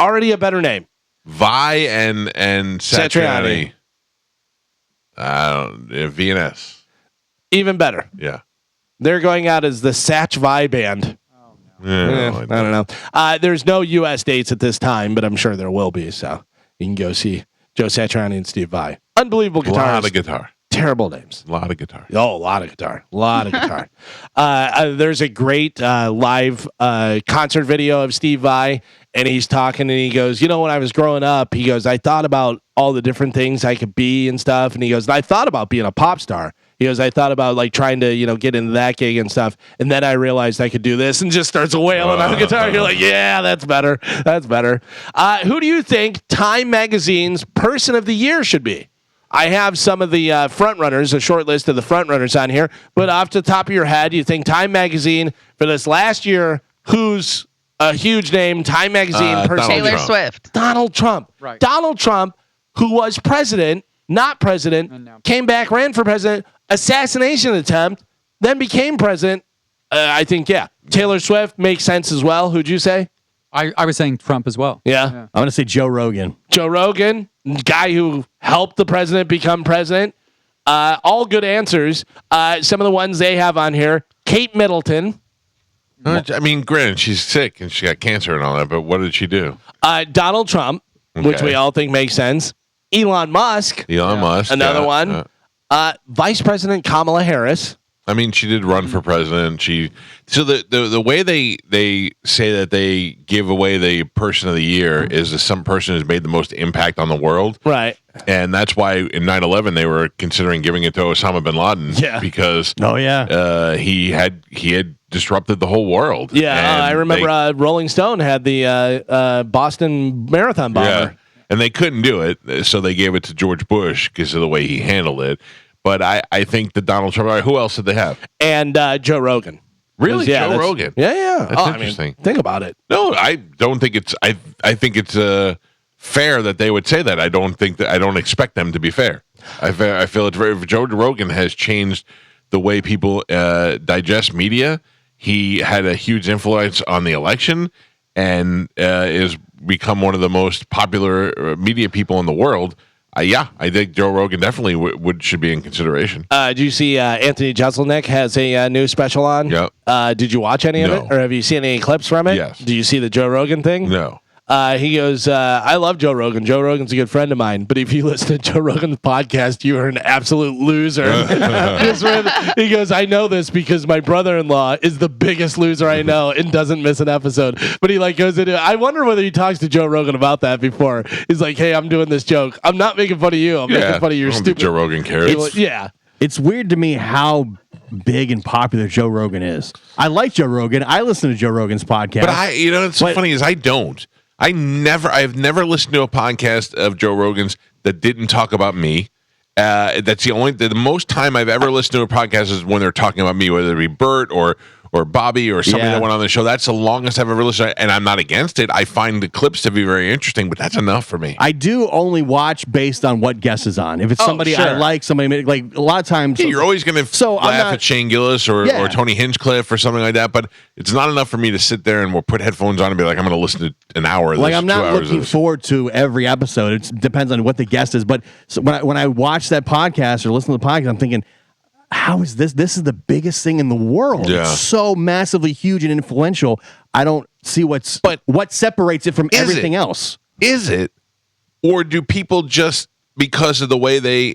Already a better name.
Vai and Satriani. VNS.
Even better.
Yeah.
They're going out as the Satch Vai Band.
Oh, no.
I don't know. There's no U.S. dates at this time, but I'm sure there will be. So you can go see Joe Satriani and Steve Vai. Unbelievable guitars.
A lot of guitar.
Terrible names.
A lot of guitar.
Oh, a lot of guitar. A lot of guitar. There's a great live concert video of Steve Vai, and he's talking, and he goes, you know, when I was growing up, he goes, I thought about all the different things I could be and stuff. And he goes, I thought about being a pop star. He goes, I thought about like trying to, you know, get into that gig and stuff. And then I realized I could do this, and just starts wailing on the guitar. You're like, yeah, that's better. That's better. Who do you think Time Magazine's Person of the Year should be? I have some of the front runners, a short list of the front runners on here. But off the top of your head, you think Time Magazine for this last year, who's a huge name? Time Magazine person.
Taylor Swift.
Donald Trump.
Right.
Donald Trump, who was president, not president, came back, ran for president, assassination attempt, then became president. I think, yeah. Taylor Swift makes sense as well. Who'd you say?
I was saying Trump as well.
Yeah.
I'm going to say Joe Rogan.
Joe Rogan, guy who helped the president become president. All good answers. Some of the ones they have on here. Kate Middleton.
I mean, granted, she's sick and she got cancer and all that, but what did she do?
Donald Trump, which we all think makes sense. Elon Musk. Another one. Vice President Kamala Harris.
I mean, she did run for president. So the way they say that they give away the person of the year is that some person has made the most impact on the world.
Right.
And that's why in 9/11 they were considering giving it to Osama bin Laden.
Yeah.
Because he had disrupted the whole world.
Yeah, I remember Rolling Stone had the Boston Marathon bomber.
Yeah. And they couldn't do it, so they gave it to George Bush because of the way he handled it. But I think that Donald Trump. Who else did they have?
And Joe Rogan.
Really, Joe Rogan?
Yeah.
That's interesting.
I mean, think about it.
No, I don't think it's. I think it's fair that they would say that. I don't expect them to be fair. I feel it's very. Joe Rogan has changed the way people digest media. He had a huge influence on the election, and is become one of the most popular media people in the world. I think Joe Rogan definitely should be in consideration.
Did you see Anthony Jeselnik has a new special on?
Yeah.
Did you watch any of it, or have you seen any clips from it?
Yes.
Do you see the Joe Rogan thing?
No.
He goes, I love Joe Rogan. Joe Rogan's a good friend of mine. But if you listen to Joe Rogan's podcast, you are an absolute loser. He goes, I know this because my brother-in-law is the biggest loser I know and doesn't miss an episode. But he goes into, I wonder whether he talks to Joe Rogan about that before. He's like, hey, I'm doing this joke. I'm not making fun of you. I'm making fun of your stupid.
Joe Rogan cares.
It's weird to me how big and popular Joe Rogan is. I like Joe Rogan. I listen to Joe Rogan's podcast.
But it's so funny is I don't. I've never listened to a podcast of Joe Rogan's that didn't talk about me. That's the most time I've ever listened to a podcast is when they're talking about me, whether it be Bert or Bobby or somebody that went on the show. That's the longest I've ever listened to, and I'm not against it. I find the clips to be very interesting, but that's enough for me.
I do only watch based on what guest is on. If it's somebody I like, somebody like a lot of times.
Yeah, you're always going to laugh at Shane Gillis or Tony Hinchcliffe or something like that, but it's not enough for me to sit there and we'll put headphones on and be like, I'm going to listen to an hour of this.
Like I'm not looking forward to every episode. It depends on what the guest is. But when I watch that podcast or listen to the podcast, I'm thinking, how is this? This is the biggest thing in the world.
Yeah.
It's so massively huge and influential. I don't see what separates it from everything else.
Is it? Or do people just, because of the way they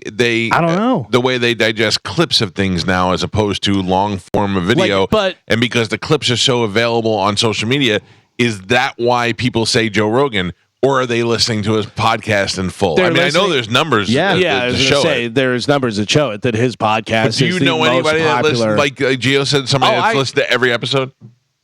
I don't know.
The way they digest clips of things now as opposed to long form of video,
but
and because the clips are so available on social media, is that why people say Joe Rogan? Or are they listening to his podcast in full? I know there's numbers.
I was going to say there's numbers that show it that his podcast.
But do you know anybody that listens? Like Gio said, somebody that's listened to every episode.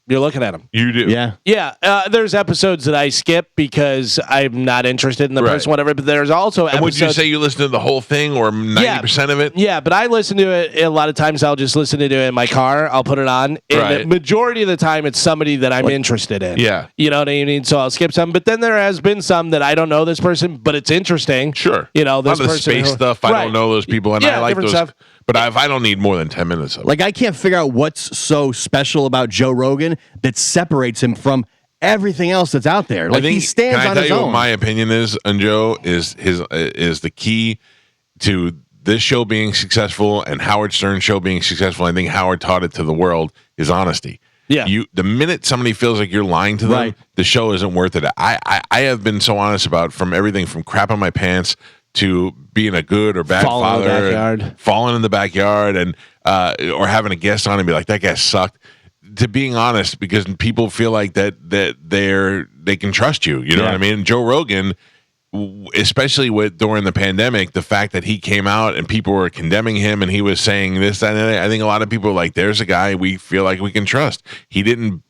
You're looking at him.
You do.
Yeah. There's episodes that I skip because I'm not interested in the person, whatever. But there's also episodes.
And would you say you listen to the whole thing or 90% of it?
Yeah, but I listen to it a lot of times. I'll just listen to it in my car. I'll put it on. And the majority of the time, it's somebody that I'm interested in.
Yeah.
You know what I mean? So I'll skip some. But then there has been some that I don't know this person, but it's interesting.
Sure.
You know, this
person. The space stuff, I don't know those people. And I like those
stuff.
But I don't need more than 10 minutes of it.
Like, I can't figure out what's so special about Joe Rogan that separates him from everything else that's out there. Like, he stands on his own.
Can I tell you what my opinion is on Joe is the key to this show being successful and Howard Stern's show being successful. I think Howard taught it to the world is honesty.
Yeah.
The minute somebody feels like you're lying to them, the show isn't worth it. I have been so honest about from everything from crap on my pants to being a good or bad father, falling in the backyard, and or having a guest on and be like, that guy sucked. To being honest, because people feel like that they can trust you. You know what I mean? Joe Rogan, especially during the pandemic, the fact that he came out and people were condemning him and he was saying this, that, and that, I think a lot of people are like, there's a guy we feel like we can trust. He didn't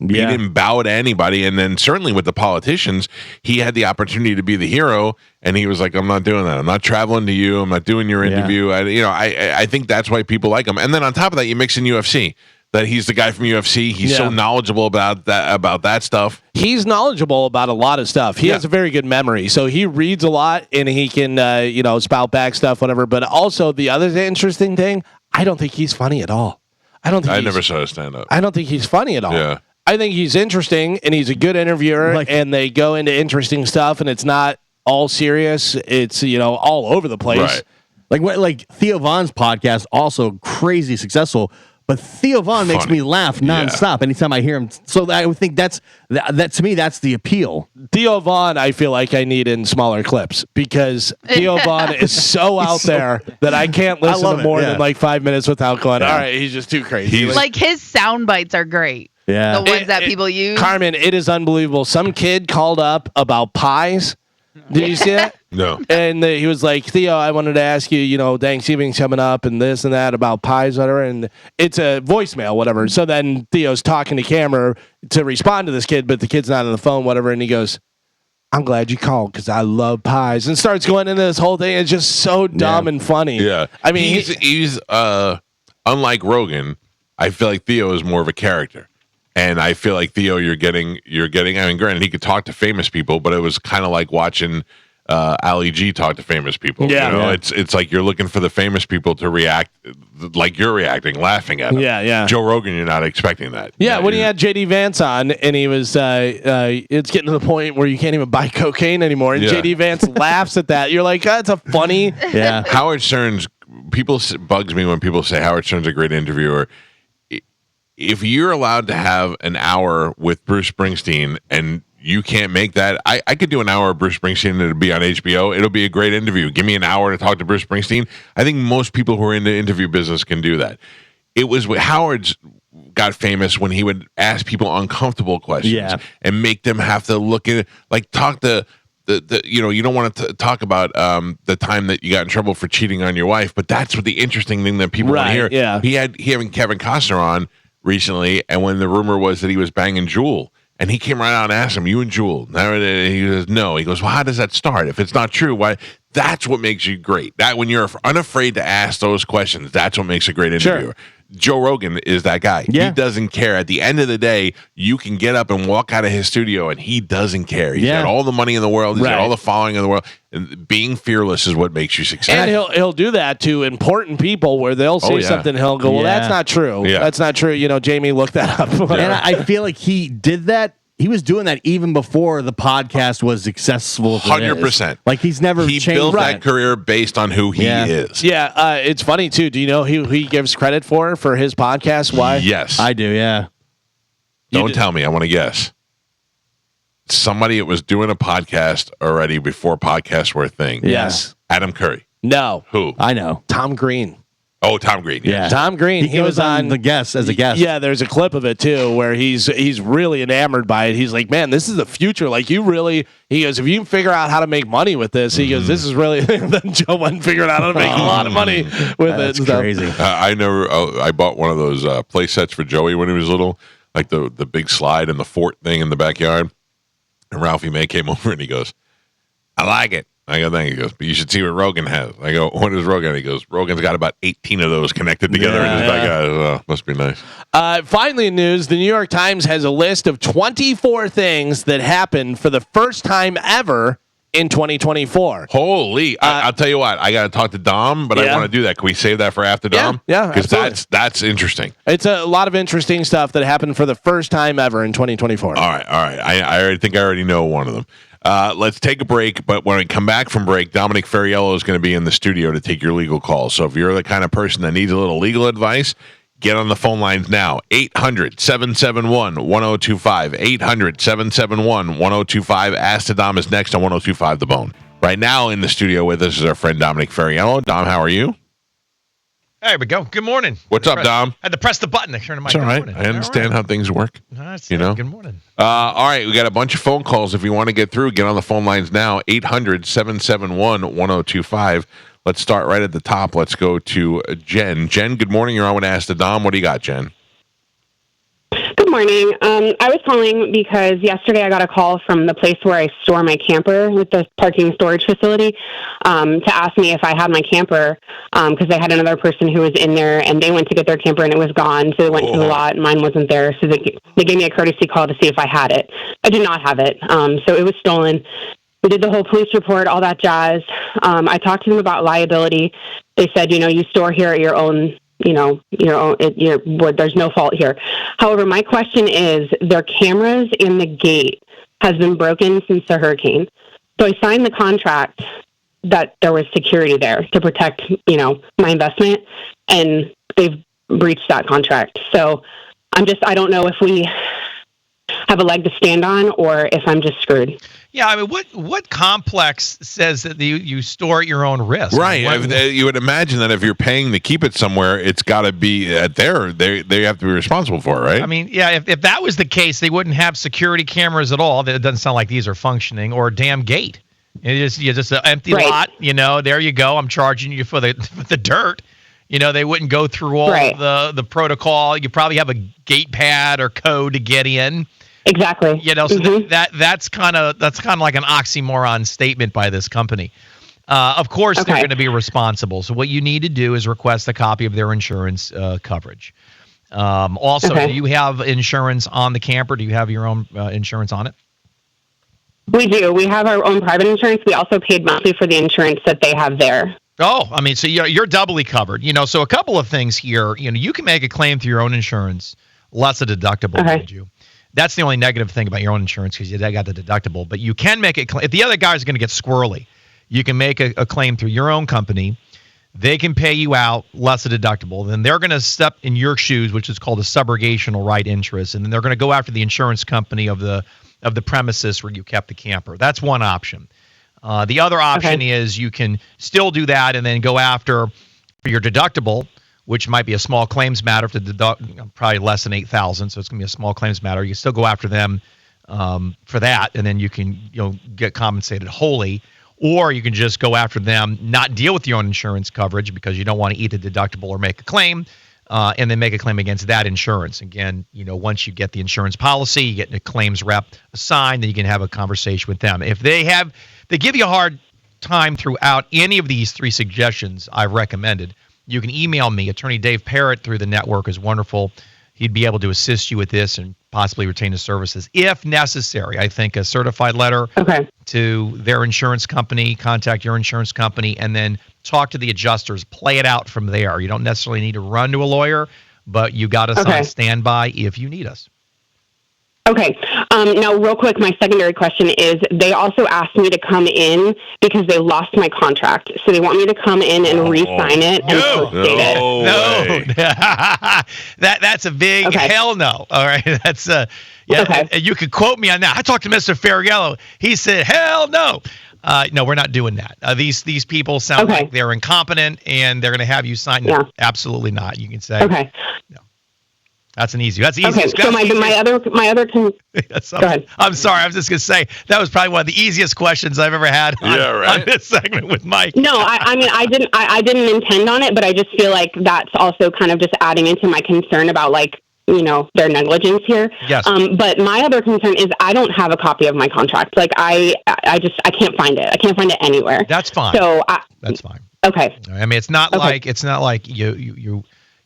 bow to anybody. And then certainly with the politicians, he had the opportunity to be the hero. And he was like, I'm not doing that. I'm not traveling to you. I'm not doing your interview. I think that's why people like him. And then on top of that, you mix in UFC. That he's the guy from UFC. He's so knowledgeable about that stuff.
He's knowledgeable about a lot of stuff. He has a very good memory. So he reads a lot and he can, spout back stuff, whatever. But also the other interesting thing, I don't think he's funny at all. I
never saw him stand up.
I don't think he's funny at all.
Yeah.
I think he's interesting and he's a good interviewer and they go into interesting stuff and it's not all serious. It's, all over the place.
Right. Like Theo Von's podcast, also crazy successful. But Theo Von makes me laugh nonstop anytime I hear him. So I would think that to me, that's the appeal.
Theo Von, I feel like I need in smaller clips because Theo Von is so out there that I can't listen to more than like 5 minutes without going, all right, he's just too crazy.
Like his sound bites are great.
Yeah.
The ones that people use.
Carmen, it is unbelievable. Some kid called up about pies. Did you see that?
No.
And he was like, Theo, I wanted to ask you, Thanksgiving's coming up and this and that about pies, whatever. And it's a voicemail, whatever. So then Theo's talking to camera to respond to this kid, but the kid's not on the phone, whatever. And he goes, I'm glad you called because I love pies. And starts going into this whole thing. It's just so dumb and funny.
Yeah.
I mean,
he's unlike Rogan, I feel like Theo is more of a character. And I feel like Theo, you're getting. I mean, granted, he could talk to famous people, but it was kind of like watching Ali G talk to famous people.
Yeah,
it's like you're looking for the famous people to react like you're reacting, laughing at him.
Yeah.
Joe Rogan, you're not expecting that.
Yeah, when he had JD Vance on, and he was, it's getting to the point where you can't even buy cocaine anymore, and JD Vance laughs at that. You're like, that's a funny.
Yeah.
Howard Stern's bugs me when people say Howard Stern's a great interviewer. If you're allowed to have an hour with Bruce Springsteen and you can't make that, I could do an hour of Bruce Springsteen and it'll be on HBO. It'll be a great interview. Give me an hour to talk to Bruce Springsteen. I think most people who are in the interview business can do that. It was what Howard's got famous when he would ask people uncomfortable questions and make them have to look at it, like talk to you don't want to talk about the time that you got in trouble for cheating on your wife, but that's what the interesting thing that people want to hear.
Yeah.
He had Kevin Costner on recently, and when the rumor was that he was banging Jewel, and he came right out and asked him, you and Jewel? He goes, no. He goes, well, how does that start? If it's not true, why? That's what makes you great. That when you're unafraid to ask those questions, that's what makes a great interviewer. Sure. Joe Rogan is that guy. Yeah. He doesn't care. At the end of the day, you can get up and walk out of his studio, and he doesn't care. He's got all the money in the world. He's got all the following in the world. And being fearless is what makes you successful.
And he'll do that to important people where they'll say something. He'll go, well, that's not true.
Yeah.
That's not true. Jamie, look that up.
And I feel like he did that. He was doing that even before the podcast was successful.
100%.
Like he changed.
Built that career based on who he is.
Yeah, it's funny too. Do you know who he gives credit for his podcast? Why?
Yes,
I do. Yeah.
Don't tell me. I want to guess. Somebody that was doing a podcast already before podcasts were a thing.
Yes.
Adam Curry.
No.
Who?
I know.
Tom Green.
Oh, Tom Green.
Yeah.
Tom Green.
He was on the guest as a guest.
Yeah, there's a clip of it too where he's really enamored by it. He's like, man, this is the future. Like he goes, if you can figure out how to make money with this, he goes, this is really. Then Joe went and figured out how to make a lot of money with it.
That's crazy.
I bought one of those play sets for Joey when he was little, like the big slide and the fort thing in the backyard. And Ralphie May came over and he goes, I like it. I go, thank you. He goes, but you should see what Rogan has. I go, what is Rogan? He goes, Rogan's got about 18 of those connected together in his backyard. Must be nice.
Finally, in news, the New York Times has a list of 24 things that happened for the first time ever in 2024.
Holy! I'll tell you what. I got to talk to Dom, but I want to do that. Can we save that for after Dom?
Yeah,
because that's interesting.
It's a lot of interesting stuff that happened for the first time ever in 2024.
All right. I think I already know one of them. Let's take a break, but when we come back from break, Dominic Ferriello is going to be in the studio to take your legal calls. So if you're the kind of person that needs a little legal advice, get on the phone lines now. 800-771-1025. 800-771-1025. Ask the Dom is next on 1025 The Bone. Right now in the studio with us is our friend Dominic Ferriello. Dom, how are you?
There we go. Good morning.
What's up, Dom?
I had to press the button to turn the mic.
It's all right. I understand how things work.
Good morning.
All right. We got a bunch of phone calls. If you want to get through, get on the phone lines now. 800-771-1025. Let's start right at the top. Let's go to Jen. Jen, good morning. You're on with Ask the Dom. What do you got, Jen?
Good morning. I was calling because yesterday I got a call from the place where I store my camper with the parking storage facility to ask me if I had my camper because they had another person who was in there and they went to get their camper and it was gone. So they went to the lot and mine wasn't there. So they gave me a courtesy call to see if I had it. I did not have it. So it was stolen. We did the whole police report, all that jazz. I talked to them about liability. They said, you store here at your own, there's no fault here. However, my question is, their cameras in the gate has been broken since the hurricane. So I signed the contract that there was security there to protect, my investment, and they've breached that contract. So I don't know if we have a leg to stand on or if I'm just screwed.
Yeah, I mean, what complex says that you store at your own risk?
Right. You would imagine that if you're paying to keep it somewhere, it's got to be at they have to be responsible for it, right?
I mean, yeah, if that was the case, they wouldn't have security cameras at all. It doesn't sound like these are functioning, or a damn gate. It's just an empty lot, there you go. I'm charging you for the dirt. They wouldn't go through all the protocol. You probably have a gate pad or code to get in.
Exactly.
So that's kind of like an oxymoron statement by this company. Of course, they're going to be responsible. So what you need to do is request a copy of their insurance coverage. Also, do you have insurance on the camper? Do you have your own insurance on it?
We do. We have our own private insurance. We also paid monthly for the insurance that they have there.
Oh, I mean, so you're doubly covered. So a couple of things here. You can make a claim through your own insurance, less a deductible, mind you. That's the only negative thing about your own insurance because you got the deductible. But you can make it. If the other guy's going to get squirrely, you can make a claim through your own company. They can pay you out less a deductible. Then they're going to step in your shoes, which is called a subrogational right interest, and then they're going to go after the insurance company of the premises where you kept the camper. That's one option. The other option is you can still do that and then go after your deductible, which might be a small claims matter if the deduct probably less than $8,000, so it's going to be a small claims matter. You still go after them for that, and then you can get compensated wholly, or you can just go after them, not deal with your own insurance coverage because you don't want to eat the deductible or make a claim, and then make a claim against that insurance. Again, once you get the insurance policy, you get the claims rep assigned, then you can have a conversation with them. If they give you a hard time throughout any of these three suggestions I've recommended, you can email me. Attorney Dave Parrott through the network is wonderful. He'd be able to assist you with this and possibly retain his services if necessary. I think a certified letter to their insurance company, contact your insurance company, and then talk to the adjusters. Play it out from there. You don't necessarily need to run to a lawyer, but you got us on standby if you need us.
Okay. Now, real quick, my secondary question is they also asked me to come in because they lost my contract. So they want me to come in and re-sign it and post-date it.
No. That's a big hell no. All right. That's you could quote me on that. I talked to Mr. Ferriello. He said, hell no. No, we're not doing that. These people sound like they're incompetent and they're going to have you sign. No, absolutely not. You can say, okay. No. That's easy. Okay,
so my other go ahead.
I'm sorry. I was just going to say that was probably one of the easiest questions I've ever had on this segment with Mike.
No, I mean I didn't intend on it, but I just feel like that's also kind of just adding into my concern about their negligence here.
Yes.
But my other concern is I don't have a copy of my contract. Like I can't find it. I can't find it anywhere.
That's fine.
So
that's fine.
Okay.
I mean, it's not like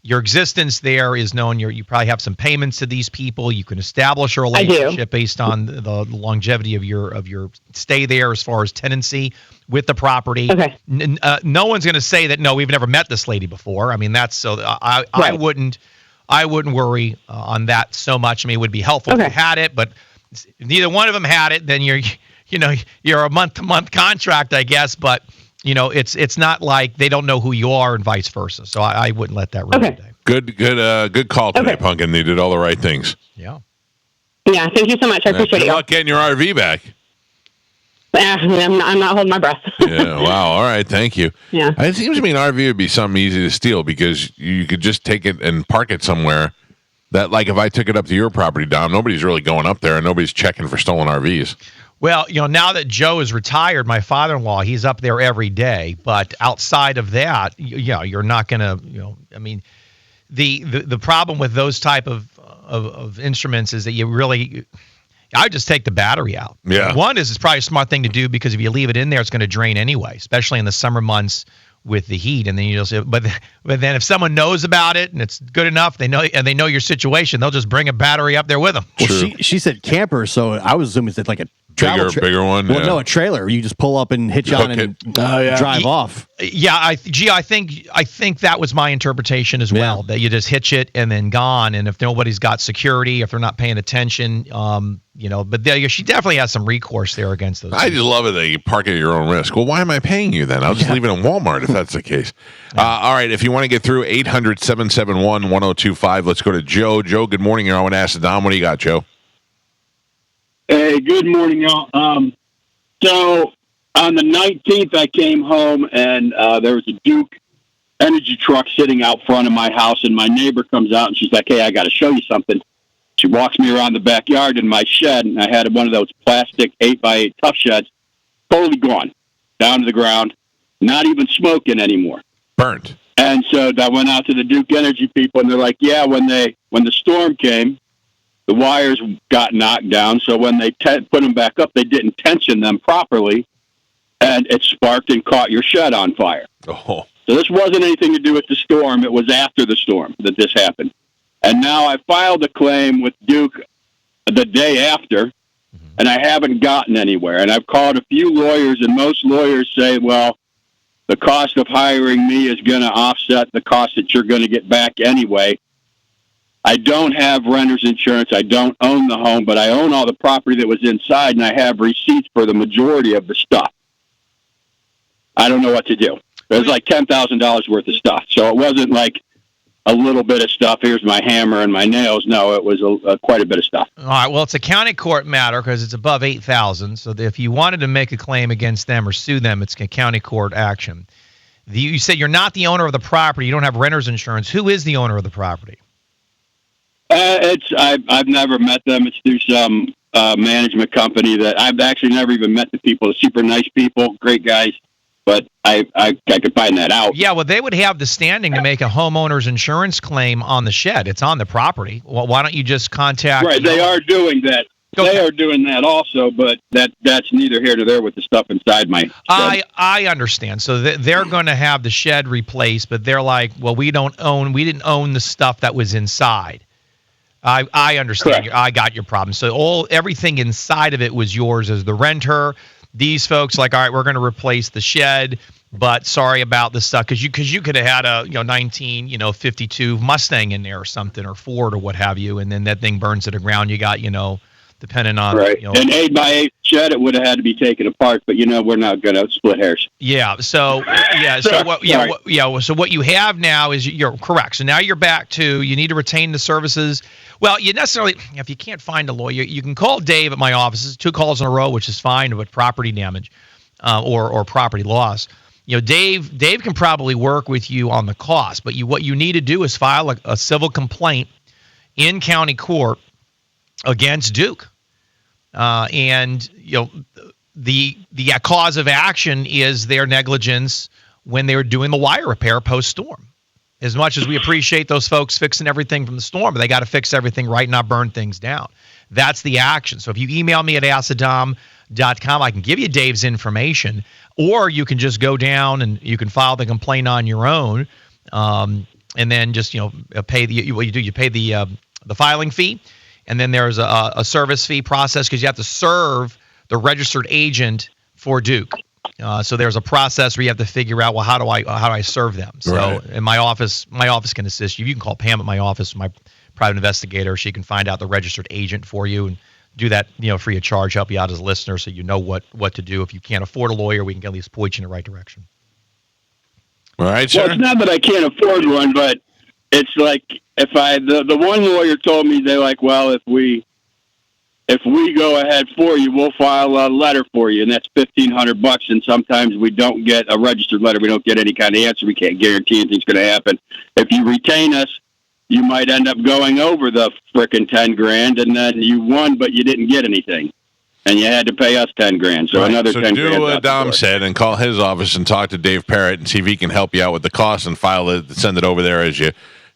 your existence there is known. You probably have some payments to these people. You can establish a relationship based on the longevity of your stay there as far as tenancy with the property.
Okay.
No one's going to say that. No, we've never met this lady before. I mean, that's so. I wouldn't worry on that so much. I mean, it would be helpful if you had it, but if neither one of them had it, then you're a month-to-month contract, I guess. But it's not like they don't know who you are and vice versa. So I wouldn't let that ruin today.
Good call today, Pumpkin. They did all the right things.
Yeah.
Yeah. Thank you so much. I appreciate it.
Good luck getting your RV back.
I'm not holding my breath.
Yeah. Wow. All right. Thank you.
Yeah.
It seems to me an RV would be something easy to steal because you could just take it and park it somewhere. That, like, if I took it up to your property, Dom, nobody's really going up there and nobody's checking for stolen RVs.
Well, now that Joe is retired, my father-in-law, he's up there every day. But outside of that, you're not going to, I mean, the problem with those type of instruments is that I would just take the battery out.
Yeah.
One is it's probably a smart thing to do because if you leave it in there, it's going to drain anyway, especially in the summer months with the heat. And then you just, but then if someone knows about it and it's good enough, they know your situation, they'll just bring a battery up there with them.
Well, she said camper, so I was assuming it's like a
bigger one.
Well, no, a trailer. You just pull up and hitch on and drive off.
Yeah, I think that was my interpretation as well. That you just hitch it and then gone. And if nobody's got security, if they're not paying attention, But she definitely has some recourse there against those.
I just love it that you park at your own risk. Well, why am I paying you then? I'll just leave it in Walmart if that's the case. All right, if you want to get through 800-771-1025, let's go to Joe. Joe, good morning. You're on with Acid Dom. What do you got, Joe?
Hey, good morning, y'all. So on the 19th, I came home and there was a Duke energy truck sitting out front of my house, and my neighbor comes out and she's like, "Hey, I got to show you something." She walks me around the backyard in my shed, and I had one of those plastic 8x8 tough sheds, totally gone, down to the ground, not even smoking anymore.
Burnt.
And so I went out to the Duke Energy people, and they're like, "Yeah, when the storm came, the wires got knocked down, so when they put them back up, they didn't tension them properly, and it sparked and caught your shed on fire."
Oh.
So this wasn't anything to do with the storm. It was after the storm that this happened. And now I filed a claim with Duke the day after, and I haven't gotten anywhere. And I've called a few lawyers, and most lawyers say, well, the cost of hiring me is going to offset the cost that you're going to get back anyway. I don't have renter's insurance. I don't own the home, but I own all the property that was inside, and I have receipts for the majority of the stuff. I don't know what to do. It was like $10,000 worth of stuff. So it wasn't like a little bit of stuff. Here's my hammer and my nails. No, it was quite a bit of stuff.
All right. Well, it's a county court matter because it's above $8,000. So if you wanted to make a claim against them or sue them, it's a county court action. You said you're not the owner of the property. You don't have renter's insurance. Who is the owner of the property?
I've never met them. It's through some management company that I've actually never even met the people. They're super nice people, great guys. But I could find that out.
Yeah, well, they would have the standing to make a homeowner's insurance claim on the shed. It's on the property. Well, why don't you just contact...
Right, they are doing that. Okay. They are doing that also, but that's neither here nor there with the stuff inside my shed.
I understand. So they're going to have the shed replaced, but they're like, well, we didn't own the stuff that was inside. I understand. I got your problem. So everything inside of it was yours as the renter. These folks like, all right, we're going to replace the shed, but sorry about the stuff because you could have had a 1952 Mustang in there or something, or Ford or what have you, and then that thing burns to the ground. You got depending on
right. An 8x8 shed, it would have had to be taken apart, but we're not going to split hairs.
Yeah. So So what you have now is you're correct. So now you're back to you need to retain the services. Well, you necessarily, if you can't find a lawyer, you can call Dave at my office. 2 calls in a row, which is fine with property damage. or property loss. Dave can probably work with you on the cost, but what you need to do is file a civil complaint in county court against Duke. And the cause of action is their negligence when they were doing the wire repair post-storm. As much as we appreciate those folks fixing everything from the storm, they got to fix everything right, not burn things down. That's the action. So if you email me at asadom.com, I can give you Dave's information, or you can just go down and you can file the complaint on your own, and then just pay you pay the filing fee, and then there's a service fee process because you have to serve the registered agent for Duke. So there's a process where you have to figure out, well, how do I serve them? So in my office can assist you. You can call Pam at my office, my private investigator. She can find out the registered agent for you and do that, free of charge, help you out as a listener so you know what to do. If you can't afford a lawyer, we can at least point you in the right direction.
All right, sir.
Well, it's not that I can't afford one, but it's like the one lawyer told me, they're like, well, if we go ahead for you, we'll file a letter for you, and that's $1,500. And sometimes we don't get a registered letter. We don't get any kind of answer. We can't guarantee anything's going to happen. If you retain us, you might end up going over the frickin' $10,000, and then you won, but you didn't get anything, and you had to pay us $10,000. So another $10,000.
Do what Dom said and call his office and talk to Dave Parrott and see if he can help you out with the cost and file it, send it over there as you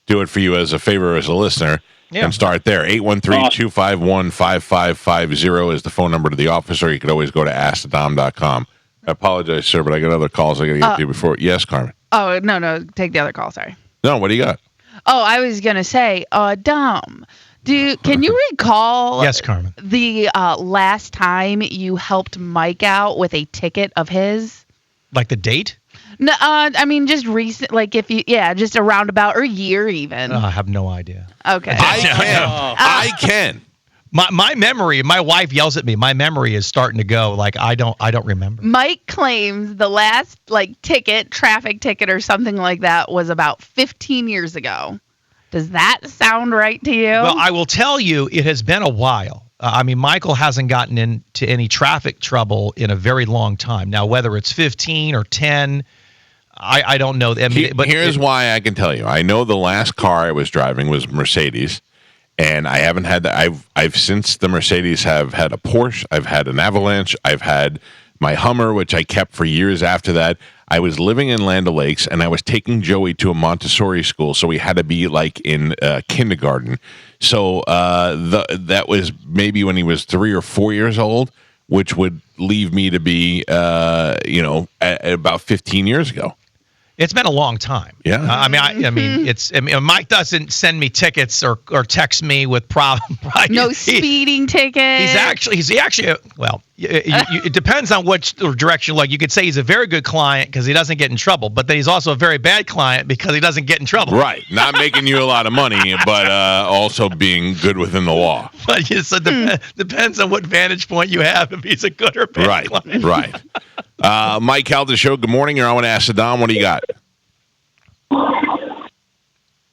do it for you as a favor as a listener. Yeah. And start there. 813-251-5550 is the phone number to the office, or you could always go to askdom.com. I apologize, sir, but I got other calls I got to get to before. Yes, Carmen.
Oh, no. Take the other call. Sorry.
No, what do you got?
Oh, I was going to say, Dom, can you recall
yes, Carmen.
The last time you helped Mike out with a ticket of his?
Like the date?
No, I mean just recent, like just a roundabout or year even.
I have no idea.
Okay,
I can.
My memory. My wife yells at me. My memory is starting to go. Like I don't remember.
Mike claims the last traffic ticket or something like that was about 15 years ago. Does that sound right to you?
Well, I will tell you, it has been a while. Michael hasn't gotten into any traffic trouble in a very long time. Now, whether it's 15 or 10. I don't know.
But here's why I can tell you. I know the last car I was driving was Mercedes, and I haven't had that. I've since the Mercedes have had a Porsche. I've had an Avalanche. I've had my Hummer, which I kept for years after that. I was living in Land O'Lakes, and I was taking Joey to a Montessori school, so we had to be like in kindergarten. So that was maybe when he was 3 or 4 years old, which would leave me to be at about 15 years ago.
It's been a long time.
Yeah.
Mike doesn't send me tickets or text me with problems.
No speeding tickets.
He's actually. Well, it depends on which direction. Like you could say he's a very good client because he doesn't get in trouble, but then he's also a very bad client because he doesn't get in trouble.
Right. Not making you a lot of money, but also being good within the law.
But it depends on what vantage point you have if he's a good or bad client.
Right. Mike Calta Show, good morning. You're on with Ask Dom. What do you got?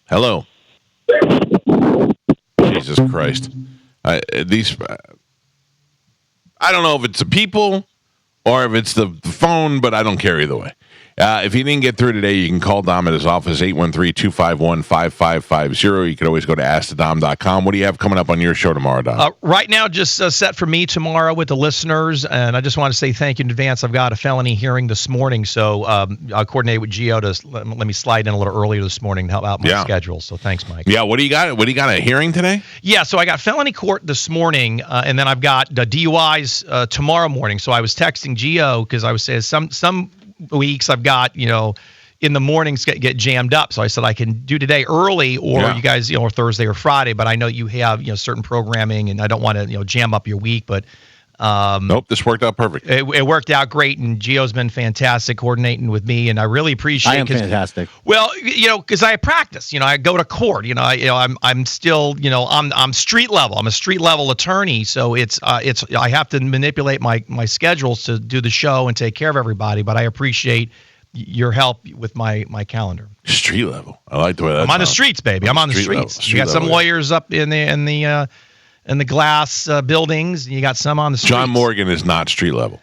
Hello. Jesus Christ. I don't know if it's the people or if it's the phone, but I don't care either way. If you didn't get through today, you can call Dom at his office, 813-251-5550. You can always go to askthedom.com. What do you have coming up on your show tomorrow, Dom?
Right now, just set for me tomorrow with the listeners, and I just want to say thank you in advance. I've got a felony hearing this morning, so I'll coordinate with Gio to let me slide in a little earlier this morning to help out my schedule. So thanks, Mike.
Yeah, what do you got? What do you got, a hearing today?
Yeah, so I got felony court this morning, and then I've got DUIs tomorrow morning. So I was texting Gio because I was saying some weeks I've got, in the mornings get jammed up. So I said I can do today early or you guys, or Thursday or Friday, but I know you have, certain programming and I don't want to, jam up your week, but
nope, this worked out perfect.
It worked out great, and Gio's been fantastic coordinating with me, and I really appreciate it.
I am fantastic.
Well, because I practice, I go to court, I'm still, I'm street level. I'm a street level attorney, so it's I have to manipulate my schedules to do the show and take care of everybody, but I appreciate your help with my calendar.
Street level. I like the way that's
I'm on the streets, baby. I'm on the streets. You got some lawyers up in the glass buildings, and you got some on the streets.
John Morgan is not street level.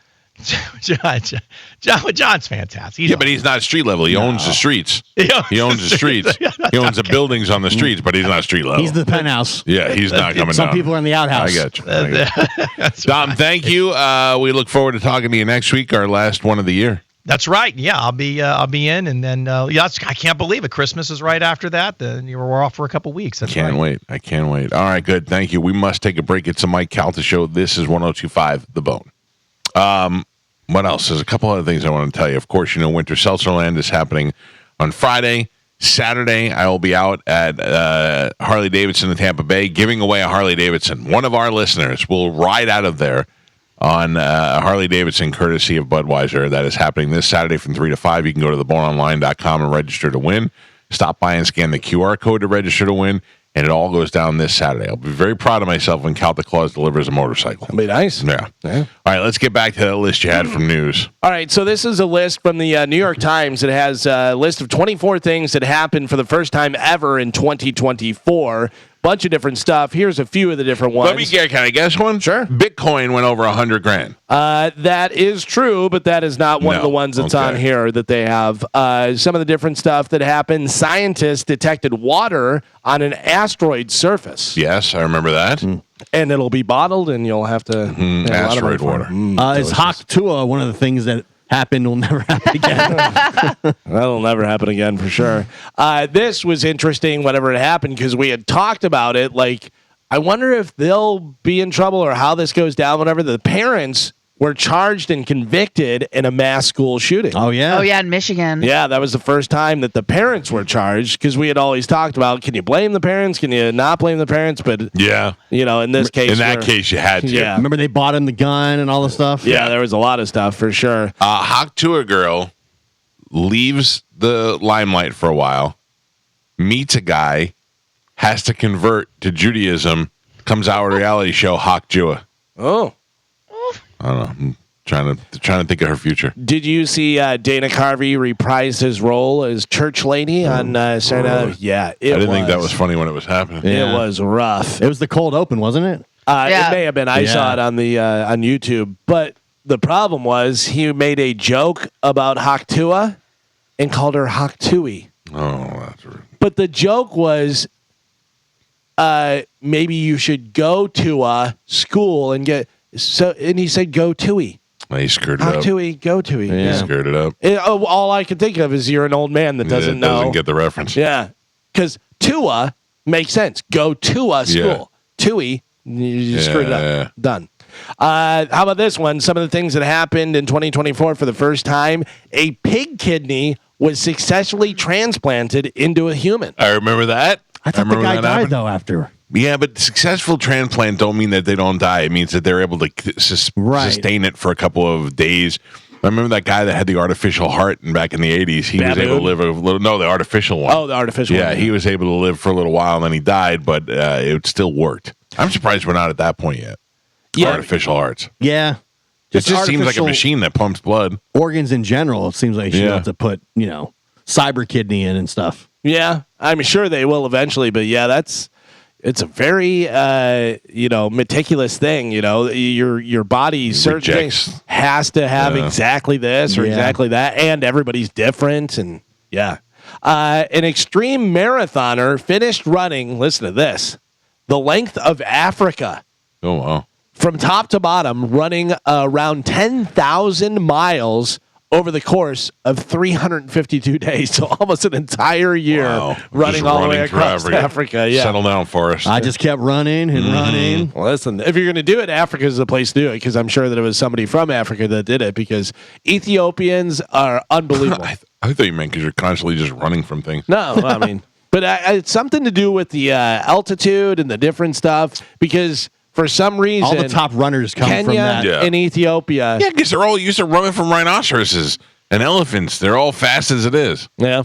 John's fantastic.
But he's not street level. He owns the streets. He owns the streets. He owns the buildings on the streets, but he's not street level.
He's the penthouse.
Yeah, he's not coming down.
Some people are in the outhouse.
I got you. Dom, thank you. We look forward to talking to you next week, our last one of the year.
That's right. Yeah, I'll be in, and then I can't believe it. Christmas is right after that. Then we're off for a couple weeks. That's
Can't wait. I can't wait. All right, good. Thank you. We must take a break. It's a Mike Calta Show. This is 102.5 The Bone. What else? There's a couple other things I want to tell you. Of course, Winter Seltzerland is happening on Friday. Saturday, I will be out at Harley Davidson in Tampa Bay giving away a Harley Davidson. One of our listeners will ride out of there on Harley Davidson, courtesy of Budweiser. That is happening this Saturday from 3 to 5. You can go to theboneonline.com and register to win. Stop by and scan the QR code to register to win, and it all goes down this Saturday. I'll be very proud of myself when Calta Claus delivers a motorcycle.
That'd be nice.
Yeah. All right, let's get back to that list you had from news.
All right, so this is a list from the New York Times. It has a list of 24 things that happened for the first time ever in 2024. Bunch of different stuff. Here's a few of the different ones.
Can I guess one?
Sure.
Bitcoin went over $100,000.
That is true, but that is not one of the ones that's on here that they have. Some of the different stuff that happened. Scientists detected water on an asteroid surface.
Yes, I remember that.
And it'll be bottled, and you'll have to pay a lot of money
asteroid
for it.
water.
Is Haktua one of the things that happened will never happen again?
That'll never happen again for sure. This was interesting whenever it happened because we had talked about it. Like, I wonder if they'll be in trouble or how this goes down. Whenever the parents were charged and convicted in a mass school shooting.
Oh, yeah?
Oh, yeah, in Michigan.
Yeah, that was the first time that the parents were charged because we had always talked about, can you blame the parents? Can you not blame the parents? But,
yeah,
in this case.
In that case, you had to.
Yeah.
Remember they bought him the gun and all the stuff?
Yeah, there was a lot of stuff for sure.
Haktua girl leaves the limelight for a while, meets a guy, has to convert to Judaism, comes out with a reality show, Haktua.
Oh.
I don't know. I'm trying to think of her future.
Did you see Dana Carvey reprise his role as church lady on Saturday Night? Yeah,
I didn't think that was funny when it was happening.
It was rough.
It was the cold open, wasn't it?
It may have been. I saw it on the on YouTube. But the problem was he made a joke about Haktua and called her Haktui.
Oh, that's rude.
But the joke was maybe you should go to a school and get and he said go to-y.
He screwed it up.
Haktui, go to-y.
He screwed it up.
All I can think of is you're an old man that doesn't know.
Doesn't get the reference.
Yeah. Because Tua makes sense. Go to a school.
Yeah.
Tui, you screwed it up.
Yeah.
Done. How about this one? Some of the things that happened in 2024 for the first time. A pig kidney was successfully transplanted into a human.
I remember that.
I thought the guy died, though, after.
Yeah, but successful transplant don't mean that they don't die. It means that they're able to sustain it for a couple of days. I remember that guy that had the artificial heart back in the 80s. He was able to live a little... No, the artificial one.
Oh, the artificial one.
Yeah, he was able to live for a little while, and then he died, but it still worked. I'm surprised we're not at that point yet. Yeah. Artificial hearts.
Yeah.
It just seems like a machine that pumps blood.
Organs in general, it seems like you have to put, cyber kidney in and stuff.
Yeah, I'm sure they will eventually, but yeah, it's a very meticulous thing. Your body certain things has to have exactly this or exactly that, and everybody's different. And an extreme marathoner finished running. Listen to this: the length of Africa.
Oh wow!
From top to bottom, running around 10,000 miles over the course of 352 days, so almost an entire year running all the way across Africa. Yeah,
settle down, Forrest.
I just kept running and running.
Well, listen, if you're going to do it, Africa is the place to do it because I'm sure that it was somebody from Africa that did it because Ethiopians are unbelievable.
I thought you meant because you're constantly just running from things.
No, I mean, but it's something to do with the altitude and the different stuff because. For some reason,
all the top runners come
Kenya
from that.
and Ethiopia.
Yeah, because they're all used to running from rhinoceroses and elephants. They're all fast as it is.
Yeah.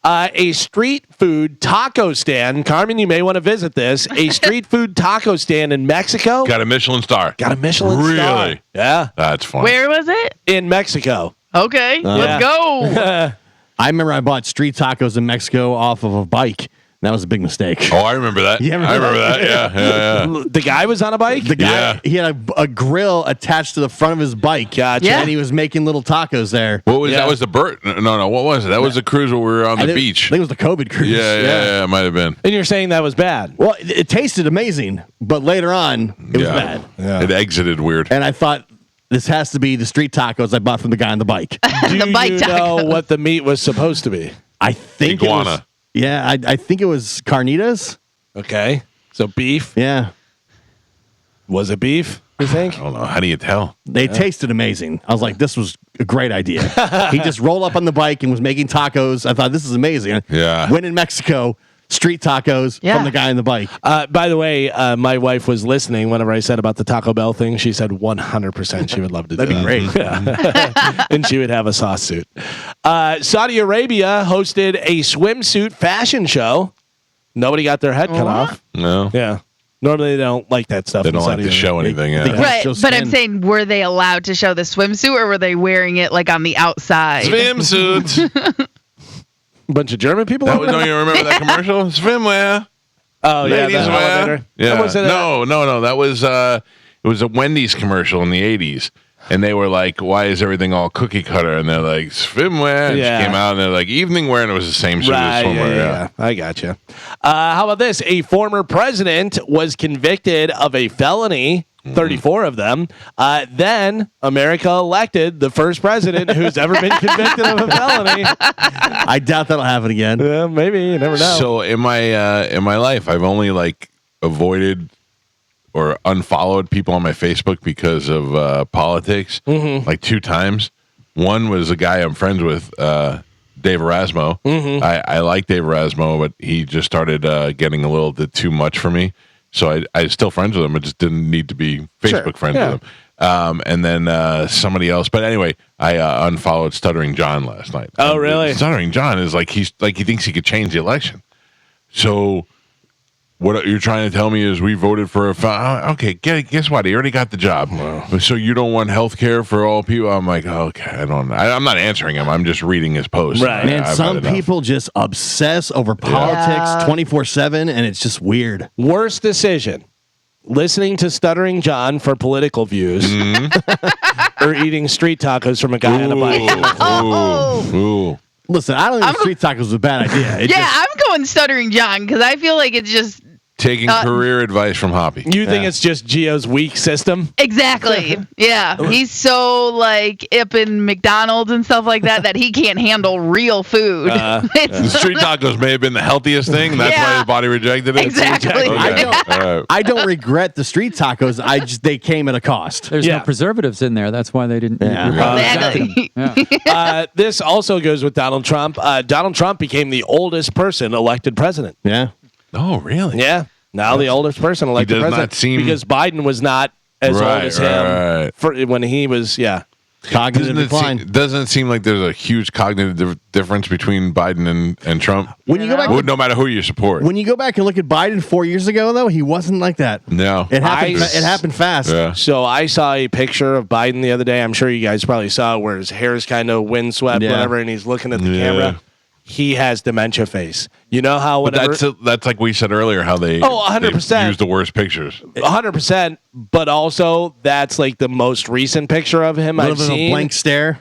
A street food taco stand. Carmen, you may want to visit this. A street food taco stand in Mexico.
Got a Michelin star.
Got a Michelin star.
Really?
Yeah.
That's fun.
Where was it?
In Mexico.
Okay, let's go.
I remember I bought street tacos in Mexico off of a bike. That was a big mistake.
Oh, I remember that.
Yeah,
I remember that. Yeah.
The guy was on a bike?
The guy, he had a grill attached to the front of his bike.
Gotcha.
And he was making little tacos there.
What was that? Was the Burt? No. What was it? That was the cruise where we were on the beach.
I think it was the COVID cruise.
Yeah, it might have been.
And you're saying that was bad?
Well, it tasted amazing, but later on, it was bad.
Yeah. It exited weird.
And I thought, this has to be the street tacos I bought from the guy on the bike.
Do you know what the meat was supposed to be?
I think
iguana.
It was, I think it was carnitas.
Okay. So beef?
Yeah.
Was it beef, you think?
I don't know. How do you tell?
They tasted amazing. I was like, this was a great idea. He just rolled up on the bike and was making tacos. I thought, this is amazing.
Yeah.
When in Mexico, street tacos from the guy on the bike.
By the way, my wife was listening whenever I said about the Taco Bell thing. She said 100% she would love to do
That'd be great.
Yeah. And she would have a sauce suit. Saudi Arabia hosted a swimsuit fashion show. Nobody got their head cut off.
No.
Yeah. Normally they don't like that stuff.
They don't like to show anything.
Right, but I'm saying, were they allowed to show the swimsuit, or were they wearing it like on the outside?
Swimsuits.
Bunch of German people.
Don't you remember that commercial? Swimwear.
Oh yeah,
Ladies
the
wear.
elevator.
Yeah.
Was it
No. That was it was a Wendy's commercial in the '80s, and they were like, "Why is everything all cookie cutter?" And they're like, "Swimwear." And
Yeah.
she came out, and they're like, "Evening wear," and it was the same suit as swimwear.
Yeah. I gotcha. How about this? A former president was convicted of a felony. 34 of them. Then America elected the first president who's ever been convicted of a felony.
I doubt that'll happen again.
Yeah, maybe. You never know.
So in my life, I've only avoided or unfollowed people on my Facebook because of politics, like 2 times. One was a guy I'm friends with, Dave Erasmo. I like Dave Erasmo, but he just started getting a little bit too much for me. So I still friends with him. I just didn't need to be Facebook friends with him. And then somebody else. But anyway, I unfollowed Stuttering John last night.
Oh, really?
Stuttering John is he thinks he could change the election. So what you're trying to tell me is we voted for okay, guess what? He already got the job. Wow. So you don't want health care for all people? I'm like, okay, I'm not answering him. I'm just reading his post.
Right. Man, some people just obsess over politics 24/7, and it's just weird.
Worst decision. Listening to Stuttering John for political views or eating street tacos from a guy on a bike.
Ooh.
Listen, I don't think street tacos is a bad idea.
I'm going Stuttering John because I feel like it's just
taking career advice from Hoppy.
You think it's just Gio's weak system?
Exactly. Yeah. He's so up in McDonald's and stuff like that he can't handle real food.
The street tacos may have been the healthiest thing. That's why his body rejected it.
Exactly.
Okay.
I don't regret the street tacos. They came at a cost.
There's no preservatives in there. That's why they didn't.
Exactly.
This also goes with Donald Trump. Donald Trump became the oldest person elected president.
Yeah.
Oh, really?
Yeah. Now the oldest person elected president. Because Biden was not as old as him when he was,
cognitive decline.
Doesn't it seem like there's a huge cognitive difference between Biden and Trump?
When you go back,
no matter who you support.
When you go back and look at Biden 4 years ago, though, he wasn't like that.
No,
it happened fast.
Yeah.
So I saw a picture of Biden the other day. I'm sure you guys probably saw it, where his hair is kind of windswept, whatever, and he's looking at the camera. He has dementia face. You know how whenever
that's like we said earlier, how they
100%
use the worst pictures.
100%, but also that's like the most recent picture of him I've seen.
A blank stare.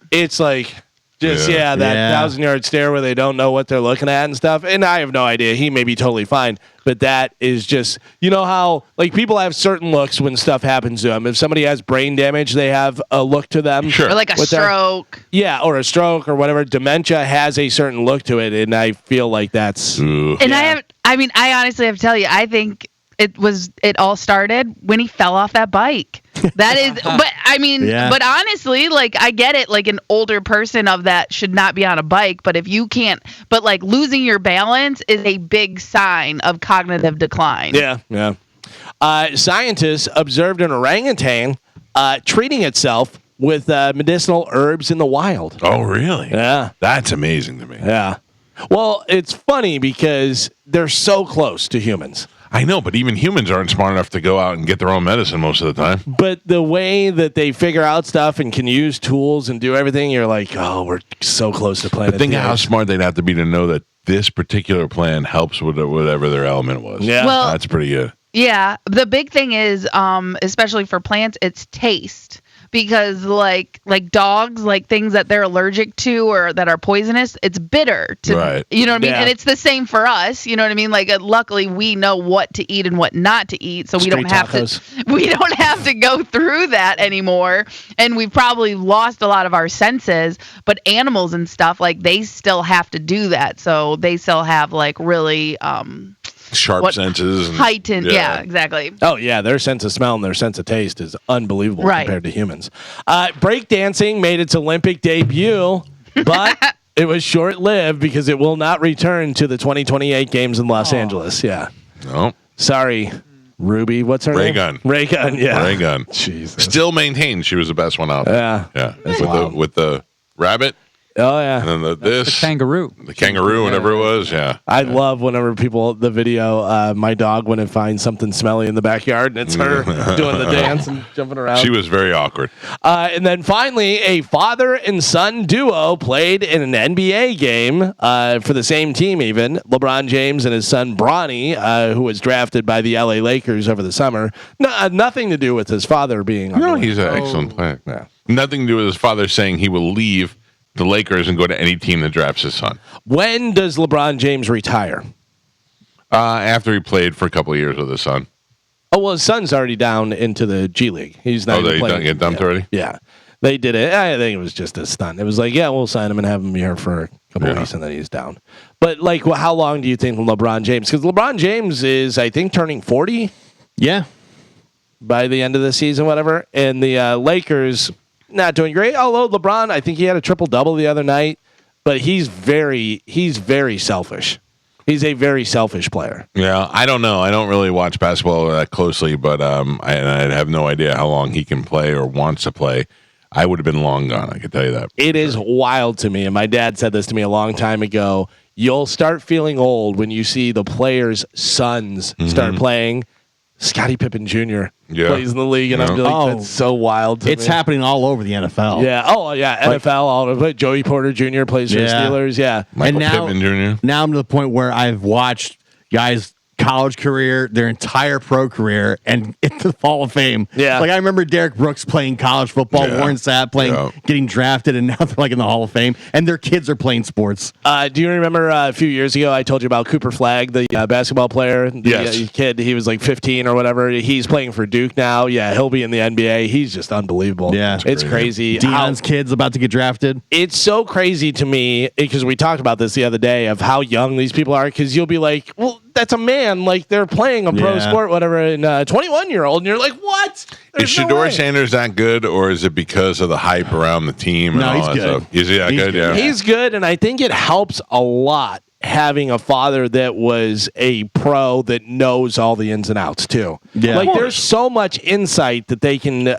It's like just that 1,000-yard stare where they don't know what they're looking at and stuff. And I have no idea. He may be totally fine, but that is just, you know how people have certain looks when stuff happens to them. If somebody has brain damage, they have a look to them.
Sure.
Or like a stroke.
Or a stroke or whatever. Dementia has a certain look to it, and I feel like that's.
And I honestly have to tell you, I think it all started when he fell off that bike. That is, but honestly, I get it. An older person of that should not be on a bike, but if you can't, losing your balance is a big sign of cognitive decline.
Yeah. Scientists observed an orangutan treating itself with medicinal herbs in the wild.
Oh, really?
Yeah.
That's amazing to me.
Yeah. Well, it's funny because they're so close to humans.
I know, but even humans aren't smart enough to go out and get their own medicine most of the time.
But the way that they figure out stuff and can use tools and do everything, you're like, oh, we're so close to planet.
But think of how smart they'd have to be to know that this particular plan helps with whatever their element was.
Yeah.
Well,
that's pretty good.
Yeah, the big thing is, especially for plants, it's taste. Because like dogs, like things that they're allergic to or that are poisonous, it's bitter.
Right.
You know what I mean?
Yeah.
And it's the same for us. You know what I mean? Like luckily we know what to eat and what not to eat, so we don't have to go through that anymore. And we've probably lost a lot of our senses. But animals and stuff, like they still have to do that, so they still have like really
sharp senses. And,
heightened. Yeah, exactly.
Oh, yeah. Their sense of smell and their sense of taste is unbelievable compared to humans. Breakdancing made its Olympic debut, but it was short-lived because it will not return to the 2028 games in Los Angeles. Yeah.
No.
Sorry, Ruby. What's her name? Ray Gun, yeah.
Ray Gun.
Jesus.
Still maintained she was the best one out there.
Yeah.
Yeah. With the rabbit.
Oh, yeah.
And then the
kangaroo.
The kangaroo, whatever it was, yeah.
I love whenever the video, my dog went and finds something smelly in the backyard, and it's her doing the dance and jumping around.
She was very awkward.
And then finally, a father and son duo played in an NBA game for the same team even. LeBron James and his son Bronny, who was drafted by the LA Lakers over the summer. Nothing to do with his father being on the
he's an excellent player. Yeah. Nothing to do with his father saying he will leave the Lakers and go to any team that drafts his son.
When does LeBron James retire?
After he played for a couple of years with his son.
Oh, well, his son's already down into the G League. He's not even playing.
Get dumped already?
Yeah. They did it. I think it was just a stunt. It was like, yeah, we'll sign him and have him here for a couple of weeks, and then he's down. But, like, how long do you think LeBron James? Because LeBron James is, I think, turning 40.
Yeah.
By the end of the season, whatever. And the Lakers... not doing great. Although LeBron, I think he had a triple-double the other night, but he's very selfish. He's a very selfish player.
Yeah, I don't know. I don't really watch basketball that closely, but I have no idea how long he can play or wants to play. I would have been long gone, I can tell you that.
It is wild to me, and my dad said this to me a long time ago. You'll start feeling old when you see the players' sons start playing. Scottie Pippen Jr. plays in the league, and I'm like, that's so wild to me.
It's happening all over the NFL.
Yeah. Oh, yeah. NFL all over. Joey Porter Jr. plays for the Steelers. Yeah.
Michael Pippen Jr.
Now I'm to the point where I've watched guys' college career, their entire pro career, and into the Hall of Fame.
Yeah.
Like I remember Derek Brooks playing college football, Warren Sapp playing, getting drafted, and now they're like in the Hall of Fame, and their kids are playing sports.
Do you remember a few years ago I told you about Cooper Flagg, the basketball player? The kid, he was like 15 or whatever. He's playing for Duke now. Yeah, he'll be in the NBA. He's just unbelievable.
Yeah.
It's crazy.
Deion's kid's about to get drafted.
It's so crazy to me because we talked about this the other day of how young these people are, because you'll be like, well, that's a man. Like they're playing a pro sport, whatever, and 21-year-old, and you're like, what?
Is Shedeur Sanders that good, or is it because of the hype around the team? And
no,
all
he's
that
good.
Stuff? Is he that good? Yeah,
he's good, and I think it helps a lot having a father that was a pro that knows all the ins and outs too.
Yeah,
like there's so much insight that they can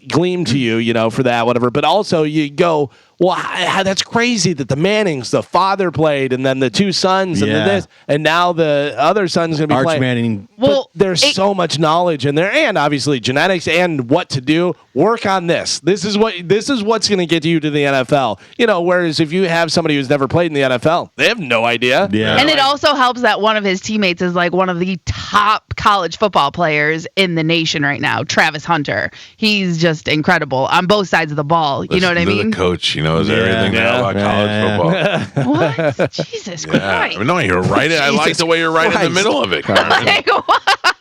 glean to you, for that, whatever. But also you go, well, that's crazy that the Mannings, the father played, and then the two sons, and then this, and now the other son's going to be
Arch
playing.
Manning.
Well, there's so much knowledge in there, and obviously genetics and what to do. Work on this. This is what's going to get you to the NFL. Whereas if you have somebody who's never played in the NFL, they have no idea.
Yeah.
And it also helps that one of his teammates is like one of the top college football players in the nation right now, Travis Hunter. He's just incredible on both sides of the ball. You know what I mean?
The coach, knows everything now about college football.
What? Jesus Christ.
No, you're right. I like the way you're right in the middle of it, Carmen.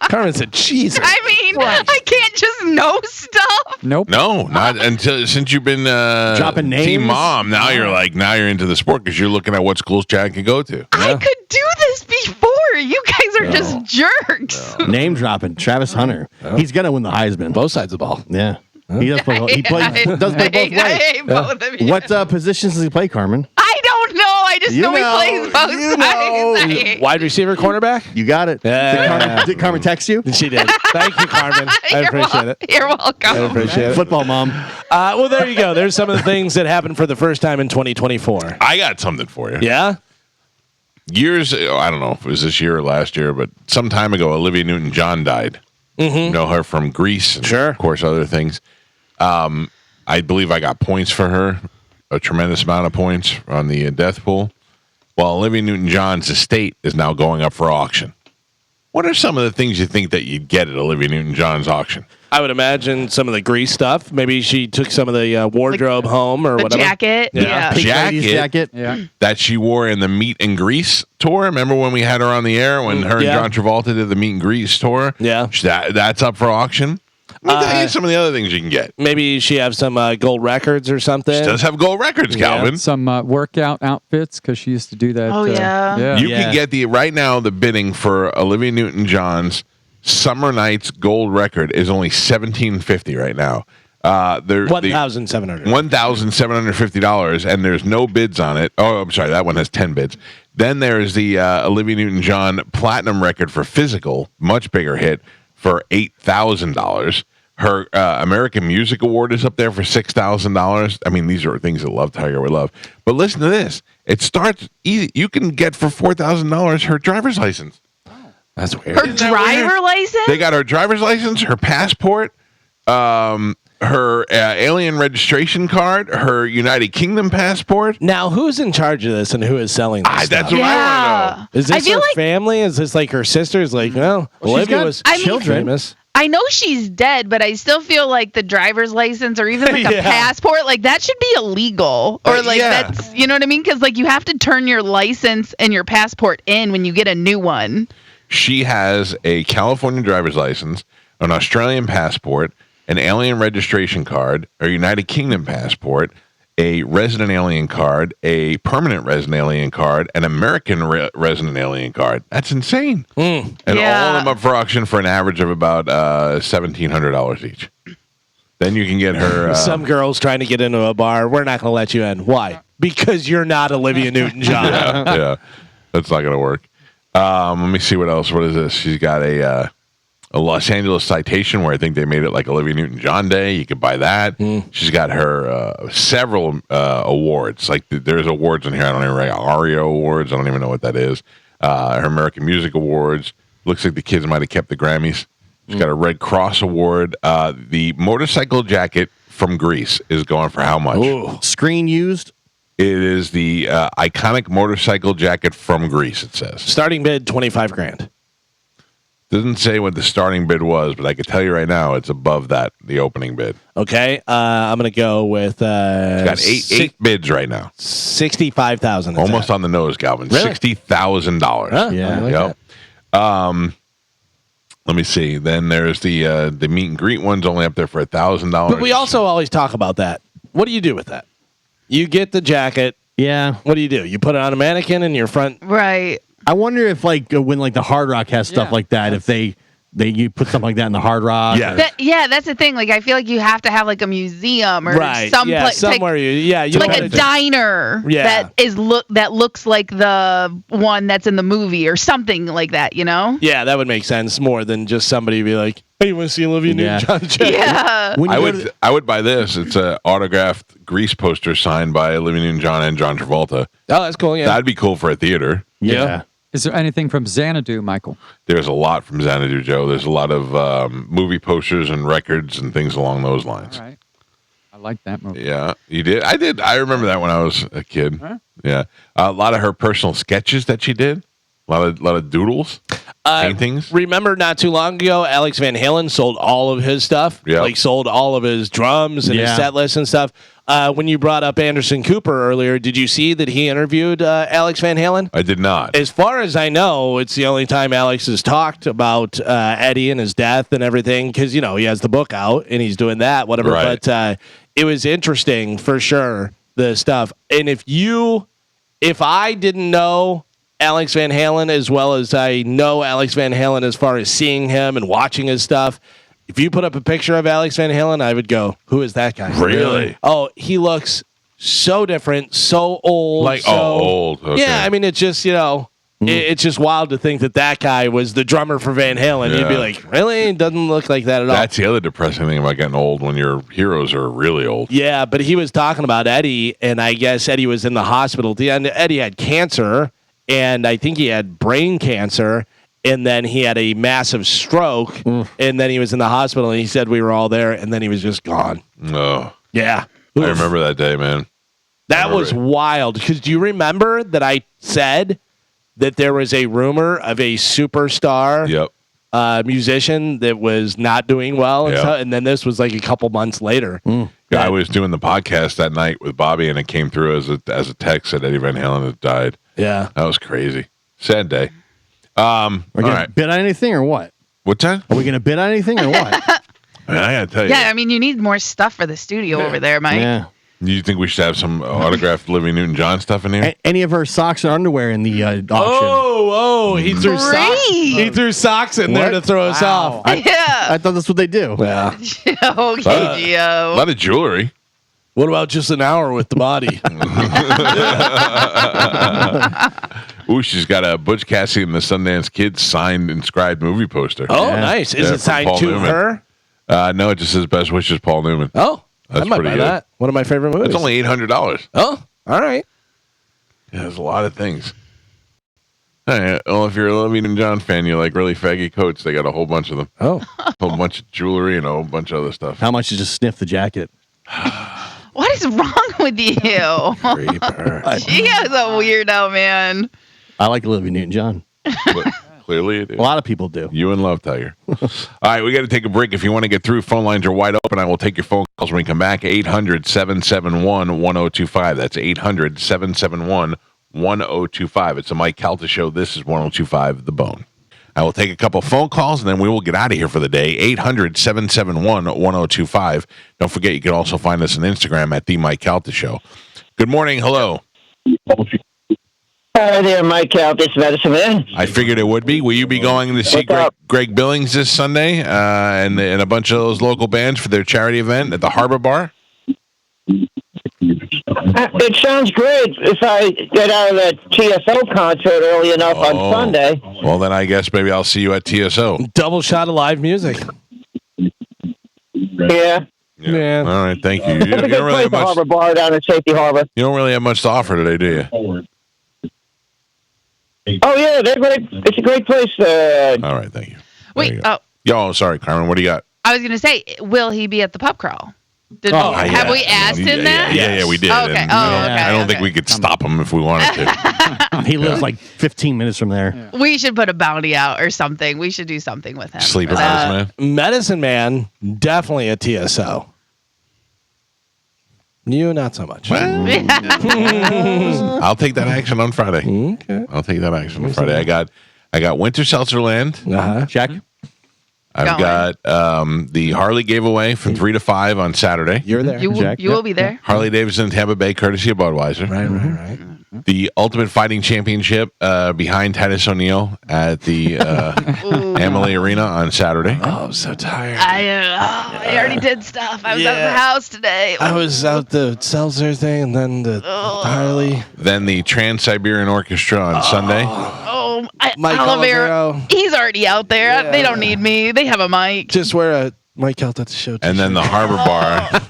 Carmen said, Jesus.
I mean, I can't just know stuff.
Nope.
No, not since you've been
dropping names.
Team mom. Now you're into the sport because you're looking at what schools Chad can go to.
I could do this before. You guys are just jerks.
Name dropping. Travis Hunter. He's gonna win the Heisman.
Both sides of the ball.
Yeah. He does play. He does play both ways.
I hate both of you.
What positions does he play, Carmen?
I don't know. I just know he plays both sides.
Wide receiver, cornerback?
You got it. Did Carmen text you?
She did. Thank you, Carmen. I appreciate it.
You're welcome.
I appreciate it.
Football mom.
Well, there you go. There's some of the things that happened for the first time in 2024.
I got something for you.
Yeah?
Years, I don't know if it was this year or last year, but some time ago, Olivia Newton-John died.
Mm-hmm.
You know her from Grease and, of course, other things. I believe I got points for her, a tremendous amount of points on the death pool. Well, Olivia Newton-John's estate is now going up for auction. What are some of the things you think that you'd get at Olivia Newton-John's auction?
I would imagine some of the Grease stuff. Maybe she took some of the wardrobe home or
the
whatever.
Jacket. Yeah.
Jacket that she wore in the Meet and Grease tour. Remember when we had her on the air when her and John Travolta did the Meet and Grease tour?
Yeah.
That's up for auction. Let me tell you some of the other things you can get.
Maybe she have some gold records or something.
She does have gold records, Calvin.
Some workout outfits because she used to do that.
Oh, yeah.
You can get right now the bidding for Olivia Newton-John's Summer Nights gold record is only $1,750 right now. $1,750, and there's no bids on it. Oh, I'm sorry, that one has 10 bids. Then there's the Olivia Newton-John platinum record for physical, much bigger hit, for $8,000. Her American Music Award is up there for $6,000. I mean, these are things that Love Tiger would love. But listen to this. It starts easy. You can get for $4,000 her driver's license.
That's weird.
Her driver license?
They got her driver's license, her passport, her alien registration card, her United Kingdom passport.
Now, who's in charge of this and who is selling this stuff?
That's what I want to know.
Is this her family? Is this like her sisters? Like, well Olivia was famous.
I know she's dead, but I still feel like the driver's license or even like a passport, like that should be illegal. Or like that's, you know what I mean? Because like you have to turn your license and your passport in when you get a new one.
She has a California driver's license, an Australian passport, an alien registration card, a United Kingdom passport, a resident alien card, a permanent resident alien card, an American resident alien card. That's insane. And all of them up for auction for an average of about $1,700 each. Then you can get her...
Some girls trying to get into a bar, we're not going to let you in. Why? Because you're not Olivia Newton-John.
yeah, that's not going to work. Let me see what else. What is this? She's got a Los Angeles citation where I think they made it like Olivia Newton-John Day. You could buy that. She's got her several awards. Like there's awards in here. I don't even write ARIA awards. I don't even know what that is. Her American Music Awards. Looks like the kids might have kept the Grammys. She's got a Red Cross Award. The motorcycle jacket from Greece is going for how much?
Ooh. Screen used?
It is the iconic motorcycle jacket from Greece, it says.
Starting bid, $25,000.
Doesn't say what the starting bid was, but I can tell you right now it's above that, the opening bid.
Okay, I'm going to go with...
it's got eight bids right now.
$65,000.
Almost on the nose, Calvin.
Really?
$60,000.
Huh? Yeah.
Yep. Let me see. Then there's the meet and greet one's only up there for $1,000.
But we also always talk about that. What do you do with that? You get the jacket.
Yeah.
What do? You put it on a mannequin in your front.
Right.
I wonder if like when like the Hard Rock has stuff like that, if you put something like that in the Hard Rock.
Yeah.
That's the thing. Like I feel like you have to have like a museum or
right.
somewhere
you
like a diner that looks like the one that's in the movie or something like that, you know?
Yeah, that would make sense more than just somebody be like, hey, you want to see Olivia Newton-John?
Yeah.
I would buy this. It's an autographed Grease poster signed by Olivia Newton-John and John Travolta.
Oh, that's cool. Yeah,
that'd be cool for a theater.
Yeah.
Is there anything from Xanadu, Michael?
There's a lot from Xanadu, Joe. There's a lot of movie posters and records and things along those lines.
All right. I like that movie.
Yeah, you did. I did. I remember that when I was a kid.
Huh?
Yeah, a lot of her personal sketches that she did. A lot of doodles, paintings.
Remember not too long ago, Alex Van Halen sold all of his stuff.
Yeah.
Like sold all of his drums and his set list and stuff. When you brought up Anderson Cooper earlier, did you see that he interviewed Alex Van Halen?
I did not.
As far as I know, it's the only time Alex has talked about Eddie and his death and everything because, you know, he has the book out and he's doing that, whatever.
Right.
But it was interesting for sure, the stuff. And if I didn't know Alex Van Halen as well as I know Alex Van Halen as far as seeing him and watching his stuff, if you put up a picture of Alex Van Halen, I would go, who is that guy?
Really?
Oh, he looks so different, so old.
Old. Okay.
Yeah, I mean, it's just, it's just wild to think that guy was the drummer for Van Halen.
Yeah.
You'd be like, really? It doesn't look like that at all.
That's the other depressing thing about getting old when your heroes are really old.
Yeah, but he was talking about Eddie, and I guess Eddie was in the hospital. And Eddie had cancer, and I think he had brain cancer. And then he had a massive stroke, and then he was in the hospital, and he said we were all there, and then he was just gone.
Oh.
Yeah.
I remember that day, man.
That was wild. Because do you remember that I said that there was a rumor of a superstar musician that was not doing well? And then this was like a couple months later.
Yeah, I was doing the podcast that night with Bobby, and it came through as a text that Eddie Van Halen had died.
Yeah.
That was crazy. Sad day.
Are we going to bid on anything or what?
What's that?
Are we going to bid on anything or what?
I got to tell you.
Yeah, I mean, you need more stuff for the studio over there, Mike.
Yeah.
Do you think we should have some autographed Olivia Newton-John stuff in here?
Any of her socks or underwear in the auction?
He threw socks. He threw socks in there to throw us off.
I thought that's what they do.
Yeah.
Okay, Gio.
A lot of jewelry.
What about just an hour with the body?
Ooh, she's got a Butch Cassidy and the Sundance Kid signed, inscribed movie poster.
Oh, nice. Is it signed
Paul
to
Newman.
her?
No, it just says Best Wishes, Paul Newman.
Oh,
that's
I might
pretty
buy
good.
that. One of my favorite movies.
It's only $800.
Oh, all right.
Yeah, there's a lot of things. Well, if you're a Olivia Newton-John fan, you like really faggy coats. They got a whole bunch of them.
Oh,
a whole bunch of jewelry and a whole bunch of other stuff.
How much to just sniff the jacket?
What is wrong with you? She is a weirdo, man.
I like Olivia Newton-John.
Clearly, it is.
A lot of people do.
You and Love Tiger. All right, we got to take a break. If you want to get through, phone lines are wide open. I will take your phone calls when we come back. 800-771-1025. That's 800-771-1025. It's the Mike Calta Show. This is 1025 The Bone. I will take a couple phone calls, and then we will get out of here for the day. 800-771-1025. Don't forget, you can also find us on Instagram at The Mike Calta Show. Good morning. Hello.
Hi there, Mike Calta. This is Medicine Man.
I figured it would be. Will you be going to see Greg Billings this Sunday and a bunch of those local bands for their charity event at the Harbor Bar?
It sounds great if I get out of the TSO concert early enough on Sunday.
Well, then I guess maybe I'll see you at TSO.
Double shot of live music.
Yeah.
All right, thank you.
It's a good place, the Harbor Bar down in Safety Harbor.
You don't really have much to offer today, do you?
Oh, yeah, they're great. It's a great place.
All right, thank you.
Wait,
Sorry, Carmen. What do you got?
I was going to say, will he be at the pub crawl?
Have
we asked him that?
Yeah, we did.
Okay.
And, I don't think we could stop him if we wanted to.
He lives like 15 minutes from there.
We should put a bounty out or something. We should do something with him.
Sleeper Medicine Man?
Medicine Man, definitely a TSO. You, not so much.
I'll take that action on Friday.
Okay.
I'll take that action on Friday. I got Winter Seltzer Land.
Check.
I've got the Harley giveaway from 3 to 5 on Saturday.
You're there.
You will be there.
Harley Davidson, Tampa Bay, courtesy of Budweiser.
Right.
The Ultimate Fighting Championship behind Titus O'Neil at the Amalie Arena on Saturday.
Oh, I'm so tired.
I already did stuff. I was out of the house today.
I was out the Seltzer thing and then the Harley.
Then the Trans-Siberian Orchestra on Sunday.
Mike
Olivero. He's already out there.
Yeah.
They don't need me. They have a mic.
Just wear a Mike Calta Show t-shirt.
And then the Harbor Bar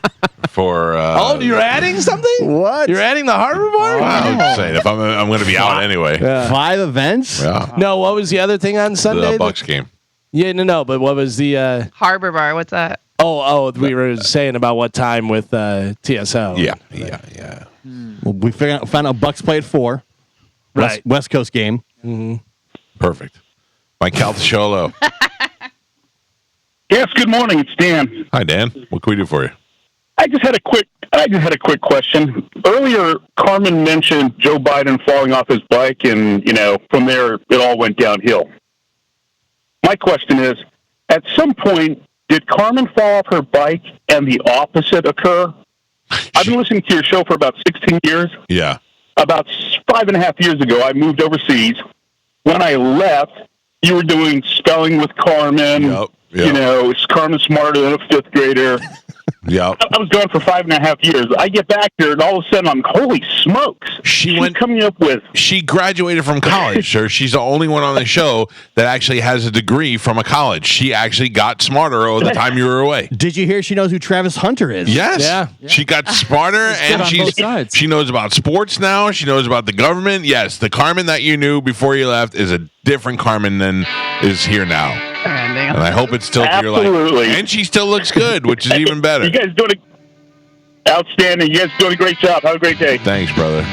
for...
you're adding something?
What?
You're adding the Harbor Bar?
I'm just saying, if I'm going to be out anyway.
Yeah.
5 events?
Yeah.
No, what was the other thing on Sunday?
The Bucks game.
Yeah, no, but what was the...
Harbor Bar, what's that?
we were saying about what time with TSO.
Yeah.
Well, we found out Bucks play at 4.
Right.
West Coast game.
Mm-hmm.
Perfect. Mike Calta Show, hello.
Yes, good morning. It's Dan.
Hi, Dan. What can we do for you?
I just had a quick question. Earlier, Carmen mentioned Joe Biden falling off his bike, and from there it all went downhill. My question is, at some point, did Carmen fall off her bike and the opposite occur? I've been listening to your show for about 16 years.
Yeah.
About 5.5 years ago, I moved overseas. When I left, you were doing spelling with Carmen.
Yep.
Is Carmen smarter than a 5th grader?
Yeah.
I was gone for 5.5 years. I get back here, and all of a sudden, holy smokes.
She's
coming up with.
She graduated from college, sir. She's the only one on the show that actually has a degree from a college. She actually got smarter over the time you were away.
Did you hear she knows who Travis Hunter is?
Yes.
Yeah.
She got smarter, and she knows about sports now. She knows about the government. Yes, the Carmen that you knew before you left is a different Carmen than is here now. And I hope it's still to your life. And she still looks good, which is even better.
You guys doing
Outstanding. You guys are doing a great job. Have a great day.
Thanks, brother.